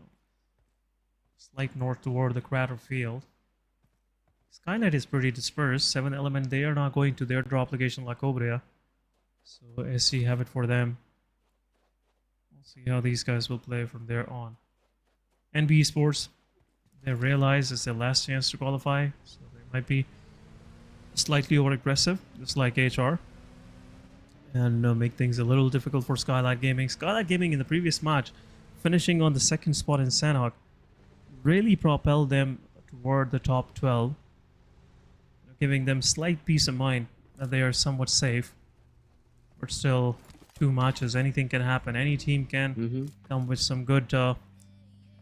slight north toward the crater field. SKYLIGHTZ is pretty dispersed. 7th Element, they are not going to their drop location La Cobria. So SC have it for them. We'll see how these guys will play from there on. NBeSports, they realize it's their last chance to qualify, so they might be slightly over aggressive, just like HR, and make things a little difficult for SKYLIGHTZ Gaming. SKYLIGHTZ Gaming in the previous match, finishing on the 2nd spot in Sanhok, really propelled them toward the top 12, giving them slight peace of mind that they are somewhat safe. But still, 2 matches, anything can happen. Any team can come with some good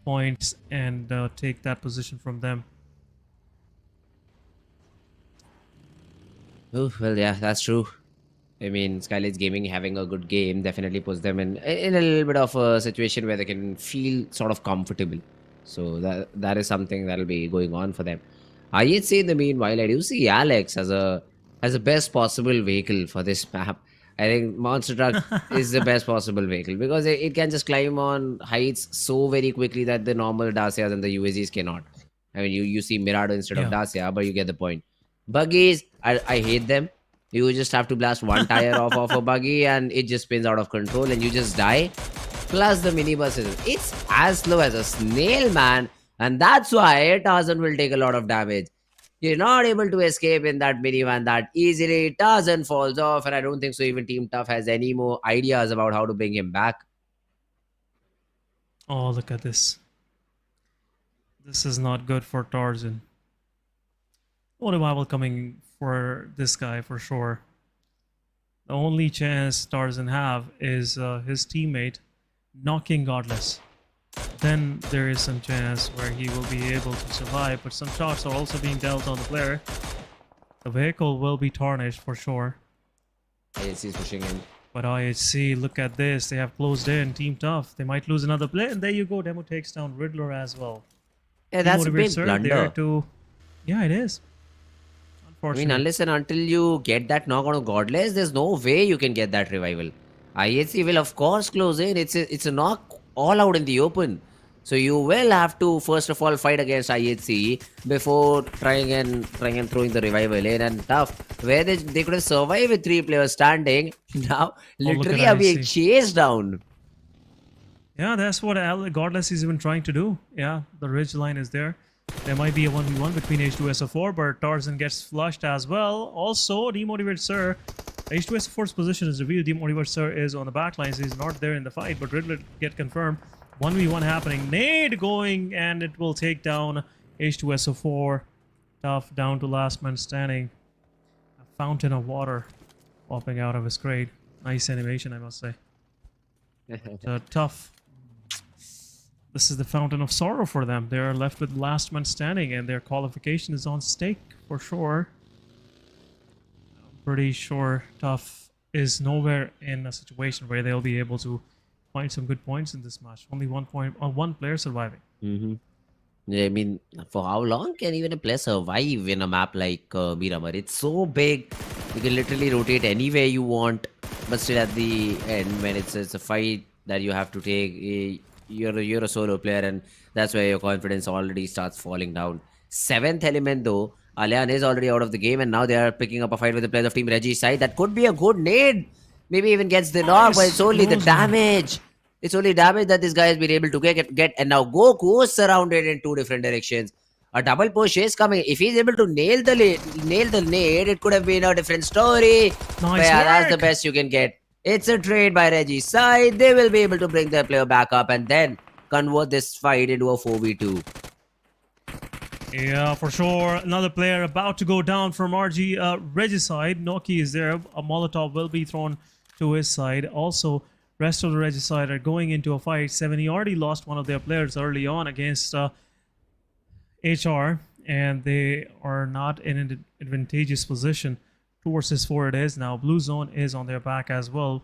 points and take that position from them. Oh, well, yeah, that's true. I mean, SKYLIGHTZ Gaming having a good game definitely puts them in a little bit of a situation where they can feel sort of comfortable. So that is something that'll be going on for them. IHC in the meanwhile, I do see Alex as a best possible vehicle for this map. I think Monster Truck is the best possible vehicle because it can just climb on heights so very quickly that the normal Dacias and the UAZs cannot. I mean, you see Mirado instead of Dacia, but you get the point. Buggies, I hate them. You just have to blast one tire off a buggy and it just spins out of control and you just die. Plus the minibuses. It's as slow as a snail, man. And that's why Tarzan will take a lot of damage. You're not able to escape in that minivan that easily. Tarzan falls off, and I don't think so even Team Tough has any more ideas about how to bring him back. Oh, look at this. This is not good for Tarzan. No revival coming for this guy for sure. The only chance Tarzan have is his teammate knocking Godless. Then there is some chance where he will be able to survive, but some shots are also being dealt on the player. The vehicle will be tarnished for sure. IHC is pushing in. But IHC, look at this. They have closed in. Team Tough. They might lose another play. And there you go. Demo takes down Riddler as well. Yeah, that's a big blunder. Yeah, it is. Unfortunately. I mean, unless and until you get that knock on Godless, there's no way you can get that revival. IHC will of course close in. It's a knock all out in the open. So you will have to first of all fight against IHC before trying and throwing the revival in. And Tough, where they could have survived with 3 players standing, now literally are being chased down. Yeah, that's what Godless is even trying to do. Yeah, the ridge line is there. There might be a 1v1 between H2SO4, but Tarzan gets flushed as well. Also, Demotivate Sir. H2SO4's position is revealed. Demotivate Sir is on the back lines. He's not there in the fight, but Riddler get confirmed. 1v1 happening. Nade going, and it will take down H2SO4. Tough down to last man standing. A fountain of water popping out of his crate. Nice animation, I must say. Tough. This is the fountain of sorrow for them. They are left with last man standing, and their qualification is on stake for sure. I'm pretty sure Tough is nowhere in a situation where they'll be able to find some good points in this match. Only 1 point on one player surviving. Yeah, I mean, for how long can even a player survive in a map like Miramar? It's so big. You can literally rotate anywhere you want, but still at the end, when it's a fight that you have to take, you're a solo player, and that's where your confidence already starts falling down. 7th element though, Alian is already out of the game, and now they are picking up a fight with the players of Team Reggie's side. That could be a good nade. Maybe even gets the knock, but it's only the damage. It's only damage that this guy has been able to get, and now Goku is surrounded in 2 different directions. A double push is coming. If he's able to nail the nade, it could have been a different story. But yeah, that's the best you can get. It's a trade by Reggie's side. They will be able to bring their player back up and then convert this fight into a 4v2. Yeah, for sure. Another player about to go down from Reggie's side. Noki is there. A Molotov will be thrown to his side. Also, rest of the Reggie's side are going into a fight. 70 already lost one of their players early on against HR, and they are not in an advantageous position. 2 versus 4 it is now. Blue Zone is on their back as well.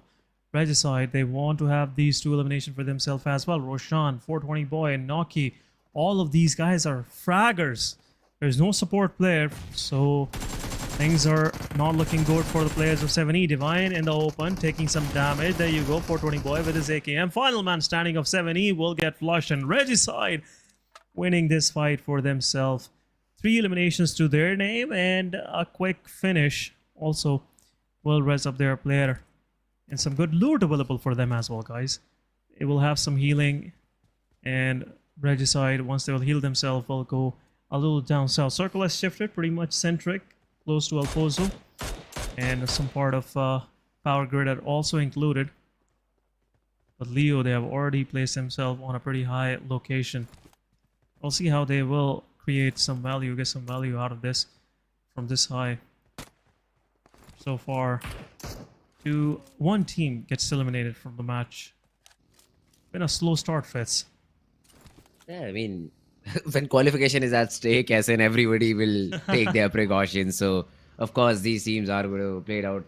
Reggie's side, they want to have these 2 eliminations for themselves as well. Roshan, 420 Boy, and Noki. All of these guys are fraggers. There's no support player, so things are not looking good for the players of 7E. Divine in the open, taking some damage. There you go, 420 Boy with his AKM. Final man standing of 7E will get flushed, and Reggie's side winning this fight for themselves. 3 eliminations to their name, and a quick finish also will res up their player. And some good loot available for them as well, guys. It will have some healing, and Reggie's side, once they will heal themselves, will go a little down south. Circle has shifted, pretty much centric, close to El Pozo, and some part of Power Grid are also included. But Leo, they have already placed themselves on a pretty high location. We'll see how they will create some value, get some value out of this from this high. So far, 1 team gets eliminated from the match. Been a slow start, Fitz. Yeah, I mean, when qualification is at stake, as in everybody will take their precautions. So, of course, these teams are going to play it out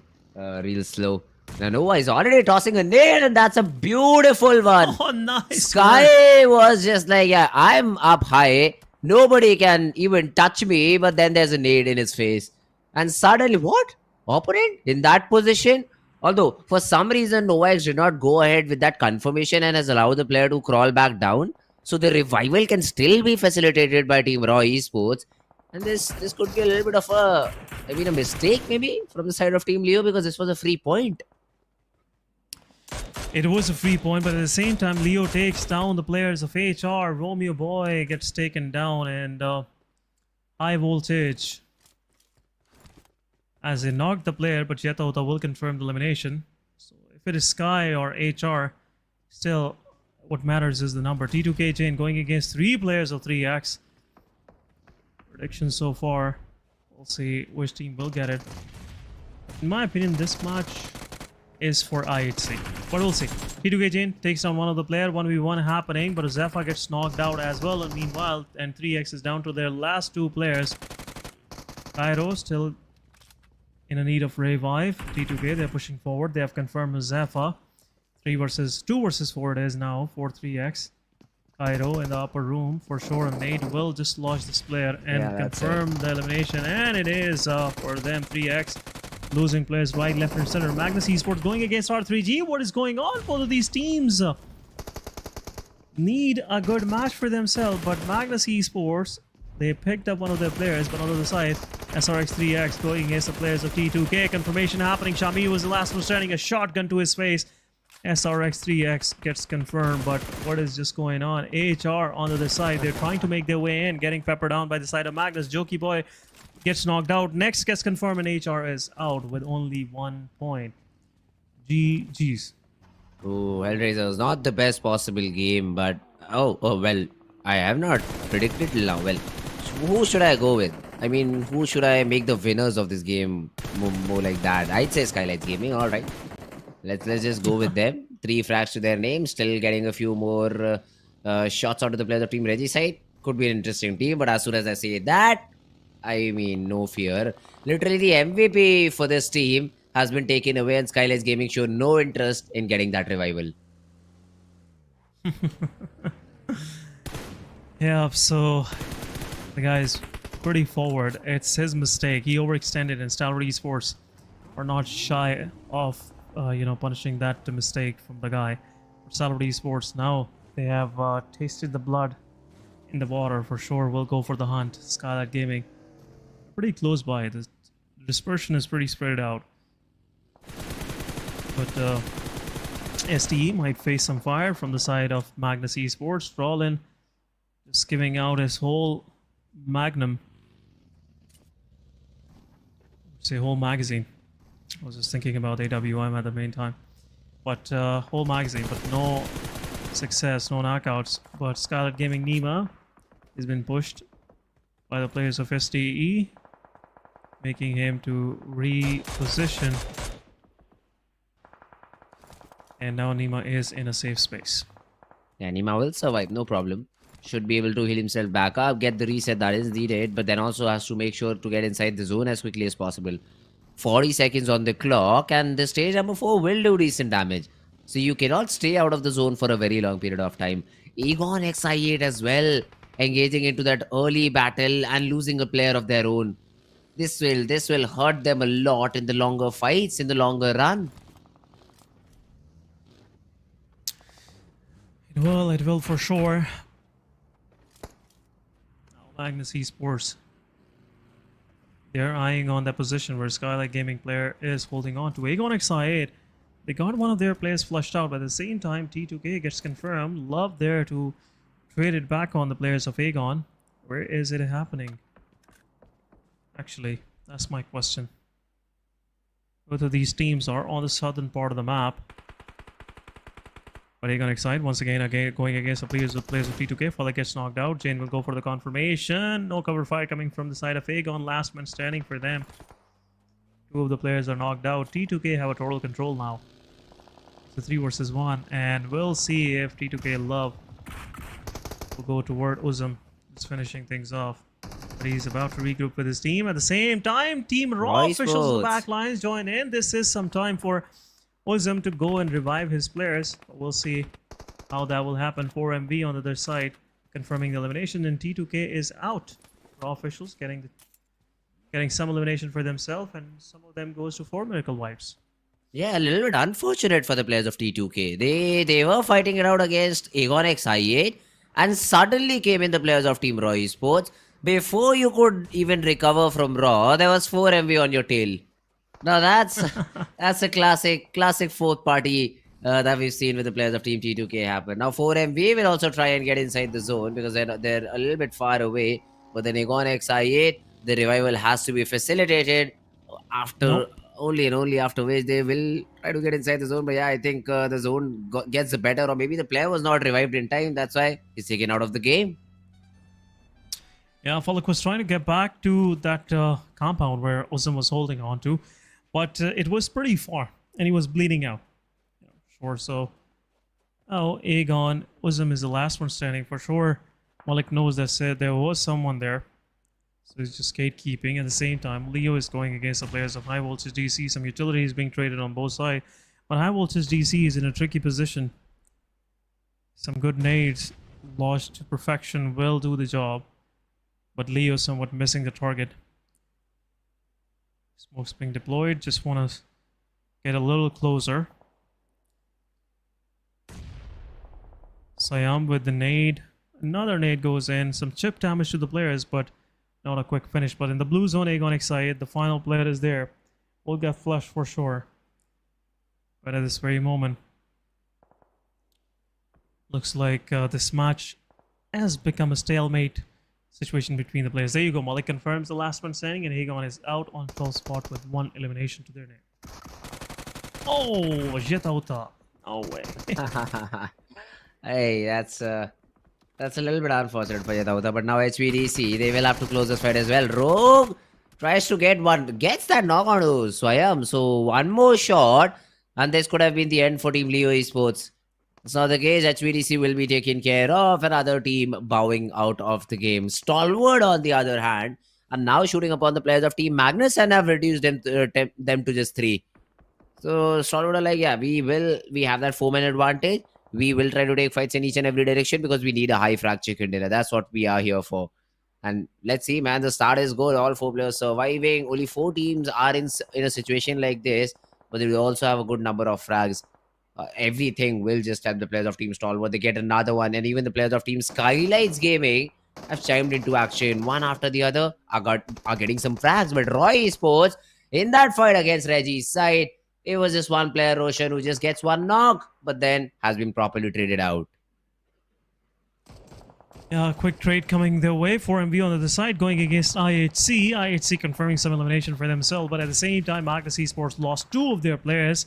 real slow. Now, Nova is already tossing a nade, and that's a beautiful one. Oh, nice. Sky was just like, yeah, I'm up high. Nobody can even touch me, but then there's a nade in his face. And suddenly, what? Opponent in that position? Although, for some reason, Novax did not go ahead with that confirmation and has allowed the player to crawl back down. So the revival can still be facilitated by Team Raw Esports. And this could be a little bit of a mistake maybe from the side of Team Leo, because this was a free point. It was a free point, but at the same time, Leo takes down the players of HR. Romeo Boy gets taken down, and high voltage, as they knocked the player, but Yetauta will confirm the elimination. So if it is Sky or HR, still what matters is the number. T2K Chain going against 3 players of 3X. Predictions so far. We'll see which team will get it. In my opinion, this match is for IHC, but we'll see. T2K Chain takes down one of the player. 1v1 happening, but Zephyr gets knocked out as well. And meanwhile, and 3X is down to their last 2 players. Cairo still in a need of revive. T2K, they're pushing forward. They have confirmed Zephyr. 2 versus 4 it is now for 3X. Cairo in the upper room for sure. And Nate will dislodge this player and confirm the elimination. And it is for them, 3X. Losing players right, left, and center. Magnus Esports going against R3G. What is going on? Both of these teams need a good match for themselves. But Magnus Esports, they picked up one of their players. But on the other side, SRX3X going against the players of T2K. Confirmation happening. Shami was the last one standing. A shotgun to his face. SRX3X gets confirmed, but what is just going on? AHR on the other side, they're trying to make their way in, getting peppered down by the side of Magnus. Jokey Boy gets knocked out. Next gets confirmed, and HR is out with only 1 point. GG's. Oh, HellRaisers, not the best possible game, but oh well, I have not predicted till now. Well, who should I go with? I mean, who should I make the winners of this game more like that? I'd say SKYLIGHTZ Gaming. All right, let's just go with them. 3 frags to their name, still getting a few more shots out of the players of Team Reggie side. Could be an interesting team, but as soon as I say that, I mean, no fear. Literally, the MVP for this team has been taken away, and SKYLIGHTZ Gaming showed no interest in getting that revival. Yeah, so the guy's pretty forward. It's his mistake. He overextended, and Stalwart Esports are not shy of punishing that mistake from the guy. Stalwart Esports, now they have tasted the blood in the water for sure. Will go for the hunt. SKYLIGHTZ Gaming pretty close by. The dispersion is pretty spread out, but STE might face some fire from the side of Magnus Esports. Rollin just giving out his whole magnum, say whole magazine. I was just thinking about AWM at the main time, but whole magazine, but no success, no knockouts. But SKYLIGHTZ Gaming Nima has been pushed by the players of STE, making him to reposition, and now Nima is in a safe space. Yeah, Nima will survive, no problem. Should be able to heal himself back up, get the reset that is needed, but then also has to make sure to get inside the zone as quickly as possible. 40 seconds on the clock, and the stage number 4 will do decent damage. So you cannot stay out of the zone for a very long period of time. Egon XI8 as well, engaging into that early battle and losing a player of their own. This will hurt them a lot in the longer fights, in the longer run. It will for sure. Magnus Esports, they're eyeing on that position where SKYLIGHTZ Gaming player is holding on to. Aegon XI8, they got one of their players flushed out, but at the same time T2K gets confirmed. Love there to trade it back on the players of Aegon. Where is it happening? Actually, that's my question. Both of these teams are on the southern part of the map. But Aegon XI once again going against the players of T2K. Fala gets knocked out. Jane will go for the confirmation. No cover fire coming from the side of Aegon. Last man standing for them. 2 of the players are knocked out. T2K have a total control now. It's a 3 versus 1, and we'll see if T2K Love will go toward Uzum. Just finishing things off. But he's about to regroup with his team. At the same time, Team Raw officials back lines join in. This is some time for Uzum to go and revive his players. But we'll see how that will happen. 4MV on the other side confirming the elimination, and T2K is out. Raw officials getting some elimination for themselves, and some of them goes to 4 miracle wipes. Yeah, a little bit unfortunate for the players of T2K. They were fighting it out against Aegon XI8, and suddenly came in the players of Team Raw Esports. Before you could even recover from Raw, there was 4MV on your tail. Now that's a classic 4th party that we've seen with the players of Team T2K happen. Now 4MV will also try and get inside the zone because they're a little bit far away. But then Aegon XI8, the revival has to be facilitated after only and only after which they will try to get inside the zone. But yeah, I think the zone gets the better, or maybe the player was not revived in time. That's why he's taken out of the game. Yeah, Falak was trying to get back to that compound where Uzum was holding on to, but it was pretty far, and he was bleeding out. Sure, so Aegon, Uzum is the last one standing for sure. Malik knows that there was someone there, so he's just gatekeeping. At the same time, Leo is going against the players of High Voltage DC. Some utilities being traded on both sides, but High Voltage DC is in a tricky position. Some good nades launched to perfection will do the job, but Leo somewhat missing the target. Smoke's being deployed. Just want to get a little closer. Siam with the nade. Another nade goes in. Some chip damage to the players, but not a quick finish. But in the blue zone, Aegon XI8, the final player is there. Will get flushed for sure. But at this very moment, Looks like this match has become a stalemate situation between the players. There you go. Malik confirms the last one standing, and Hagon is out on 12th spot with 1 elimination to their name. Oh, Jetauta. No way. Hey, that's a little bit unfortunate for Yadauta, but now HVDC, they will have to close this fight as well. Rogue tries to get one, gets that knock on to Swayam. So one more shot, and this could have been the end for Team Leo Esports. It's not the case. HVDC will be taken care of. Another team bowing out of the game. Stalwart, on the other hand, are now shooting upon the players of Team Magnus and have reduced them to just 3. So Stalwart are like, yeah, we have that 4-man advantage. We will try to take fights in each and every direction because we need a high frag chicken dinner. That's what we are here for. And let's see, man, the start is good. All 4 players surviving. Only 4 teams are in a situation like this, but they will also have a good number of frags. Everything will just help the players of Team Stalwart. They get another one, and even the players of Team SKYLIGHTZ Gaming have chimed into action. One after the other are getting some frags. But Roy Esports, in that fight against Reggie's side, it was just one player, Roshan, who just gets one knock, but then has been properly traded out. Yeah, quick trade coming their way. 4MV on the other side going against IHC. IHC confirming some elimination for themselves, but at the same time, Magnus Esports lost 2 of their players.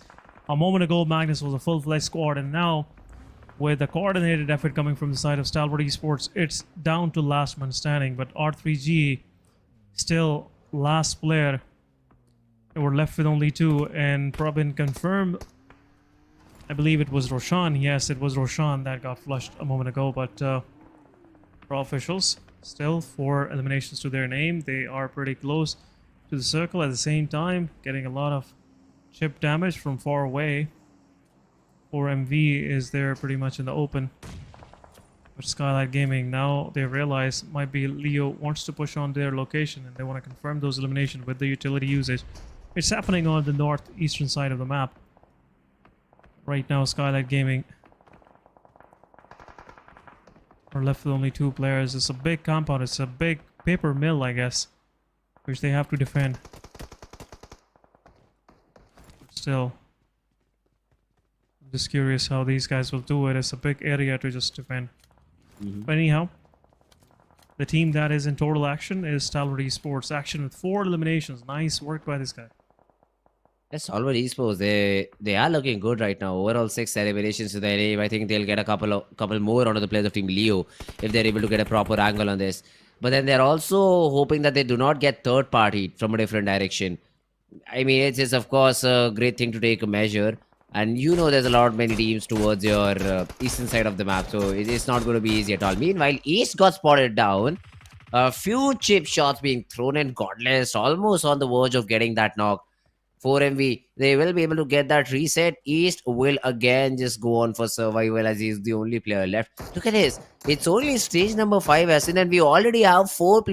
A moment ago, Magnus was a full-fledged squad, and now, with a coordinated effort coming from the side of Stalwart Esports, it's down to last man standing. But R3G, still last player. They were left with only 2, and Probin confirmed, I believe it was Roshan. Yes, it was Roshan that got flushed a moment ago, but Pro officials, still 4 eliminations to their name. They are pretty close to the circle at the same time, getting a lot of chip damage from far away. 4MV is there pretty much in the open. But SKYLIGHTZ Gaming, now they realize might be Leo wants to push on their location, and they want to confirm those eliminations with the utility usage. It's happening on the northeastern side of the map. Right now, SKYLIGHTZ Gaming are left with only 2 players. It's a big compound. It's a big paper mill, I guess, which they have to defend. Still, I'm just curious how these guys will do it. It's a big area to just defend. But anyhow, the team that is in total action is Stalwart Esports. Action with 4 eliminations. Nice work by this guy. Yes, Stalwart Esports, they are looking good right now. Overall 6 eliminations to their name. I think they'll get a couple more onto the players of Team Leo if they're able to get a proper angle on this. But then they're also hoping that they do not get third party from a different direction. I mean, it is of course a great thing to take a measure, and you know there's a lot many teams towards your eastern side of the map, so it's not going to be easy at all. Meanwhile, East got spotted down. A few chip shots being thrown in. Godless almost on the verge of getting that knock. 4MV, they will be able to get that reset. East will again just go on for survival as he's the only player left. Look at this. It's only stage number 5, and we already have 4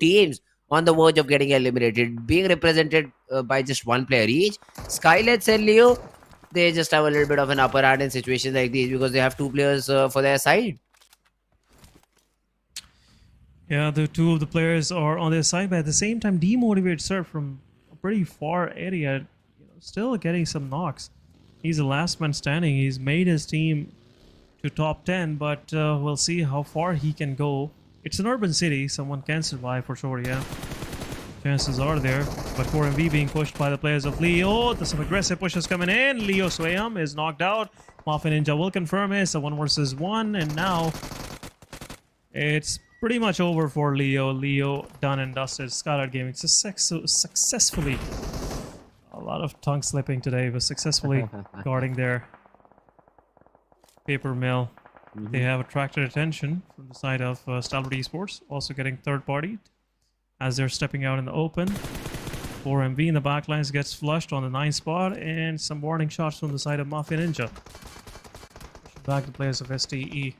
teams on the verge of getting eliminated, being represented by just 1 player each. SKYLIGHTZ and Leo, they just have a little bit of an upper hand in situations like these because they have 2 players for their side. Yeah, the 2 of the players are on their side, but at the same time, demotivated Sept from a pretty far area, still getting some knocks. He's the last man standing. He's made his team to top 10, but we'll see how far he can go. It's an urban city. Someone can survive for sure, yeah. Chances are there. But 4MV being pushed by the players of Leo. There's some aggressive pushes coming in. Leo Swayam is knocked out. Mafia Ninja will confirm it. It's a 1 versus 1. And now it's pretty much over for Leo. Leo done and dusted. SKYLIGHTZ Gaming successfully. A lot of tongue slipping today, but successfully guarding their paper mill. They have attracted attention from the side of Stalwart Esports, also getting third party as they're stepping out in the open. 4MV in the backlines gets flushed on the 9th spot, and some warning shots from the side of Mafia Ninja. Pushing back the players of STE.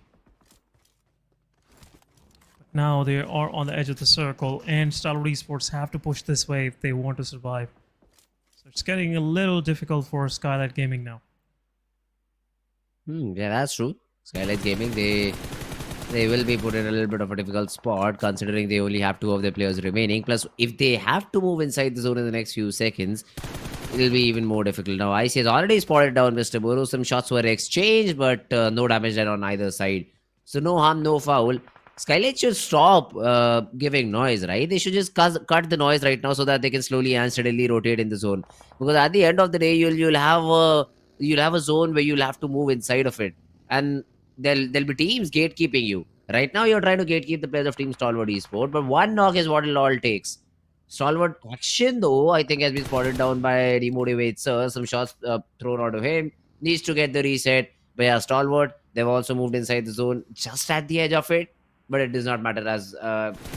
But now they are on the edge of the circle, and Stalwart Esports have to push this way if they want to survive. So it's getting a little difficult for SKYLIGHTZ Gaming now. Yeah, that's true. SKYLIGHTZ Gaming, they will be put in a little bit of a difficult spot considering they only have 2 of their players remaining. Plus, if they have to move inside the zone in the next few seconds, it'll be even more difficult. Now, IC has already spotted down Mr. Buru. Some shots were exchanged, but no damage done on either side. So no harm, no foul. SKYLIGHTZ should stop giving noise, right? They should just cut the noise right now so that they can slowly and steadily rotate in the zone. Because at the end of the day, you'll have a zone where you'll have to move inside of it, and there'll be teams gatekeeping you. Right now, you're trying to gatekeep the players of Team Stalwart Esports, but one knock is what it all takes. Stalwart action though, I think has been spotted down by Demotivator. Some shots thrown out of him. Needs to get the reset. But yeah, Stalwart, they've also moved inside the zone just at the edge of it. But it does not matter as,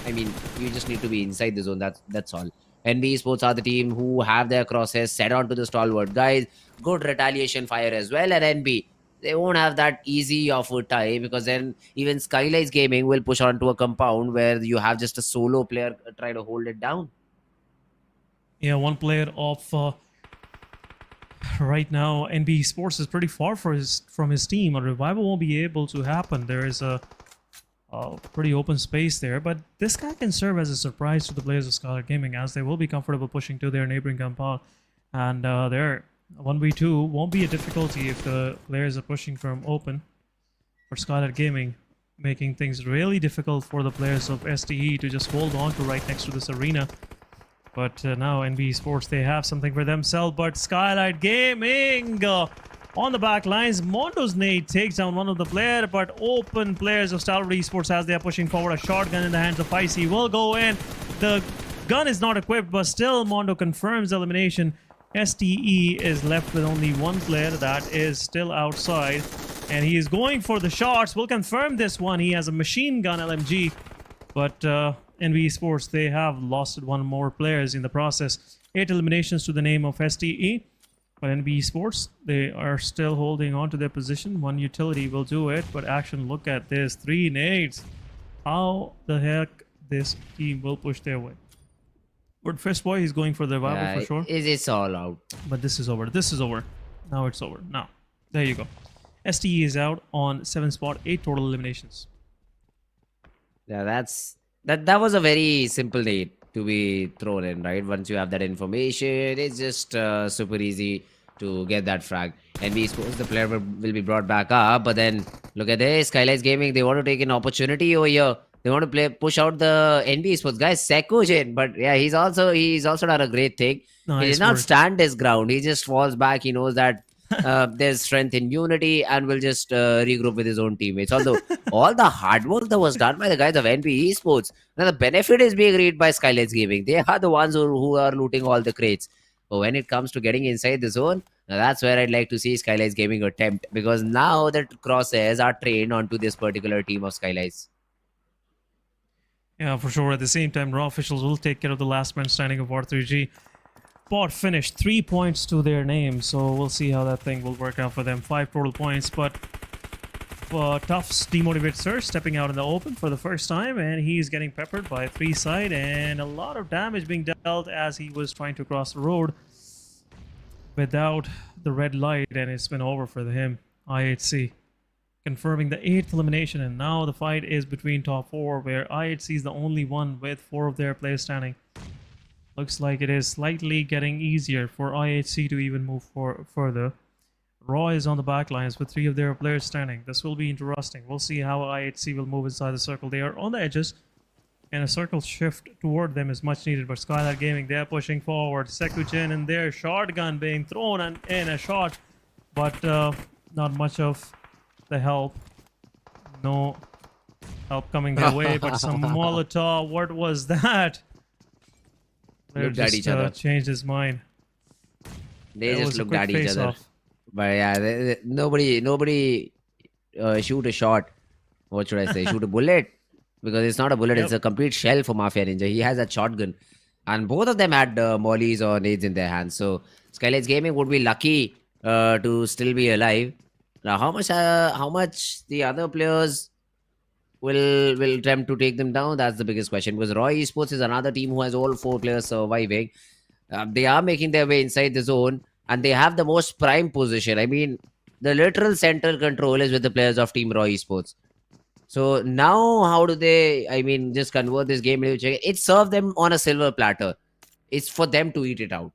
you just need to be inside the zone. That's all. NBeSports are the team who have their crosshairs set onto the Stalwart guys. Good retaliation fire as well. And NB, they won't have that easy of a tie because then even SKYLIGHTZ Gaming will push onto a compound where you have just a solo player try to hold it down. Yeah, one player off right now. NBeSports is pretty far from his team. A revival won't be able to happen. There is a pretty open space there, but this guy can serve as a surprise to the players of SKYLIGHTZ Gaming as they will be comfortable pushing to their neighboring compound, and their 1v2 won't be a difficulty if the players are pushing from open for SKYLIGHTZ Gaming, making things really difficult for the players of STE to just hold on to right next to this arena. But now NBeSports, they have something for themselves, but SKYLIGHTZ Gaming on the back lines. Mondo's nade takes down one of the player, but open players of Stalwart Esports as they are pushing forward. A shotgun in the hands of Icy will go in. The gun is not equipped, but still Mondo confirms elimination. STE is left with only one player that is still outside, and he is going for the shots. We'll confirm this one. He has a machine gun LMG, but NBeSports, they have lost one more players in the process. 8 eliminations to the name of STE. But NBeSports, they are still holding on to their position. One utility will do it, but action, look at this. 3 nades. How the heck this team will push their way? But first boy, he's going for the revival for sure. It's all out. But this is over. This is over. Now it's over. Now, there you go. STE is out on 7th spot, 8 total eliminations. Yeah, that was a very simple nade to be thrown in, right? Once you have that information, it's just super easy to get that frag. NBeSports, the player will be brought back up, but then look at this, SKYLIGHTZ Gaming, they want to take an opportunity over here. They want to push out the NBeSports guys. Sekujin, but yeah, he's also done a great thing. Nice, he did not stand his ground. He just falls back. He knows that there's strength in unity and will just regroup with his own teammates. Although all the hard work that was done by the guys of NBeSports, now the benefit is being reaped by SKYLIGHTZ Gaming. They are the ones who are looting all the crates. But when it comes to getting inside the zone, now that's where I'd like to see SKYLIGHTZ Gaming attempt, because now the crosshairs are trained onto this particular team of SKYLIGHTZ. Yeah, for sure. At the same time, Raw officials will take care of the last man standing of R3G. Bot finished 3 points to their name, so we'll see how that thing will work out for them. 5 total points, but Tough's demotivated Surge stepping out in the open for the first time, and he's getting peppered by 3 side, and a lot of damage being dealt as he was trying to cross the road without the red light, and it's been over for him. IHC confirming the 8th elimination, and now the fight is between top 4, where IHC is the only one with 4 of their players standing. Looks like it is slightly getting easier for IHC to even move further. Raw is on the back lines with 3 of their players standing. This will be interesting. We'll see how IHC will move inside the circle. They are on the edges, and a circle shift toward them is much needed. But SKYLIGHTZ Gaming, they're pushing forward. Sekujin and their shotgun being thrown in a shot, but not much of the help. No help coming their way, but some Molotov. What was that? Looked at each other. Changed his mind. They just looked at each other. But yeah, nobody shoot a shot. What should I say? Shoot a bullet? Because it's not a bullet, it's a complete shell for Mafia Ninja. He has a shotgun. And both of them had mollies or nades in their hands. So SKYLIGHTZ Gaming would be lucky to still be alive. Now, how much the other players will attempt to take them down? That's the biggest question. Because Raw Esports is another team who has all 4 players surviving. They are making their way inside the zone, and they have the most prime position. I mean, the literal central control is with the players of Team Raw Esports. So now, how do they, just convert this game into it served them on a silver platter. It's for them to eat it out.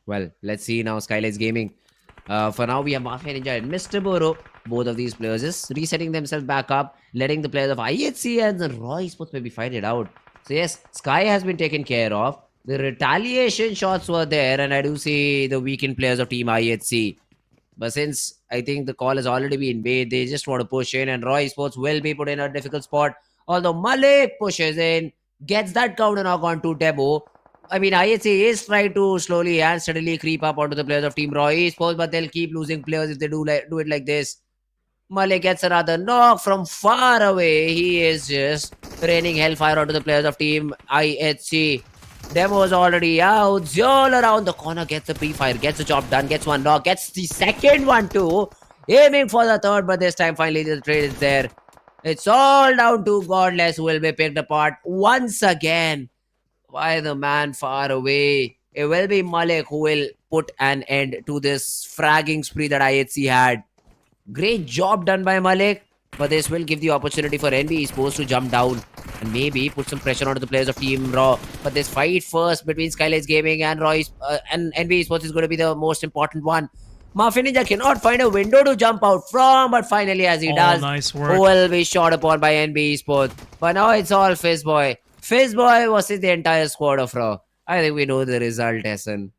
Well, let's see now. SKYLIGHTZ Gaming. For now, we have Mafia Ninja and Mr. Boro. Both of these players just resetting themselves back up, letting the players of IHC and the Raw Esports maybe fight it out. So yes, Sky has been taken care of. The retaliation shots were there, and I do see the weakened players of Team IHC. But since I think the call has already been made, they just want to push in, and Raw Esports will be put in a difficult spot. Although Malik pushes in, gets that counter knock onto Debo. I mean, IHC is trying to slowly and steadily creep up onto the players of Team Raw Esports, but they'll keep losing players if they do it like this. Malik gets another knock from far away. He is just raining hellfire onto the players of Team IHC. Demo's already out. Zol around the corner gets the pre-fire, gets the job done, gets one knock, gets the second one too. Aiming for the third, but this time finally the trade is there. It's all down to Godless, who will be picked apart once again by the man far away. It will be Malik who will put an end to this fragging spree that IHC had. Great job done by Malik, but this will give the opportunity for NBeSports to jump down and maybe put some pressure onto the players of Team Raw. But this fight first between SKYLIGHTZ Gaming and and NBeSports is going to be the most important one. Mafia Ninja cannot find a window to jump out from, but finally as he does, nice work. will be shot upon by NBeSports. But now it's all Fizzboy. Fizzboy versus the entire squad of Raw. I think we know the result, Essen.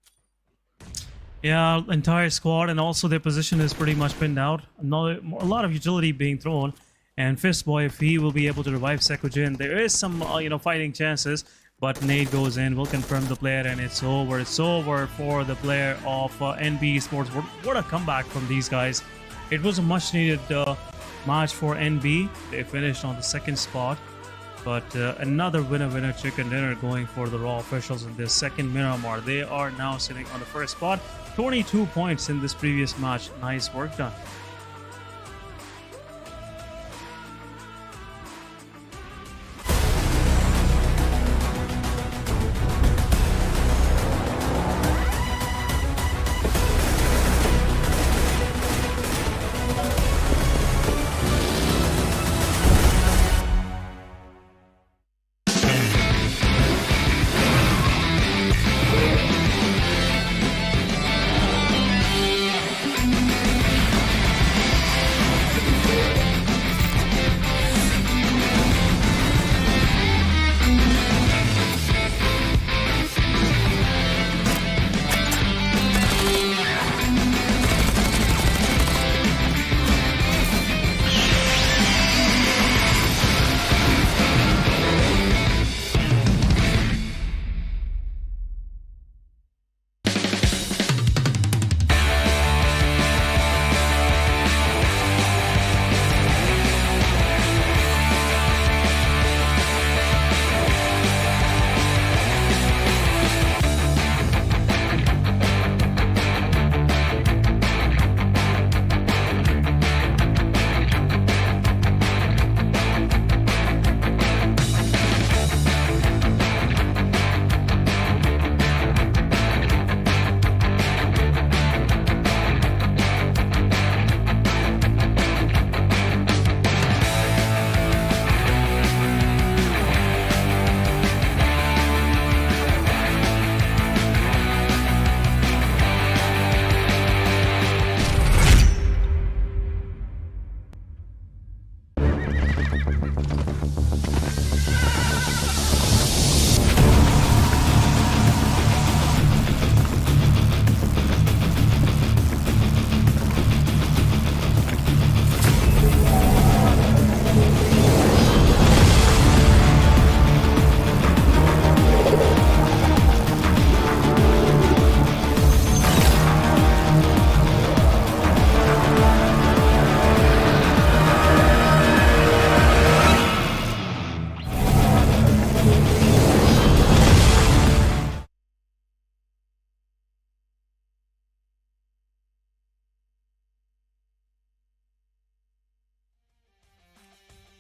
Yeah, entire squad, and also their position is pretty much pinned out. A lot of utility being thrown, and Fistboy, if he will be able to revive Sekujin, there is some fighting chances. But nade goes in, will confirm the player, and it's over. It's over for the player of NBeSports. What a comeback from these guys! It was a much-needed match for NB. They finished on the second spot. But another winner chicken dinner going for the Raw officials in this second Miramar. They are now sitting on the first spot. 22 points in this previous match. Nice work done.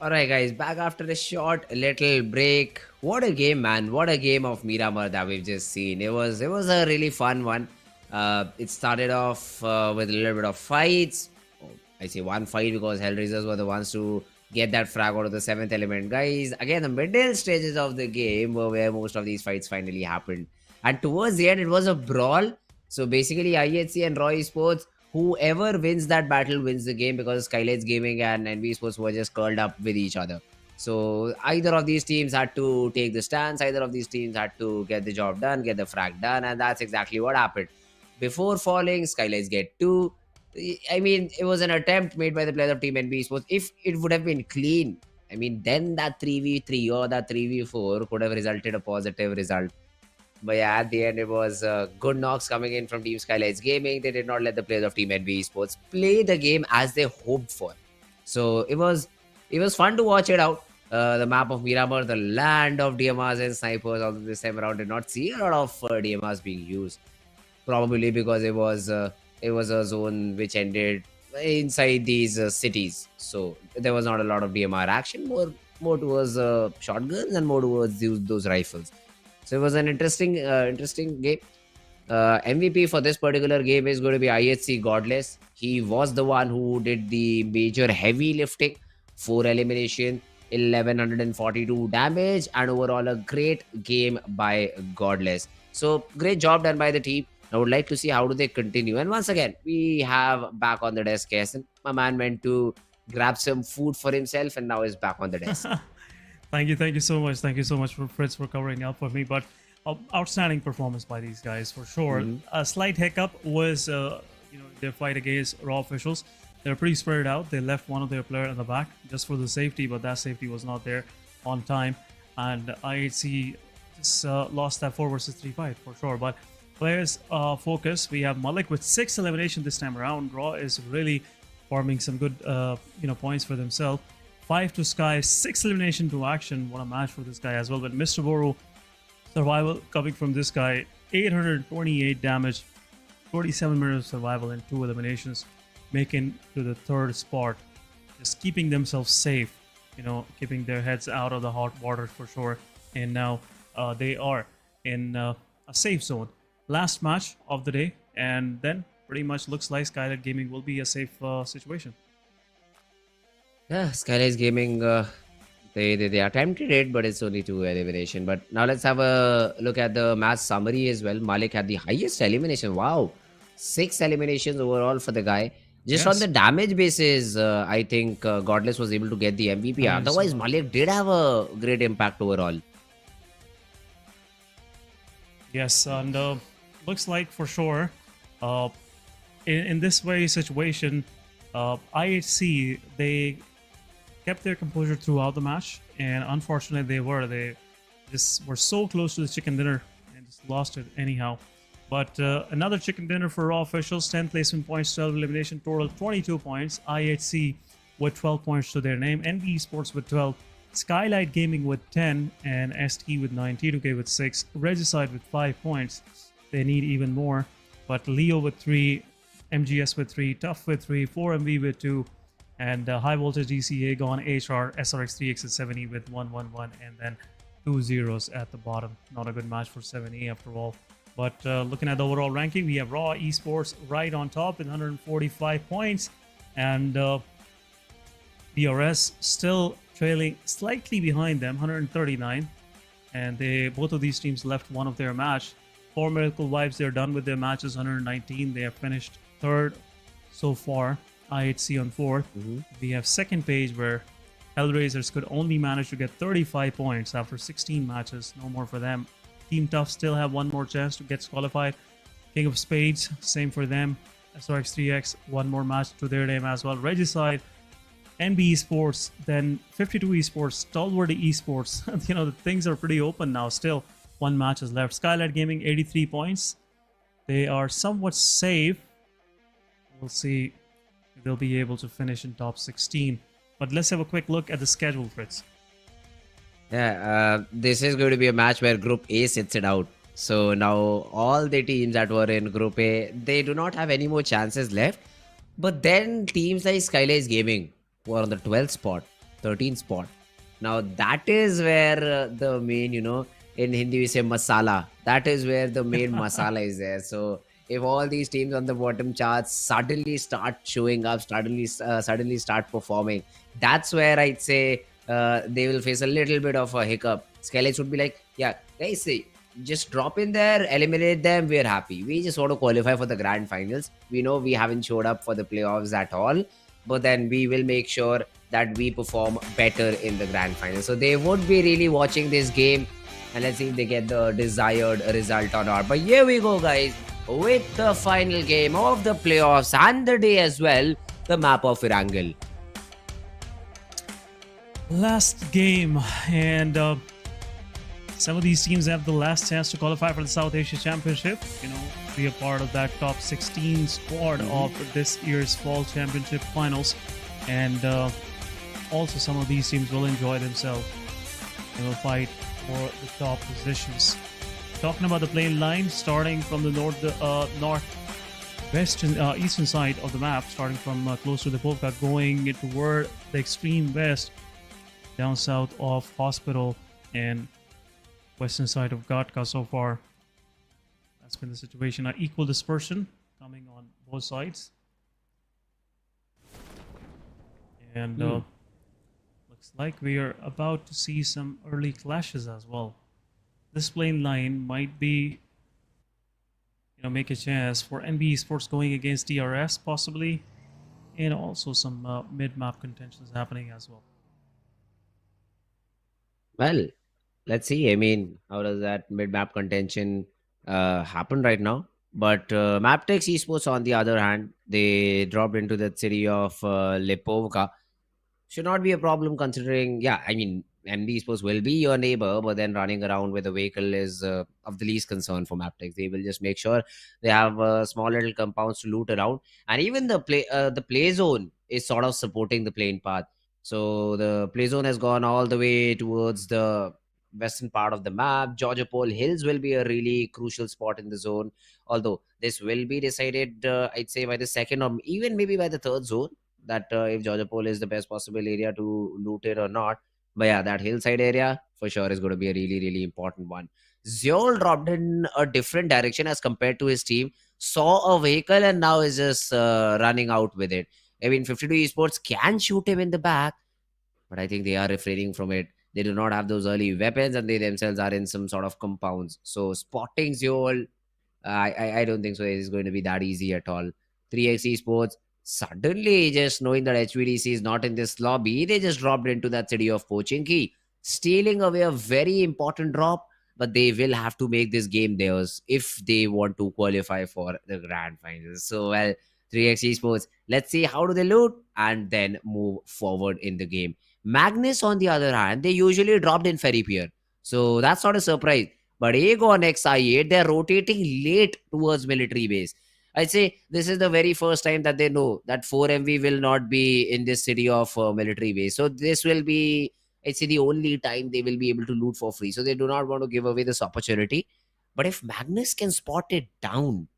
Alright guys, back after a short little break. What a game, man. What a game of Miramar that we've just seen. It was a really fun one. It started off with a little bit of fights. Oh, I say one fight because HellRaisers were the ones to get that frag out of the 7th element. Guys, again, the middle stages of the game were where most of these fights finally happened. And towards the end, it was a brawl. So basically, IHC and Raw Esports, whoever wins that battle wins the game, because SKYLIGHTZ Gaming and NBeSports were just curled up with each other. So either of these teams had to take the stance, either of these teams had to get the job done, get the frag done, and that's exactly what happened. Before falling, SKYLIGHTZ get 2. I mean, it was an attempt made by the players of Team NBeSports. If it would have been clean, I mean, then that 3v3 or that 3v4 could have resulted a positive result. But yeah, at the end, it was good knocks coming in from Team SKYLIGHTZ Gaming. They did not let the players of Team NBeSports play the game as they hoped for. So it was fun to watch it out. The map of Miramar, the land of DMRs and snipers, although this time around did not see a lot of DMRs being used. Probably because it was a zone which ended inside these cities. So there was not a lot of DMR action, more towards shotguns and more towards those rifles. So it was an interesting game. MVP for this particular game is going to be IHC Godless. He was the one who did the major heavy lifting. 4 elimination, 1142 damage, and overall a great game by Godless. So great job done by the team. I would like to see how do they continue. And once again, we have back on the desk Kaisen. My man went to grab some food for himself and now is back on the desk. Thank you so much. Thank you so much for Fritz for covering up for me. But outstanding performance by these guys for sure. A slight hiccup was their fight against Raw officials. They're pretty spread out. They left one of their players in the back just for the safety, but that safety was not there on time. And IHC just lost that 4 versus 3 fight for sure. But players focus. We have Malik with 6 elimination this time around. Raw is really farming some good points for themselves. 5 to Sky, 6 elimination to Action. What a match for this guy as well. But Mr. Boru, survival coming from this guy. 828 damage, 47 minutes of survival and 2 eliminations, making to the 3rd spot. Just keeping themselves safe, keeping their heads out of the hot water for sure. And now they are in a safe zone. Last match of the day, and then pretty much looks like SKYLIGHTZ Gaming will be a safe situation. Yeah, SKYLIGHTZ Gaming, they attempted it, but it's only 2 elimination. But now let's have a look at the match summary as well. Malik had the highest elimination. Wow, 6 eliminations overall for the guy. Just on the damage basis, I think Godless was able to get the MVP. Otherwise, Malik did have a great impact overall. Yes, and looks like for sure, in this very situation, IHC, they kept their composure throughout the match, and unfortunately they just were so close to the chicken dinner and just lost it anyhow. But another chicken dinner for Raw officials, 10 placement points, 12 elimination, total 22 points. IHC with 12 points to their name, NBeSports with 12, SKYLIGHTZ Gaming with 10, and ST with 9, T2K with 6, Regicide with 5 points. They need even more, but Leo with 3, MGS with 3, Tough with 3, 4MV with 2, and High Voltage DCA gone, HR, SRX3X at 70 with 111, and then 2 zeros at the bottom. Not a good match for 7E after all. But looking at the overall ranking, we have Raw Esports right on top with 145 points, and DRS still trailing slightly behind them, 139. And both of these teams left one of their match. 4 Miracle Vibes, they're done with their matches, 119. They have finished 3rd so far. IHC on 4th. We have second page where HellRaisers could only manage to get 35 points after 16 matches. No more for them. Team Tough still have one more chance to get qualified. King of Spades, same for them. SRX3X, one more match to their name as well. Regicide, NBeSports, then 52 Esports, Stalwart Esports. The things are pretty open now. Still, 1 match is left. SKYLIGHTZ Gaming, 83 points. They are somewhat safe. We'll see if they'll be able to finish in top 16. But let's have a quick look at the schedule, Fritz. Yeah, this is going to be a match where Group A sits it out. So now all the teams that were in Group A, they do not have any more chances left. But then teams like SKYLIGHTZ Gaming were on the 12th spot, 13th spot. Now that is where the main, in Hindi we say masala. That is where the main masala is there. So if all these teams on the bottom charts suddenly start showing up, suddenly start performing, that's where I'd say they will face a little bit of a hiccup. SKYLIGHTZ would be like, yeah, guys, just drop in there, eliminate them, we're happy. We just want to qualify for the grand finals. We know we haven't showed up for the playoffs at all, but then we will make sure that we perform better in the grand final. So they would be really watching this game, and let's see if they get the desired result or not. But here we go, guys, with the final game of the playoffs and the day as well, the map of Erangel. Last game, and some of these teams have the last chance to qualify for the South Asia Championship. You know, be a part of that top 16 squad of this year's Fall Championship finals, and also some of these teams will enjoy themselves. They will fight for the top positions. Talking about the plane line, starting from the eastern side of the map, starting from close to the Polka, going toward the extreme west, down south of Hospital, and western side of Gatka. So far, that's been the situation. Equal dispersion coming on both sides, and looks like we are about to see some early clashes as well. This plane line might be, make a chance for NBeSports going against DRS possibly, and also some mid-map contentions happening as well. Well, let's see. I mean, how does that mid-map contention happen right now? But Mabetex Esports, on the other hand, they dropped into the city of Lipovka. Should not be a problem considering, NBeSports will be your neighbor, but then running around with a vehicle is of the least concern for Mabetex. They will just make sure they have small little compounds to loot around, and even the play zone is sort of supporting the plane path. So the play zone has gone all the way towards the western part of the map. Georgopol Hills will be a really crucial spot in the zone, although this will be decided, I'd say, by the second or even maybe by the third zone, that if Georgopol is the best possible area to loot it or not. But yeah, that hillside area for sure is going to be a really, really important one. Zeol dropped in a different direction as compared to his team, saw a vehicle and now is just running out with it. I mean, 52 Esports can shoot him in the back, but I think they are refraining from it. They do not have those early weapons, and they themselves are in some sort of compounds. So spotting Zeol, I don't think so it is going to be that easy at all. 3x Esports, suddenly just knowing that HVDC is not in this lobby, they just dropped into that city of Pochinki, stealing away a very important drop, but they will have to make this game theirs if they want to qualify for the grand finals. So, well, 3x Esports, let's see how do they loot and then move forward in the game. Magnus, on the other hand, they usually dropped in Ferry Pier, so that's not a surprise. But Aegon XI8, they're rotating late towards military base. I'd say this is the very first time that they know that 4MV will not be in this city of military base. So this will be, I'd say, the only time they will be able to loot for free. So they do not want to give away this opportunity. But if Magnus can spot it down,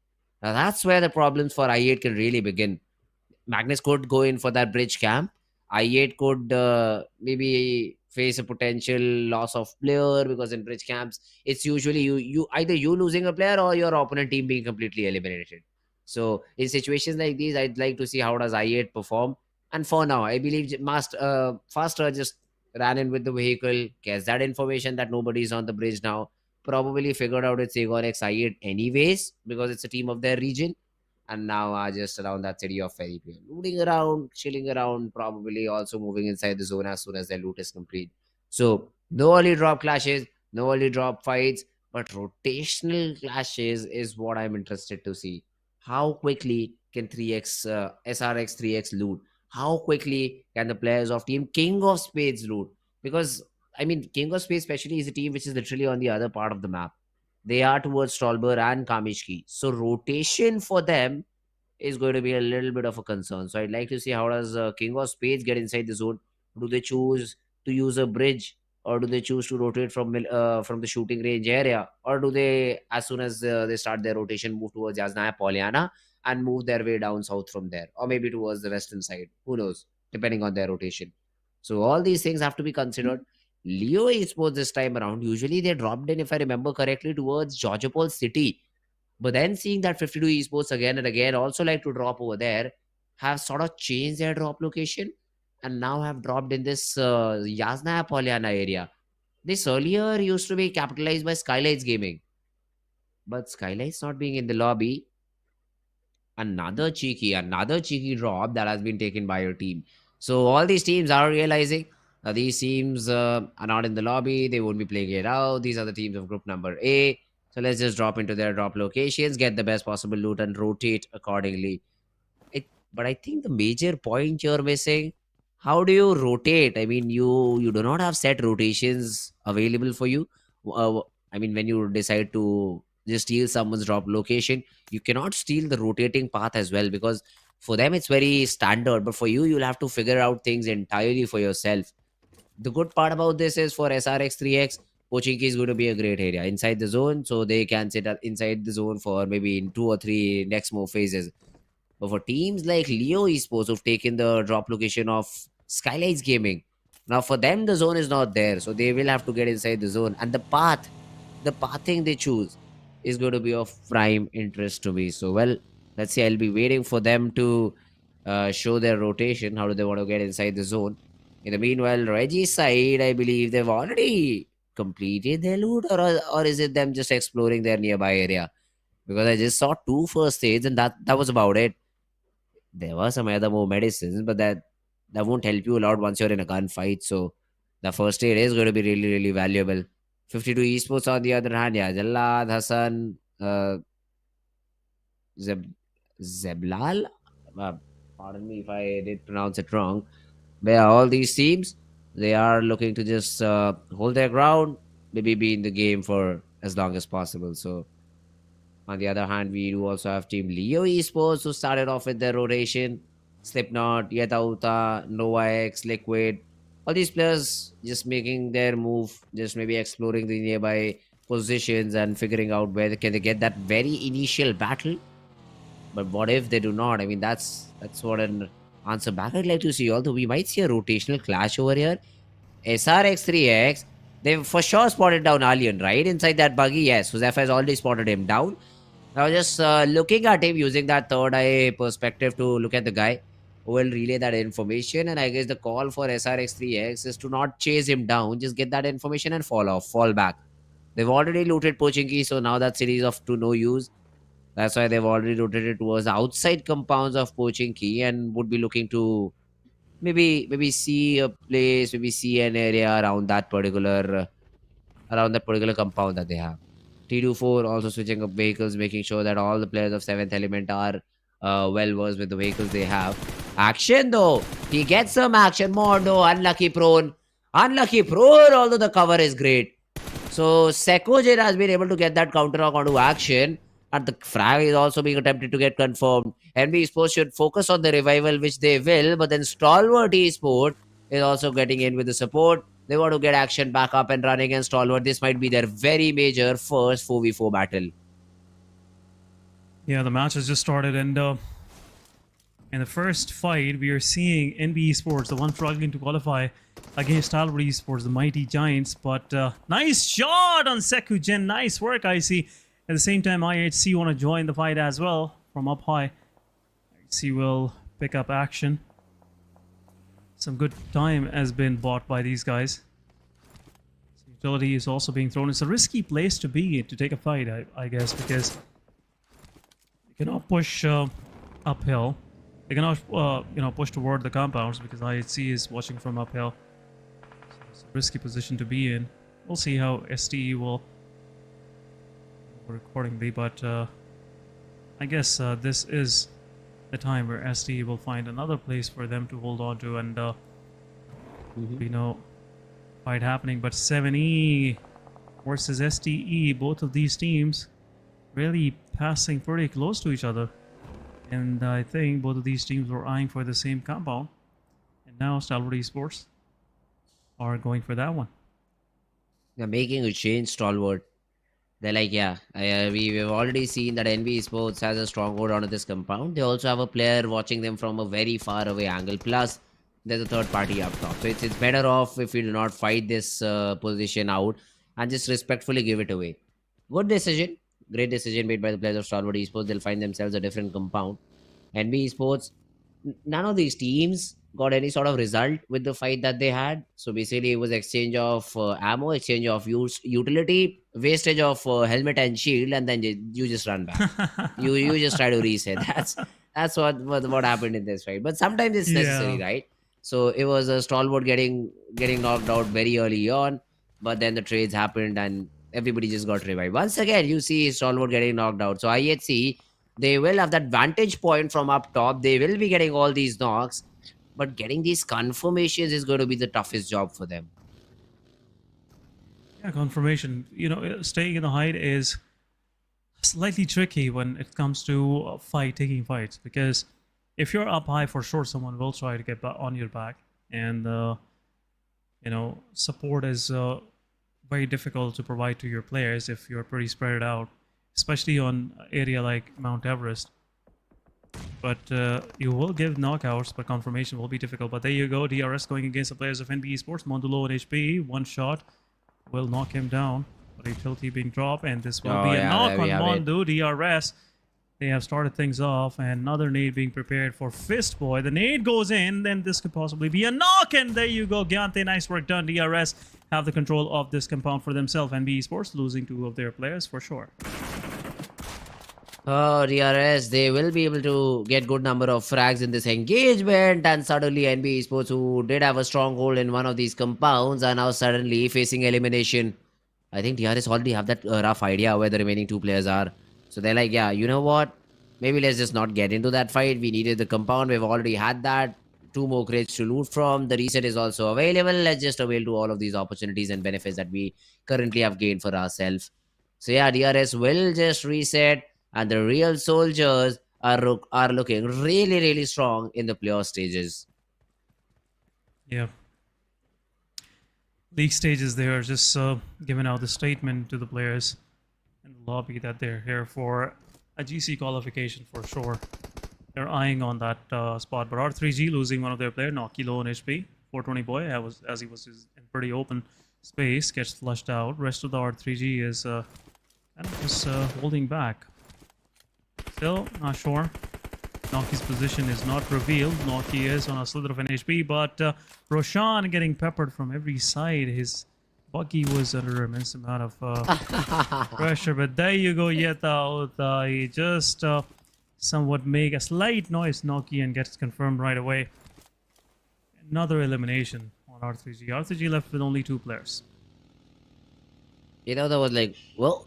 now that's where the problems for I8 can really begin. Magnus could go in for that bridge camp. I8 could maybe face a potential loss of player, because in bridge camps, it's usually you either you losing a player or your opponent team being completely eliminated. So in situations like these, I'd like to see how does I8 perform. And for now, I believe Faster just ran in with the vehicle, gets that information that nobody's on the bridge now, probably figured out it's Aegon X I8 anyways, because it's a team of their region, and now are just around that city of Ferry Pier, looting around, chilling around, probably also moving inside the zone as soon as their loot is complete. So no early drop clashes, no early drop fights, but rotational clashes is what I'm interested to see. How quickly can SRX 3X loot? How quickly can the players of team King of Spades loot? Because, I mean, King of Spades especially is a team which is literally on the other part of the map. They are towards Stolber and Kamishki. So rotation for them is going to be a little bit of a concern. So I'd like to see how does King of Spades get inside the zone. Do they choose to use a bridge, or do they choose to rotate from the shooting range area, or do they, as soon as they start their rotation, move towards Yasnaya Polyana and move their way down south from there, or maybe towards the western side? Who knows, depending on their rotation. So all these things have to be considered. Leo Esports this time around, usually they dropped in, if I remember correctly, towards Georgopol City. But then seeing that 52 Esports again and again also like to drop over there, have sort of changed their drop location and now have dropped in this Yasnaya Polyana area. This earlier used to be capitalized by SKYLIGHTZ Gaming. But SKYLIGHTZ not being in the lobby, another cheeky drop that has been taken by your team. So all these teams are realizing these teams are not in the lobby. They won't be playing it out. These are the teams of group number A. So let's just drop into their drop locations, get the best possible loot, and rotate accordingly. But I think the major point you're missing, how do you rotate? I mean, you do not have set rotations available for you. I mean, when you decide to just steal someone's drop location, you cannot steal the rotating path as well, because for them it's very standard, but for you, you'll have to figure out things entirely for yourself. The good part about this is for SRX 3X, Pochinki is going to be a great area inside the zone, so they can sit inside the zone for maybe in 2 or 3 next move phases. But for teams like Leo Esports who've taken the drop location of SKYLIGHTZ Gaming, now for them the zone is not there, so they will have to get inside the zone. And the pathing they choose is going to be of prime interest to me. So well, let's see. I'll be waiting for them to show their rotation. How do they want to get inside the zone? In the meanwhile, Reggie's side, I believe they've already completed their loot, or is it them just exploring their nearby area? Because I just saw 2 first aids and that was about it. There were some other more medicines, but that won't help you a lot once you're in a gunfight. So the first aid is going to be really, really valuable. 52 Esports on the other hand, yeah, Jallad, Hassan, Zeblal. Pardon me if I did pronounce it wrong. But yeah, all these teams, they are looking to just hold their ground, maybe be in the game for as long as possible. So on the other hand, we do also have Team Leo Esports who started off with their rotation. Slipknot, Yetauta, Nova X, Liquid. All these players just making their move, just maybe exploring the nearby positions and figuring out where can they get that very initial battle. But what if they do not? I mean, that's what an answer back I'd like to see. Although we might see a rotational clash over here. SRX3X, they've for sure spotted down Alien, right? Inside that buggy, yes. Josefa has already spotted him down. Now just looking at him using that third eye perspective to look at the guy who will relay that information. And I guess the call for SRX3X is to not chase him down, just get that information and fall back. They've already looted Pochinki, so now that city is to no use. That's why they've already rotated towards the outside compounds of Pochinki and would be looking to maybe see a place, maybe see an area around that particular compound that they have. T24 also switching up vehicles, making sure that all the players of 7th Element are well versed with the vehicles they have. Action though, he gets some action. Mondo, unlucky prone, although the cover is great. So Sekojin has been able to get that counter onto action. And the frag is also being attempted to get confirmed. NBeSports should focus on the revival, which they will. But then Stalwart Esports is also getting in with the support. They want to get action back up and running against Stalwart. This might be their very major first 4v4 battle. Yeah, the match has just started, and in the first fight, we are seeing NBeSports, the one struggling to qualify against Stalwart Esports, the mighty giants. But nice shot on Sekujin. Nice work, I see. At the same time, IHC want to join the fight as well from up high. IHC will pick up action. Some good time has been bought by these guys. Utility is also being thrown. It's a risky place to be in to take a fight, I guess, because you cannot push uphill. They cannot, push toward the compounds because IHC is watching from uphill. So it's a risky position to be in. We'll see how STE will accordingly, but I guess this is the time where STE will find another place for them to hold on to, and fight happening. But 7E versus STE, both of these teams really passing pretty close to each other, and I think both of these teams were eyeing for the same compound, and now Stalwart Esports are going for that one. They're making a change, Stalwart. They're like, we've already seen that NBeSports has a stronghold onto this compound. They also have a player watching them from a very far away angle. Plus, there's a third party up top. So it's better off if we do not fight this position out and just respectfully give it away. Good decision. Great decision made by the players of Stalwart Esports. They'll find themselves a different compound. NBeSports, none of these teams got any sort of result with the fight that they had. So basically, it was exchange of ammo, exchange of utility, wastage of helmet and shield, and then you just run back. you just try to reset. That's what happened in this fight. But sometimes it's necessary, Yeah. right? So it was a Stalwart getting knocked out very early on, but then the trades happened and everybody just got revived. Once again, you see Stalwart getting knocked out. So IHC, they will have that vantage point from up top. They will be getting all these knocks, but getting these confirmations is going to be the toughest job for them. Yeah, confirmation. Staying in the height is slightly tricky when it comes to taking fights, because if you're up high, for sure someone will try to get on your back, and support is very difficult to provide to your players if you're pretty spread out, especially on area like Mount Everest. But you will give knockouts, but confirmation will be difficult. But there you go, DRS going against the players of NBeSports. Mondo on HP, one shot will knock him down. But utility being dropped, and this will be a knock on Mondo. DRS, they have started things off, and another nade being prepared for Fistboy. The nade goes in, then this could possibly be a knock, and there you go, Gyante, nice work done. DRS have the control of this compound for themselves. NBeSports losing 2 of their players for sure. Oh, DRS, they will be able to get good number of frags in this engagement, and suddenly NBeSports, who did have a stronghold in one of these compounds, are now suddenly facing elimination. I think DRS already have that rough idea where the remaining 2 players are. So they're like, yeah, you know what? Maybe let's just not get into that fight. We needed the compound. We've already had that. 2 more crates to loot from. The reset is also available. Let's just avail to all of these opportunities and benefits that we currently have gained for ourselves. So yeah, DRS will just reset, and the real soldiers are looking really, really strong in the playoff stages. Yeah. League stages, they are just giving out the statement to the players in the lobby that they're here for a GC qualification for sure. They're eyeing on that spot. But R3G losing one of their players, Noki low on HP. 420 boy, as he was in pretty open space, gets flushed out. Rest of the R3G is kind of just holding back. Still not sure. Noki's position is not revealed. Noki is on a slither of an HP, but Roshan getting peppered from every side. His buggy was under immense amount of pressure, but there you go, Yeta. He just somewhat make a slight noise, Noki, and gets confirmed right away. Another elimination on R3G. R3G left with only 2 players. That was like, well,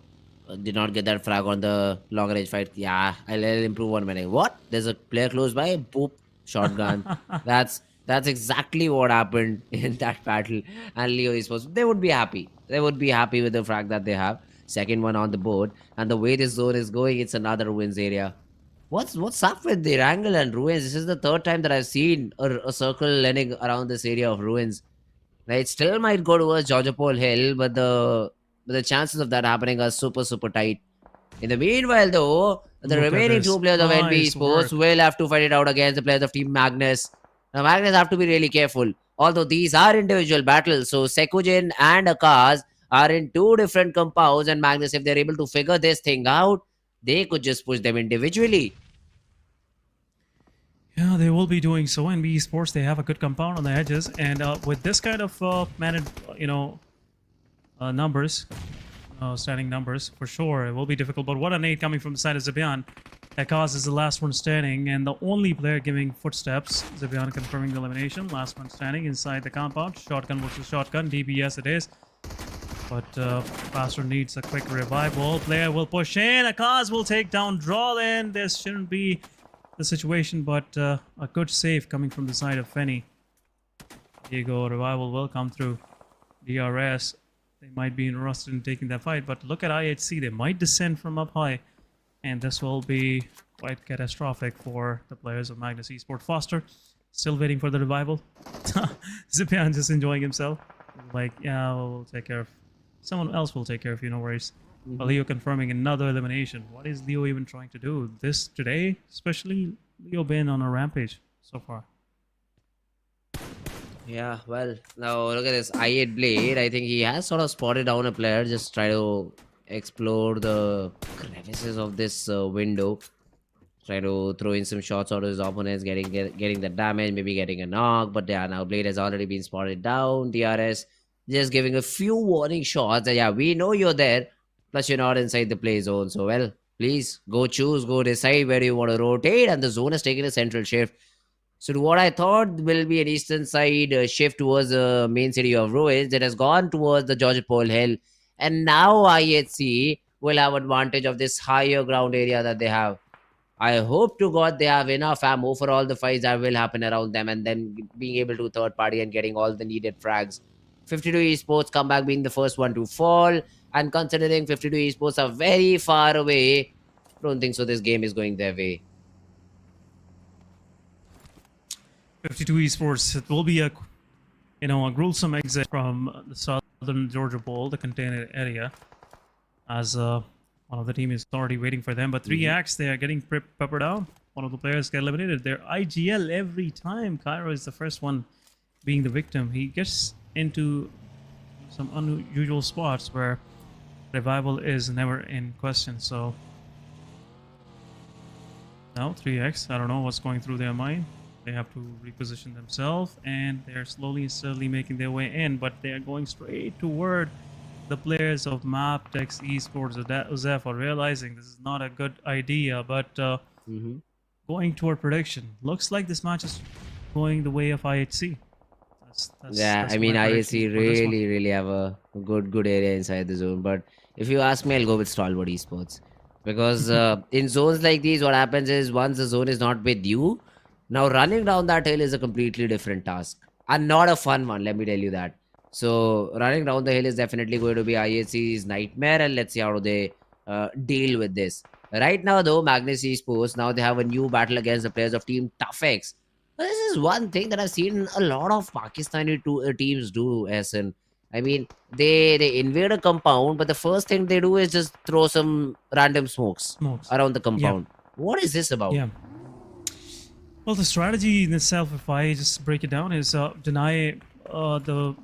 did not get that frag on the long range fight. Yeah, I'll improve 1 minute. What? There's a player close by. Boop. Shotgun. That's exactly what happened in that battle. And Leo Esports, they would be happy. They would be happy with the frag that they have. Second one on the board. And the way this zone is going, it's another wins area. What's up with the Erangel and Ruins? This is the 3rd time that I've seen a circle landing around this area of Ruins. Now, it still might go towards Georgiapol Hill, but the chances of that happening are super, super tight. In the meanwhile, though, the remaining 2 players of NBeSports will have to fight it out against the players of Team Magnus. Now, Magnus have to be really careful. Although these are individual battles, so Sekujin and Akaz are in 2 different compounds, and Magnus, if they're able to figure this thing out, they could just push them individually. Yeah, they will be doing so. NBeSports, they have a good compound on the edges, and with this kind of managed, numbers, standing numbers, for sure, it will be difficult. But what a nade coming from the side of Zebian. Akaz is the last one standing, and the only player giving footsteps. Zebian confirming the elimination. Last one standing inside the compound. Shotgun versus shotgun. DBS it is. But Pastor needs a quick revival. Player will push in. Akaz will take down Drawlin. This shouldn't be the situation, but a good save coming from the side of Fenny. There you go. Revival will come through. DRS, they might be interested in taking that fight, but look at IHC. They might descend from up high, and this will be quite catastrophic for the players of Magnus Esports. Foster still waiting for the revival. Zipian just enjoying himself. Like, yeah, we'll take care of... Someone else will take care of you, no worries. Leo confirming another elimination. What is Leo even trying to do? This today, especially Leo been on a rampage so far. Yeah, well, now look at this I8 Blade. I think he has sort of spotted down a player. Just try to explore the crevices of this window. trying to throw in some shots out of his opponents, getting the damage, maybe getting a knock. But yeah, now Blade has already been spotted down. DRS just giving a few warning shots. And yeah, we know you're there. Plus, you're not inside the play zone. So, well, please go decide where you want to rotate. And the zone has taken a central shift. So, what I thought will be an eastern side shift towards the main city of Ruins, it has gone towards the Georgia Pole Hill. And now IHC will have advantage of this higher ground area that they have. I hope to God they have enough ammo for all the fights that will happen around them, and then being able to third party and getting all the needed frags. 52 Esports comeback being the first one to fall, and considering 52 Esports are very far away, don't think so this game is going their way. 52 Esports, it will be a gruesome exit from the southern Georgia Bowl, the container area, as one of the team is already waiting for them. But 3x, they are getting peppered out. One of the players get eliminated. They're IGL every time. Cairo is the first one being the victim. He gets into some unusual spots where revival is never in question. So now 3x, I don't know what's going through their mind. They have to reposition themselves, and they're slowly and steadily making their way in, but they are going straight toward the players of Mabetex Esports. Uzef are realizing this is not a good idea, but going toward prediction. Looks like this match is going the way of IHC. I mean, IHC really have a good area inside the zone, but if you ask me, I'll go with Stalwart Esports. Because in zones like these, what happens is once the zone is not with you, now running down that hill is a completely different task. And not a fun one, let me tell you that. So running down the hill is definitely going to be IHC's nightmare, and let's see how they deal with this. Right now though, Magnus Esports, now they have a new battle against the players of Team ToughX. This is one thing that I've seen a lot of Pakistani teams do, Essen. I mean, they invade a compound, but the first thing they do is just throw some random smokes around the compound. Yeah. What is this about? Yeah. Well, the strategy in itself, if I just break it down, is deny the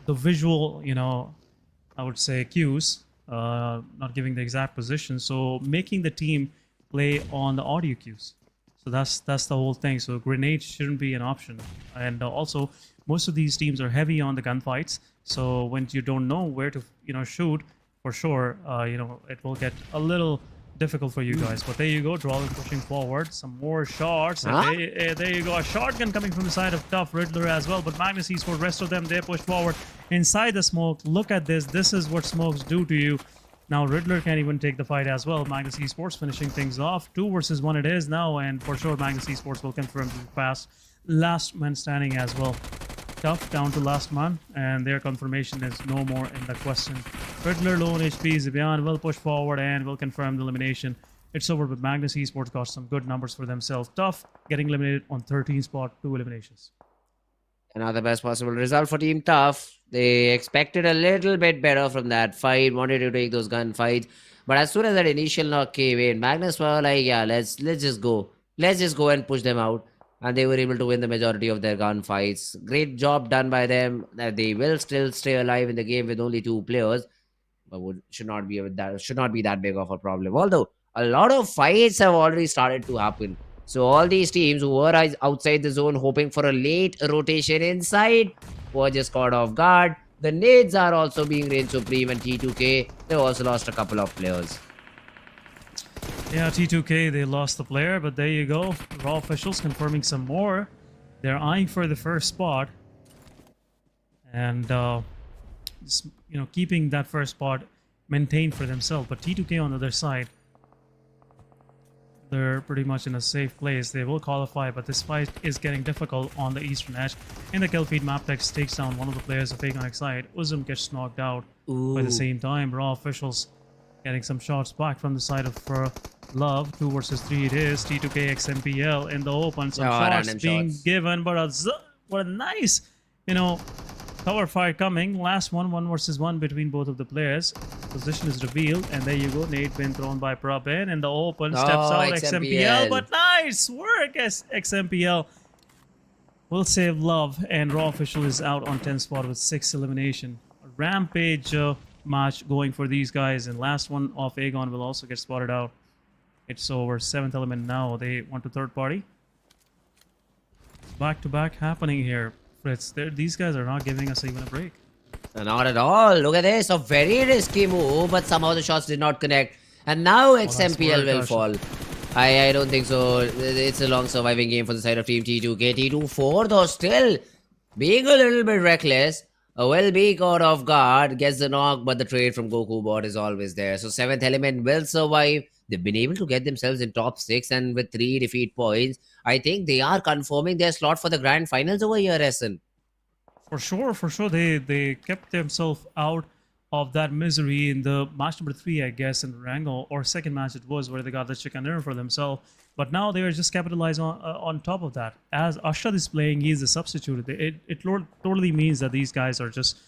visual, I would say cues, not giving the exact position. So making the team play on the audio cues. So that's the whole thing. So grenades shouldn't be an option. And also, most of these teams are heavy on the gunfights. So when you don't know where to, shoot, for sure, it will get a little difficult for you guys. But there you go, Drawling pushing forward. Some more shots. There you go, a shotgun coming from the side of Tough Riddler as well. But Magnus Esports, rest of them, they push forward inside the smoke. Look at this. This is what smokes do to you. Now Riddler can't even take the fight as well. Magnus Esports finishing things off. 2 versus 1 it is now, and for sure Magnus Esports will confirm the fast last man standing as well. Tough down to last man, and their confirmation is no more in the question. Riddler low on HP, Zibian will push forward and will confirm the elimination. It's over, but Magnus Esports got some good numbers for themselves. Tough getting eliminated on 13 spot, 2 eliminations. Another best possible result for Team Tough. They expected a little bit better from that fight, wanted to take those gunfights. But as soon as that initial knock came in, Magnus were like, yeah, let's just go. Let's just go and push them out. And they were able to win the majority of their gunfights. Great job done by them. That they will still stay alive in the game with only 2 players. But should not be that big of a problem. Although a lot of fights have already started to happen. So all these teams who were outside the zone hoping for a late rotation inside were just caught off guard. The nades are also being reigned supreme, and T2K, they also lost a couple of players. Yeah, T2K, they lost the player, but there you go. Raw officials confirming some more. They're eyeing for the first spot. And, just, keeping that first spot maintained for themselves. But T2K on the other side, they're pretty much in a safe place. They will qualify, but this fight is getting difficult on the eastern edge. In the kill feed, Mabetex takes down one of the players of Erangel side. Uzum gets knocked out. By the same time, Raw officials getting some shots back from the side of Love. 2 versus 3 it is. T2K XMPL in the open. Some shots being given, but what a nice, cover fire coming. Last one, 1 versus 1 between both of the players. Position is revealed, and there you go. Nade been thrown by Prabin in the open. Steps out XMPL, but nice work as XMPL will save Love, and Raw official is out on 10 spot with 6 elimination. A rampage match going for these guys, and last one off Aegon will also get spotted out. It's over. 7th element now. They want to third party. Back to back happening here, Fritz. These guys are not giving us even a break. Not at all. Look at this. A very risky move, but somehow the shots did not connect. And now XMPL will fall. I don't think so. It's a long surviving game for the side of Team T2. T2-4 though still being a little bit reckless. Will be caught off guard. Gets the knock, but the trade from Goku bot is always there. So 7th element will survive. They've been able to get themselves in top 6 and with 3 defeat points. I think they are confirming their slot for the grand finals over here, Essen. For sure. They kept themselves out of that misery in the match number 3, I guess, in Erangel, or second match it was, where they got the chicken dinner for themselves. But now they are just capitalizing on top of that. As Ashad is playing, he is the substitute. It totally means that these guys are just,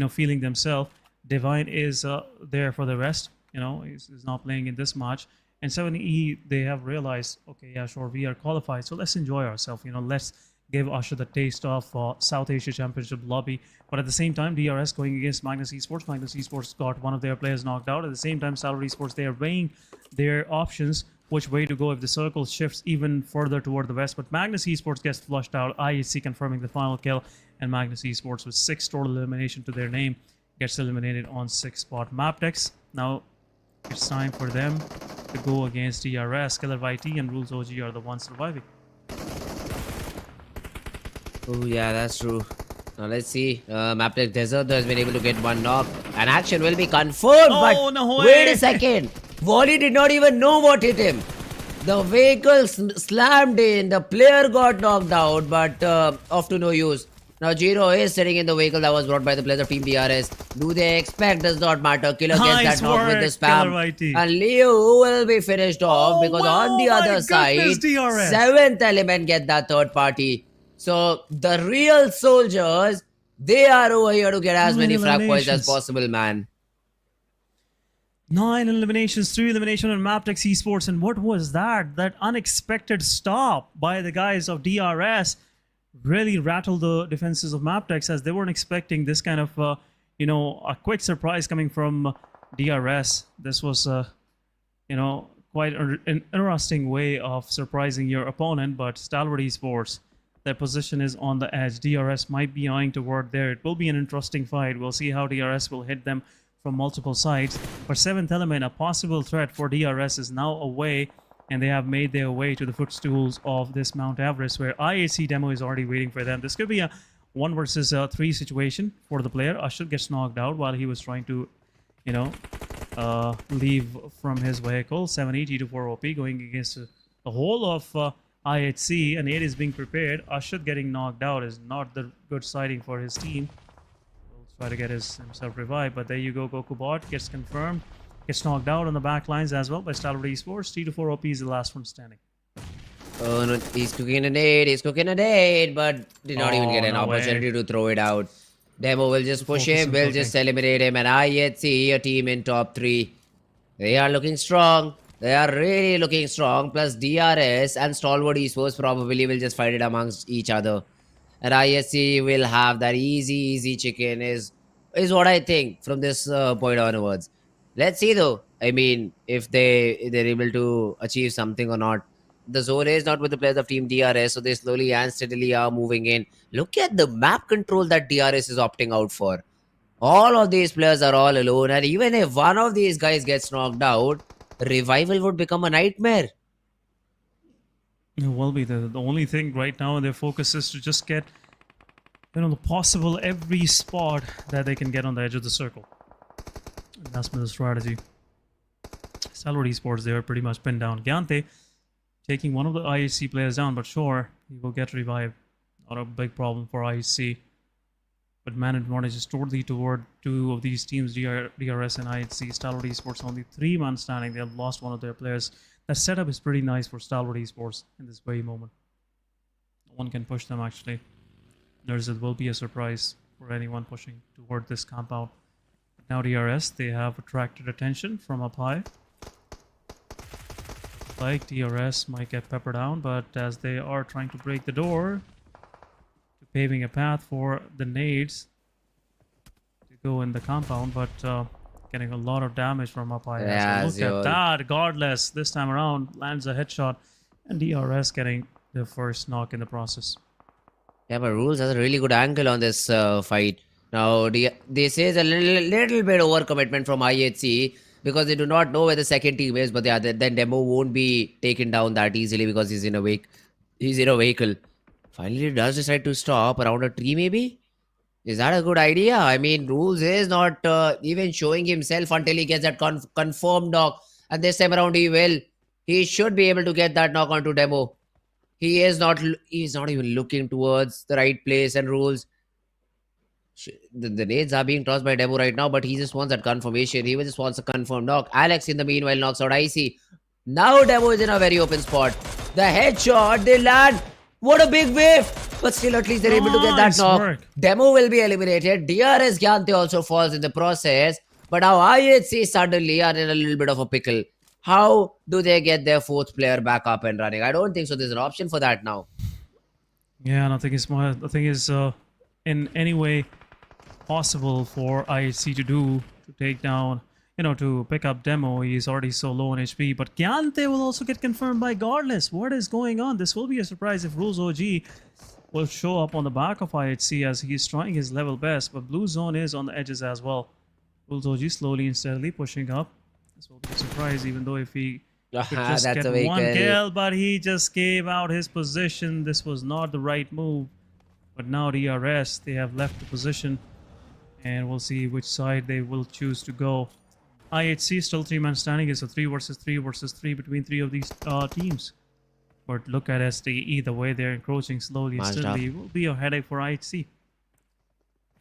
feeling themselves. Divine is there for the rest. He's not playing in this match. And 7E, they have realized, okay, yeah, sure, we are qualified, so let's enjoy ourselves. Let's give Ashad the taste of South Asia Championship lobby. But at the same time, DRS going against Magnus Esports. Magnus Esports got one of their players knocked out. At the same time, Stalwart Esports, they are weighing their options, which way to go if the circle shifts even further toward the west. But Magnus Esports gets flushed out. IHC confirming the final kill. And Magnus Esports, with 6 total elimination to their name, gets eliminated on 6th spot. Mabetex, now it's time for them to go against DRS. SKYLIGHTZ and Rules OG are the ones surviving. Oh yeah, that's true. Now let's see. Mabetex Desert has been able to get one knock. An action will be confirmed. Oh, but no way. wait a second. Wally did not even know what hit him. The vehicle slammed in. The player got knocked out, but off to no use. Now Jiro is sitting in the vehicle that was brought by the players of Team DRS. Do they expect? Does not matter. Killer gets that knock with the spam. SKYLIGHTZ. And Leo will be finished off because on the other side, DRS. 7th element get that third party. So the real soldiers, they are over here to get as many frag points as possible, man. 9 eliminations, 3 eliminations on Mabetex Esports. And what was that? That unexpected stop by the guys of DRS really rattled the defenses of Mabetex, as they weren't expecting this kind of, a quick surprise coming from DRS. This was, quite an interesting way of surprising your opponent. But Stalwart Esports, their position is on the edge. DRS might be eyeing toward there. It will be an interesting fight. We'll see how DRS will hit them from multiple sides. For 7th element, a possible threat for DRS is now away, and they have made their way to the footstools of this Mount Everest, where IHC demo is already waiting for them. This could be a 1 versus 3 situation for the player. Ashad gets knocked out while he was trying to, leave from his vehicle. 7E T2-4 OP going against the whole of IHC, and 8 is being prepared. Ashad getting knocked out is not the good sighting for his team. He'll try to get himself revived, but there you go. Goku bot gets confirmed. Gets knocked out on the back lines as well by Stalwart Esports. T2-4 OP is the last one standing. Oh no, he's cooking a nade, but did not even get an opportunity to throw it out. Demo will just push him, will just eliminate him, and IHC, a team in top 3. They are looking strong. They are really looking strong. Plus DRS and Stalwart Esports probably will just fight it amongst each other. And ISC will have that easy chicken is what I think from this point onwards. Let's see though. I mean, if they're able to achieve something or not. The zone is not with the players of Team DRS, so they slowly and steadily are moving in. Look at the map control that DRS is opting out for. All of these players are all alone, and even if one of these guys gets knocked out, revival would become a nightmare. It will be. The only thing right now, their focus is to just get, the possible every spot that they can get on the edge of the circle. And that's been the strategy. Stalwart Esports, they are pretty much pinned down. Gyante taking one of the IHC players down, but sure, he will get revived. Not a big problem for IHC. But man advantage is totally toward 2 of these teams, DRS and IHC. Stalwart Esports only 3 man standing. They have lost one of their players. That setup is pretty nice for Stalwart Esports in this very moment. No one can push them actually. It will be a surprise for anyone pushing toward this compound. Now DRS, they have attracted attention from up high. Like DRS might get peppered down, but as they are trying to break the door, paving a path for the nades to go in the compound, but getting a lot of damage from up high. Yeah, Look at that. Regardless, this time around, lands a headshot. And DRS getting the first knock in the process. Yeah, but Rules has a really good angle on this fight. Now, this is a little bit overcommitment from IHC because they do not know where the second team is. But yeah, then Demo won't be taken down that easily because he's in a vehicle. Finally, he does decide to stop around a tree, maybe. Is that a good idea? I mean, Rules is not even showing himself until he gets that confirmed knock. And this time around, he will. He should be able to get that knock onto Demo. He's not even looking towards the right place and Rules. The nades are being tossed by Demo right now, but he just wants that confirmation. He just wants a confirmed knock. Alex, in the meanwhile, knocks out Icy. Now Demo is in a very open spot. The headshot, they land. What a big wave! But still, at least they're able to get that knock. Demo will be eliminated. DRS Gyante also falls in the process. But now IHC suddenly are in a little bit of a pickle. How do they get their fourth player back up and running? I don't think so. There's an option for that now. Yeah, nothing is in any way possible for IHC to do to take down, to pick up Demo. He's already so low on HP. But Gyante will also get confirmed by Godless. What is going on? This will be a surprise if Rules OG will show up on the back of IHC as he's trying his level best. But Blue Zone is on the edges as well. Rules OG slowly and steadily pushing up. This will be a surprise, even though if he could just get one kill, but he just gave out his position. This was not the right move. But now DRS, they have left the position. And we'll see which side they will choose to go. IHC still 3-man standing. It's a 3 versus 3 versus 3 between 3 of these teams. But look at SDE, the way they're encroaching slowly and steadily. It will be a headache for IHC.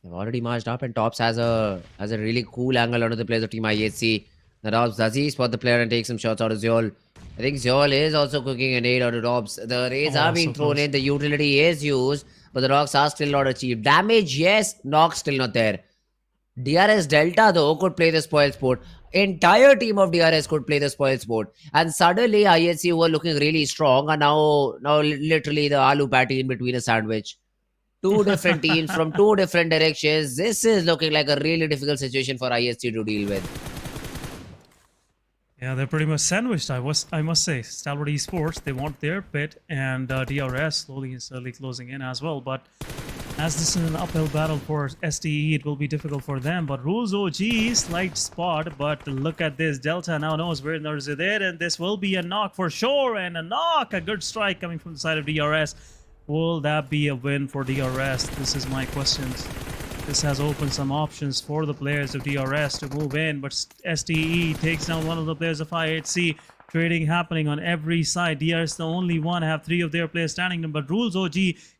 They've already marched up, and Tops has a really cool angle onto the players of Team IHC. The Dobbs, does he spot the player and take some shots out of Zeol? I think Zeol is also cooking an 8 out of Dobbs. The raids are being thrown in, the utility is used, but the knocks are still not achieved. Damage, yes, knock still not there. DRS Delta, though, could play the spoil sport. Entire team of DRS could play the spoil sport. And suddenly, IHC were looking really strong, and now literally the aloo patty in between a sandwich. Two different teams from two different directions. This is looking like a really difficult situation for IHC to deal with. Yeah, they're pretty much sandwiched, I must say. Stalwart Esports, they want their pit, and DRS slowly and steadily closing in as well. But as this is an uphill battle for STE, it will be difficult for them. But Rules OG, slight spot, but look at this. Delta now knows where Nurse is there, and this will be a knock for sure. And a knock, a good strike coming from the side of DRS. Will that be a win for DRS? This is my question. This has opened some options for the players of DRS to move in, but STE takes down one of the players of IHC. Trading happening on every side. DRS the only one, have 3 of their players standing, but Rules OG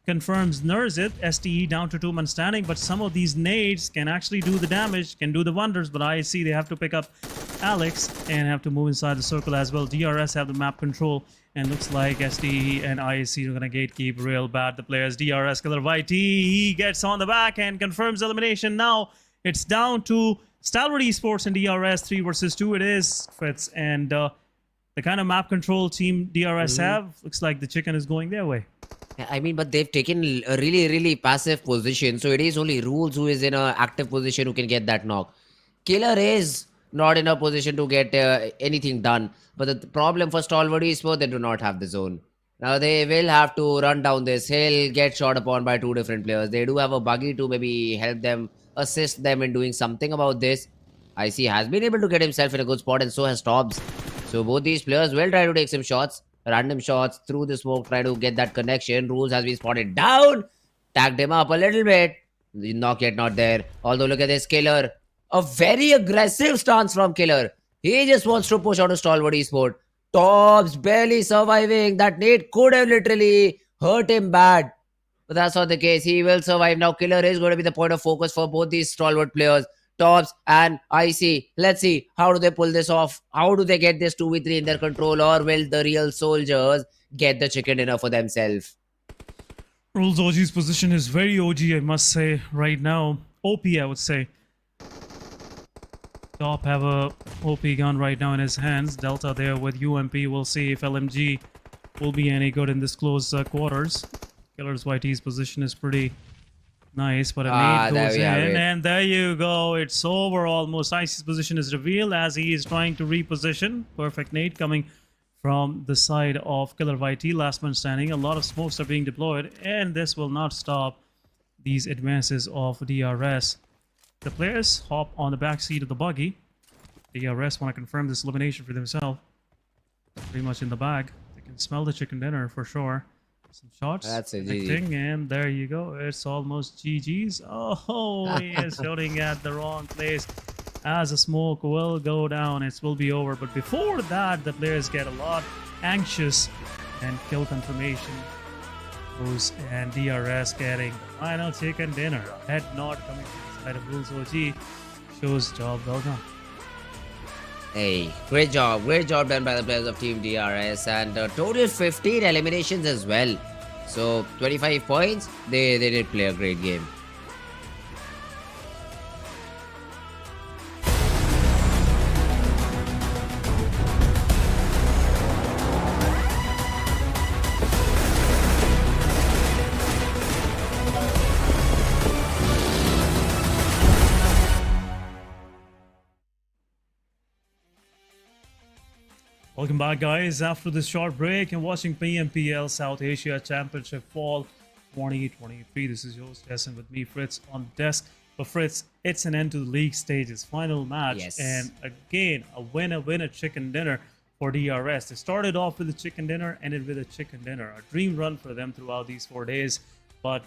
confirms Nurzit. STE down to 2-man standing, but some of these nades can actually do the damage, can do the wonders, but IHC, they have to pick up Alex and have to move inside the circle as well. DRS have the map control, and looks like STE and IHC are going to gatekeep real bad. The players, DRS, Killer YT, he gets on the back and confirms elimination. Now it's down to Stalwart Esports and DRS 3 versus 2. It is Fritz, and the kind of map control team DRS have, looks like the chicken is going their way. I mean, but they've taken a really passive position, so it is only Rules who is in an active position who can get that knock. Killer is not in a position to get anything done. But the problem for Stalwart Esports, they do not have the zone. Now they will have to run down this hill, get shot upon by 2 different players. They do have a buggy to maybe help them, assist them in doing something about this. IC has been able to get himself in a good spot, and so has Tobbs. So both these players will try to take some shots, random shots through the smoke, try to get that connection. Rules has been spotted down, tagged him up a little bit. Knock yet not there. Although look at this Killer. A very aggressive stance from Killer. He just wants to push out a Stalwart Esports. Tobbs barely surviving. That nade could have literally hurt him bad. But that's not the case. He will survive. Now Killer is going to be the point of focus for both these Stalwart players. Tobbs and IC. Let's see. How do they pull this off? How do they get this 2v3 in their control? Or will the real soldiers get the chicken dinner for themselves? Rules OG's position is very OG, I must say, right now. OP, I would say. Top have a OP gun right now in his hands. Delta there with UMP. We'll see if LMG will be any good in this close quarters. Killer's YT's position is pretty Nice, but a Ah, nade there goes we have in, it. and there you go. It's over almost. Ice's position is revealed as he is trying to reposition. Perfect nade coming from the side of KillerYT. Last man standing. A lot of smokes are being deployed, and this will not stop these advances of DRS. The players hop on the back seat of the buggy. DRS want to confirm this elimination for themselves. Pretty much in the bag. They can smell the chicken dinner for sure. Some shots. That's a GG. connecting, and there you go. It's almost GG's. Oh, he is shooting at the wrong place. As a smoke will go down, it will be over. But before that, the players get a lot anxious, and kill confirmation goes, and DRS getting the final chicken dinner. A head nod coming from the side of Rules OG shows job well done. Hey, great job done by the players of Team DRS, and total 15 eliminations as well. So 25 points. They did play a great game. Welcome back, guys. After this short break and watching PMPL South Asia Championship Fall 2023. This is your host Essen with me, Fritz, on the desk. But Fritz, it's an end to the league stages, final match, Yes. and again a winner chicken dinner for DRS. They started off with a chicken dinner, ended with a chicken dinner. A dream run for them throughout these 4 days. But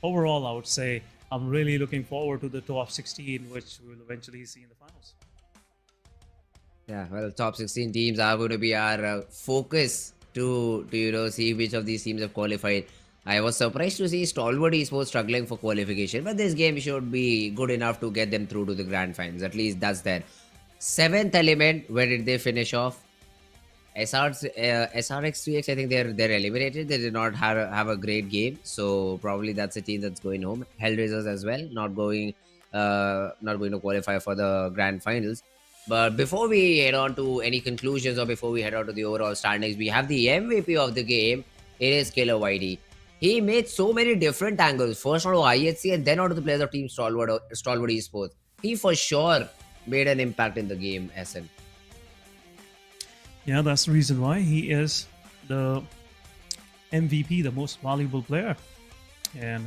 overall, I would say I'm really looking forward to the top 16, which we'll eventually see in the finals. Yeah, well, top 16 teams are going to be our focus to see which of these teams have qualified. I was surprised to see Stalwart Esports struggling for qualification, but this game should be good enough to get them through to the grand finals. At least that's there. 7th element, where did they finish off? SRX3X, I think they're eliminated. They did not have a great game, so probably that's a team that's going home. HellRaisers as well, not going to qualify for the grand finals. But before we head on to any conclusions, or before we head on to the overall standings, we have the MVP of the game. It is KillerYT. He made so many different angles. First onto IHC and then onto the players of Team Stalwart Esports. He for sure made an impact in the game, SN. Yeah, that's the reason why he is the MVP, the most valuable player. And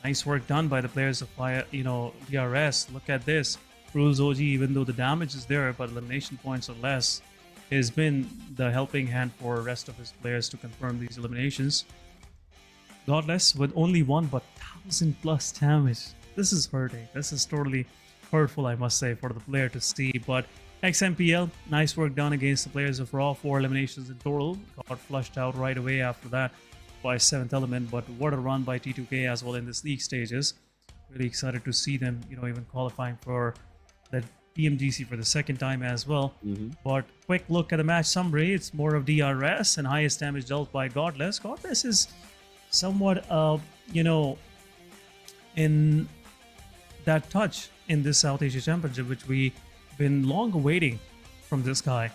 nice work done by the players of DRS. Look at this. Rules OG, even though the damage is there, but elimination points are less, has been the helping hand for the rest of his players to confirm these eliminations. Godless with only 1 but 1000+ damage. This is hurting. This is totally hurtful, I must say, for the player to see. But XMPL, nice work done against the players of Raw. 4 eliminations in total. Got flushed out right away after that by 7th element. But what a run by T2K as well in this league stages. Really excited to see them, even qualifying for that PMGC for the 2nd time as well. But quick look at the match summary. It's more of DRS and highest damage dealt by Godless. Godless is somewhat, in that touch in this South Asia Championship, which we've been long awaiting from this guy.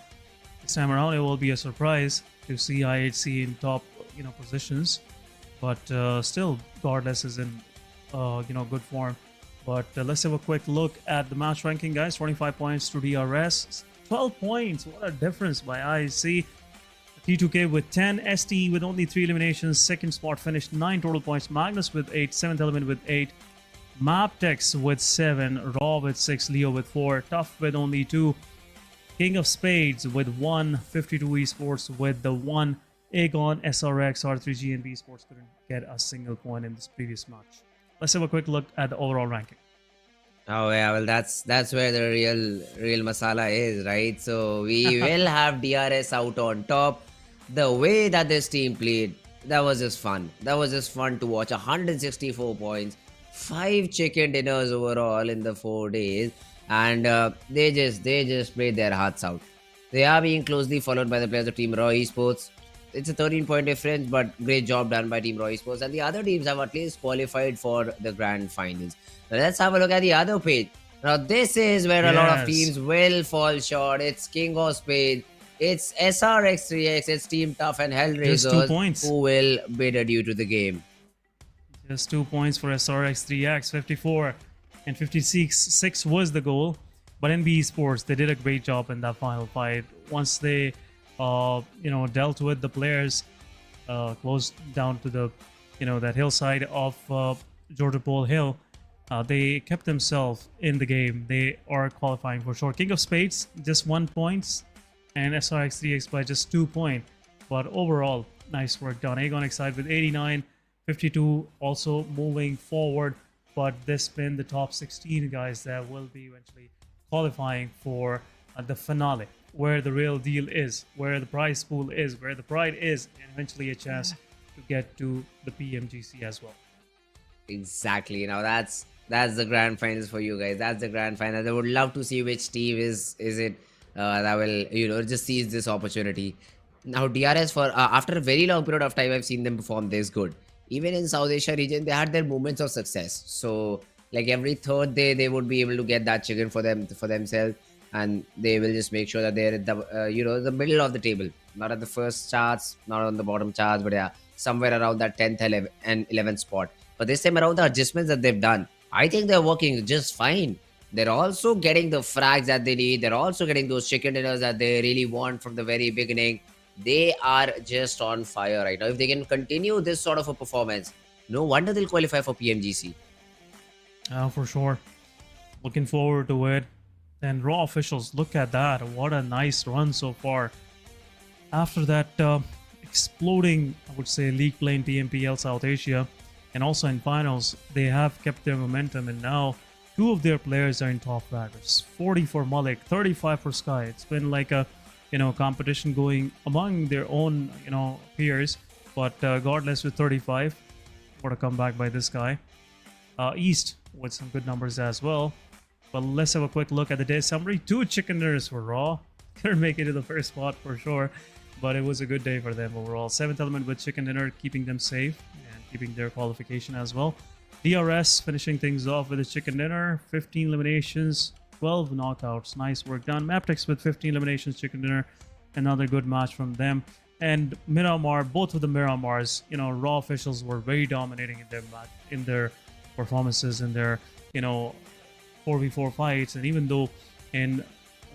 This time around, it will be a surprise to see IHC in top, positions. But still, Godless is in, good form. But let's have a quick look at the match ranking, guys. 25 points to DRS, 12 points. What a difference by IHC. T2K with 10, ST with only 3 eliminations. 2nd spot finished 9 total points. Magnus with 8, 7th element with 8. Mabetex with 7, Raw with 6, Leo with 4, Tough with only 2. King of Spades with 1, 52 Esports with the 1. Aegon, SRX, R3G, and NBeSports couldn't get a single point in this previous match. Let's have a quick look at the overall ranking. Oh yeah, well that's where the real masala is, right? So we will have DRS out on top. The way that this team played, that was just fun. That was just fun to watch. 164 points, 5 chicken dinners overall in the 4 days, and they just played their hearts out. They are being closely followed by the players of Team Raw Esports. It's a 13-point difference, but great job done by Team Raw Esports. And the other teams have at least qualified for the grand finals. Now let's have a look at the other page. Now this is where a lot of teams will fall short. It's King of Spades, it's SRX3X, it's Team Tough and Just 2 HellRaisers points. who will bid adieu to the game. Just 2 points for SRX3X, 54 and 56 was the goal. But NBeSports, they did a great job in that final fight. Once they, dealt with the players close down to the, that hillside of Georgia Pole Hill, they kept themselves in the game. They are qualifying for sure. King of Spades, just 1 point, and SRX3X by just 2 points. But overall, nice work done. Aegon Excite with 89, 52 also moving forward. But this been the top 16 guys that will be eventually qualifying for the finale, where the real deal is, where the prize pool is, where the pride is, and eventually a chance to get to the PMGC as well. Exactly. Now that's the grand finals for you guys. That's the grand final. I would love to see which team is it that will just seize this opportunity. Now DRS, for after a very long period of time, I've seen them perform this good. Even in South Asia region, they had their moments of success. So like every third day, they would be able to get that chicken for themselves, and they will just make sure that they're at the the middle of the table, not at the first charts, not on the bottom charts, but yeah, somewhere around that 10th and 11th spot. But this time around, the adjustments that they've done, I think they're working just fine. They're also getting the frags that they need. They're also getting those chicken dinners that they really want from the very beginning. They are just on fire right now. If they can continue this sort of a performance, no wonder they'll qualify for PMGC. For sure. Looking forward to it. And Raw officials, look at that. What a nice run so far. After that exploding, I would say, league play in PMPL South Asia, and also in finals, they have kept their momentum, and now 2 of their players are in top fraggers. 40 for Malik, 35 for Sky. It's been like a competition going among their own peers, but Godless with 35. What a comeback by this guy. East with some good numbers as well. But let's have a quick look at the day summary. 2 chicken dinners for Raw. Couldn't make it to the first spot for sure, but it was a good day for them overall. 7th Element with chicken dinner, keeping them safe and keeping their qualification as well. DRS finishing things off with a chicken dinner, 15 eliminations, 12 knockouts. Nice work done. Mabetex with 15 eliminations, chicken dinner. Another good match from them. And Miramar, both of the Miramars, Raw officials were very dominating in their performances, in their 4v4 fights. And even though in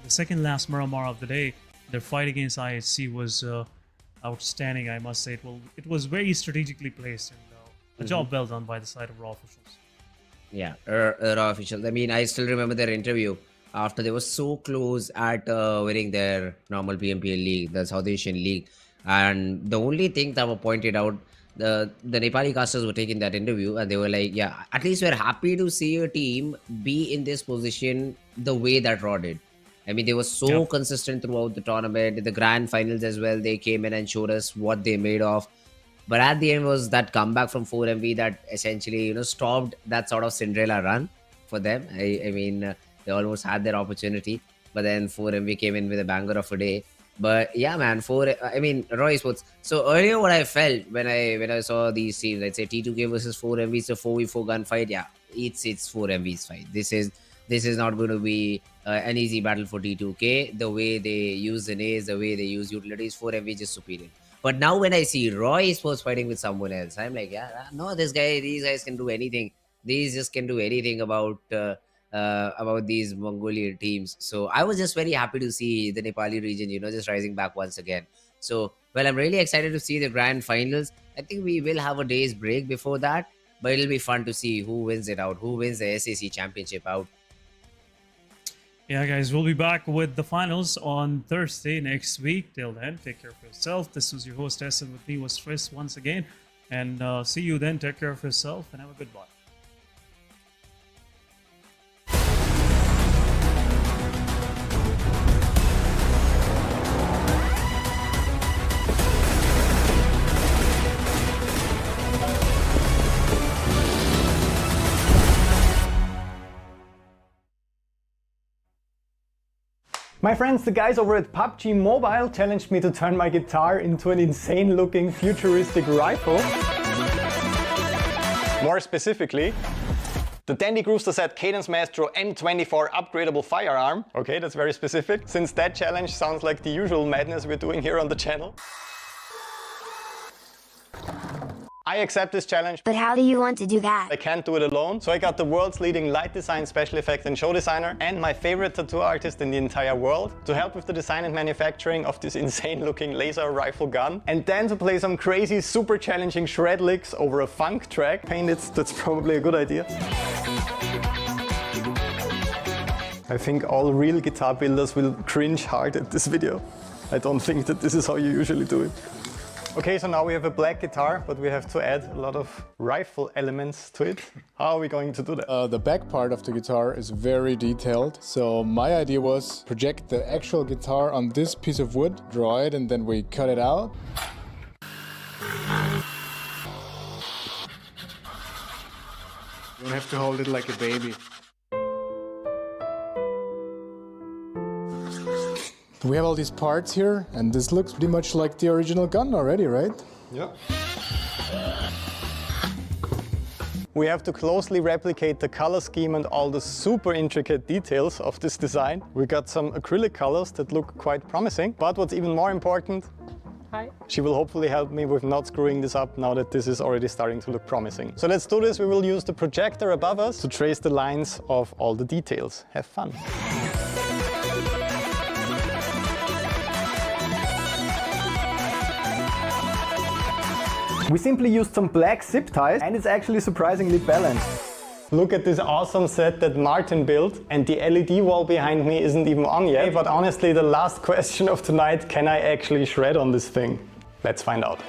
the second last Miramar of the day, their fight against IHC was outstanding, I must say. It was very strategically placed, and a job well done by the side of Raw officials. Yeah, Raw officials. I mean, I still remember their interview after they were so close at winning their normal PMPL league, the South Asian league. And the only thing that were pointed out, the Nepali casters were taking that interview, and they were like, yeah, at least we're happy to see a team be in this position the way that Raw did. I mean, they were so consistent throughout the tournament. In the grand finals as well, they came in and showed us what they made of. But at the end was that comeback from 4MV that essentially, stopped that sort of Cinderella run for them. I mean, they almost had their opportunity, but then 4MV came in with a banger of a day. But yeah, man, Raw Esports. So earlier, what I felt when I saw these teams, let's say T2K versus 4MV, it's a 4v4 gunfight. Yeah, it's 4MV's fight. This is not going to be an easy battle for T2K. The way they use the nades, the way they use utilities, 4MV is just superior. But now when I see Raw Esports fighting with someone else, I'm like, yeah, no, these guys can do anything. These just can do anything about these Mongolian teams. So I was just very happy to see the Nepali region, just rising back once again. So, well, I'm really excited to see the grand finals. I think we will have a day's break before that, but it'll be fun to see who wins it out, who wins the SAC championship out. Yeah, guys, we'll be back with the finals on Thursday next week. Till then, take care of yourself. This was your host, Essen. With me was Chris once again. And see you then. Take care of yourself and have a good one. My friends, the guys over at PUBG Mobile challenged me to turn my guitar into an insane looking futuristic rifle. More specifically, the Dandy Grooster Set Cadence Maestro M24 upgradable firearm. Okay, that's very specific, since that challenge sounds like the usual madness we're doing here on the channel. I accept this challenge. But how do you want to do that? I can't do it alone, so I got the world's leading light design, special effect and show designer and my favorite tattoo artist in the entire world to help with the design and manufacturing of this insane looking laser rifle gun, and then to play some crazy super challenging shred licks over a funk track. Paint it, that's probably a good idea. I think all real guitar builders will cringe hard at this video. I don't think that this is how you usually do it. Okay, so now we have a black guitar, but we have to add a lot of rifle elements to it. How are we going to do that? The back part of the guitar is very detailed. So my idea was project the actual guitar on this piece of wood, draw it, and then we cut it out. You don't have to hold it like a baby. We have all these parts here, and this looks pretty much like the original gun already, right? Yeah. We have to closely replicate the color scheme and all the super intricate details of this design. We got some acrylic colors that look quite promising, but what's even more important, she will hopefully help me with not screwing this up now that this is already starting to look promising. So let's do this. We will use the projector above us to trace the lines of all the details. Have fun. We simply used some black zip ties and it's actually surprisingly balanced. Look at this awesome set that Martin built, and the LED wall behind me isn't even on yet. But honestly, the last question of tonight, can I actually shred on this thing? Let's find out.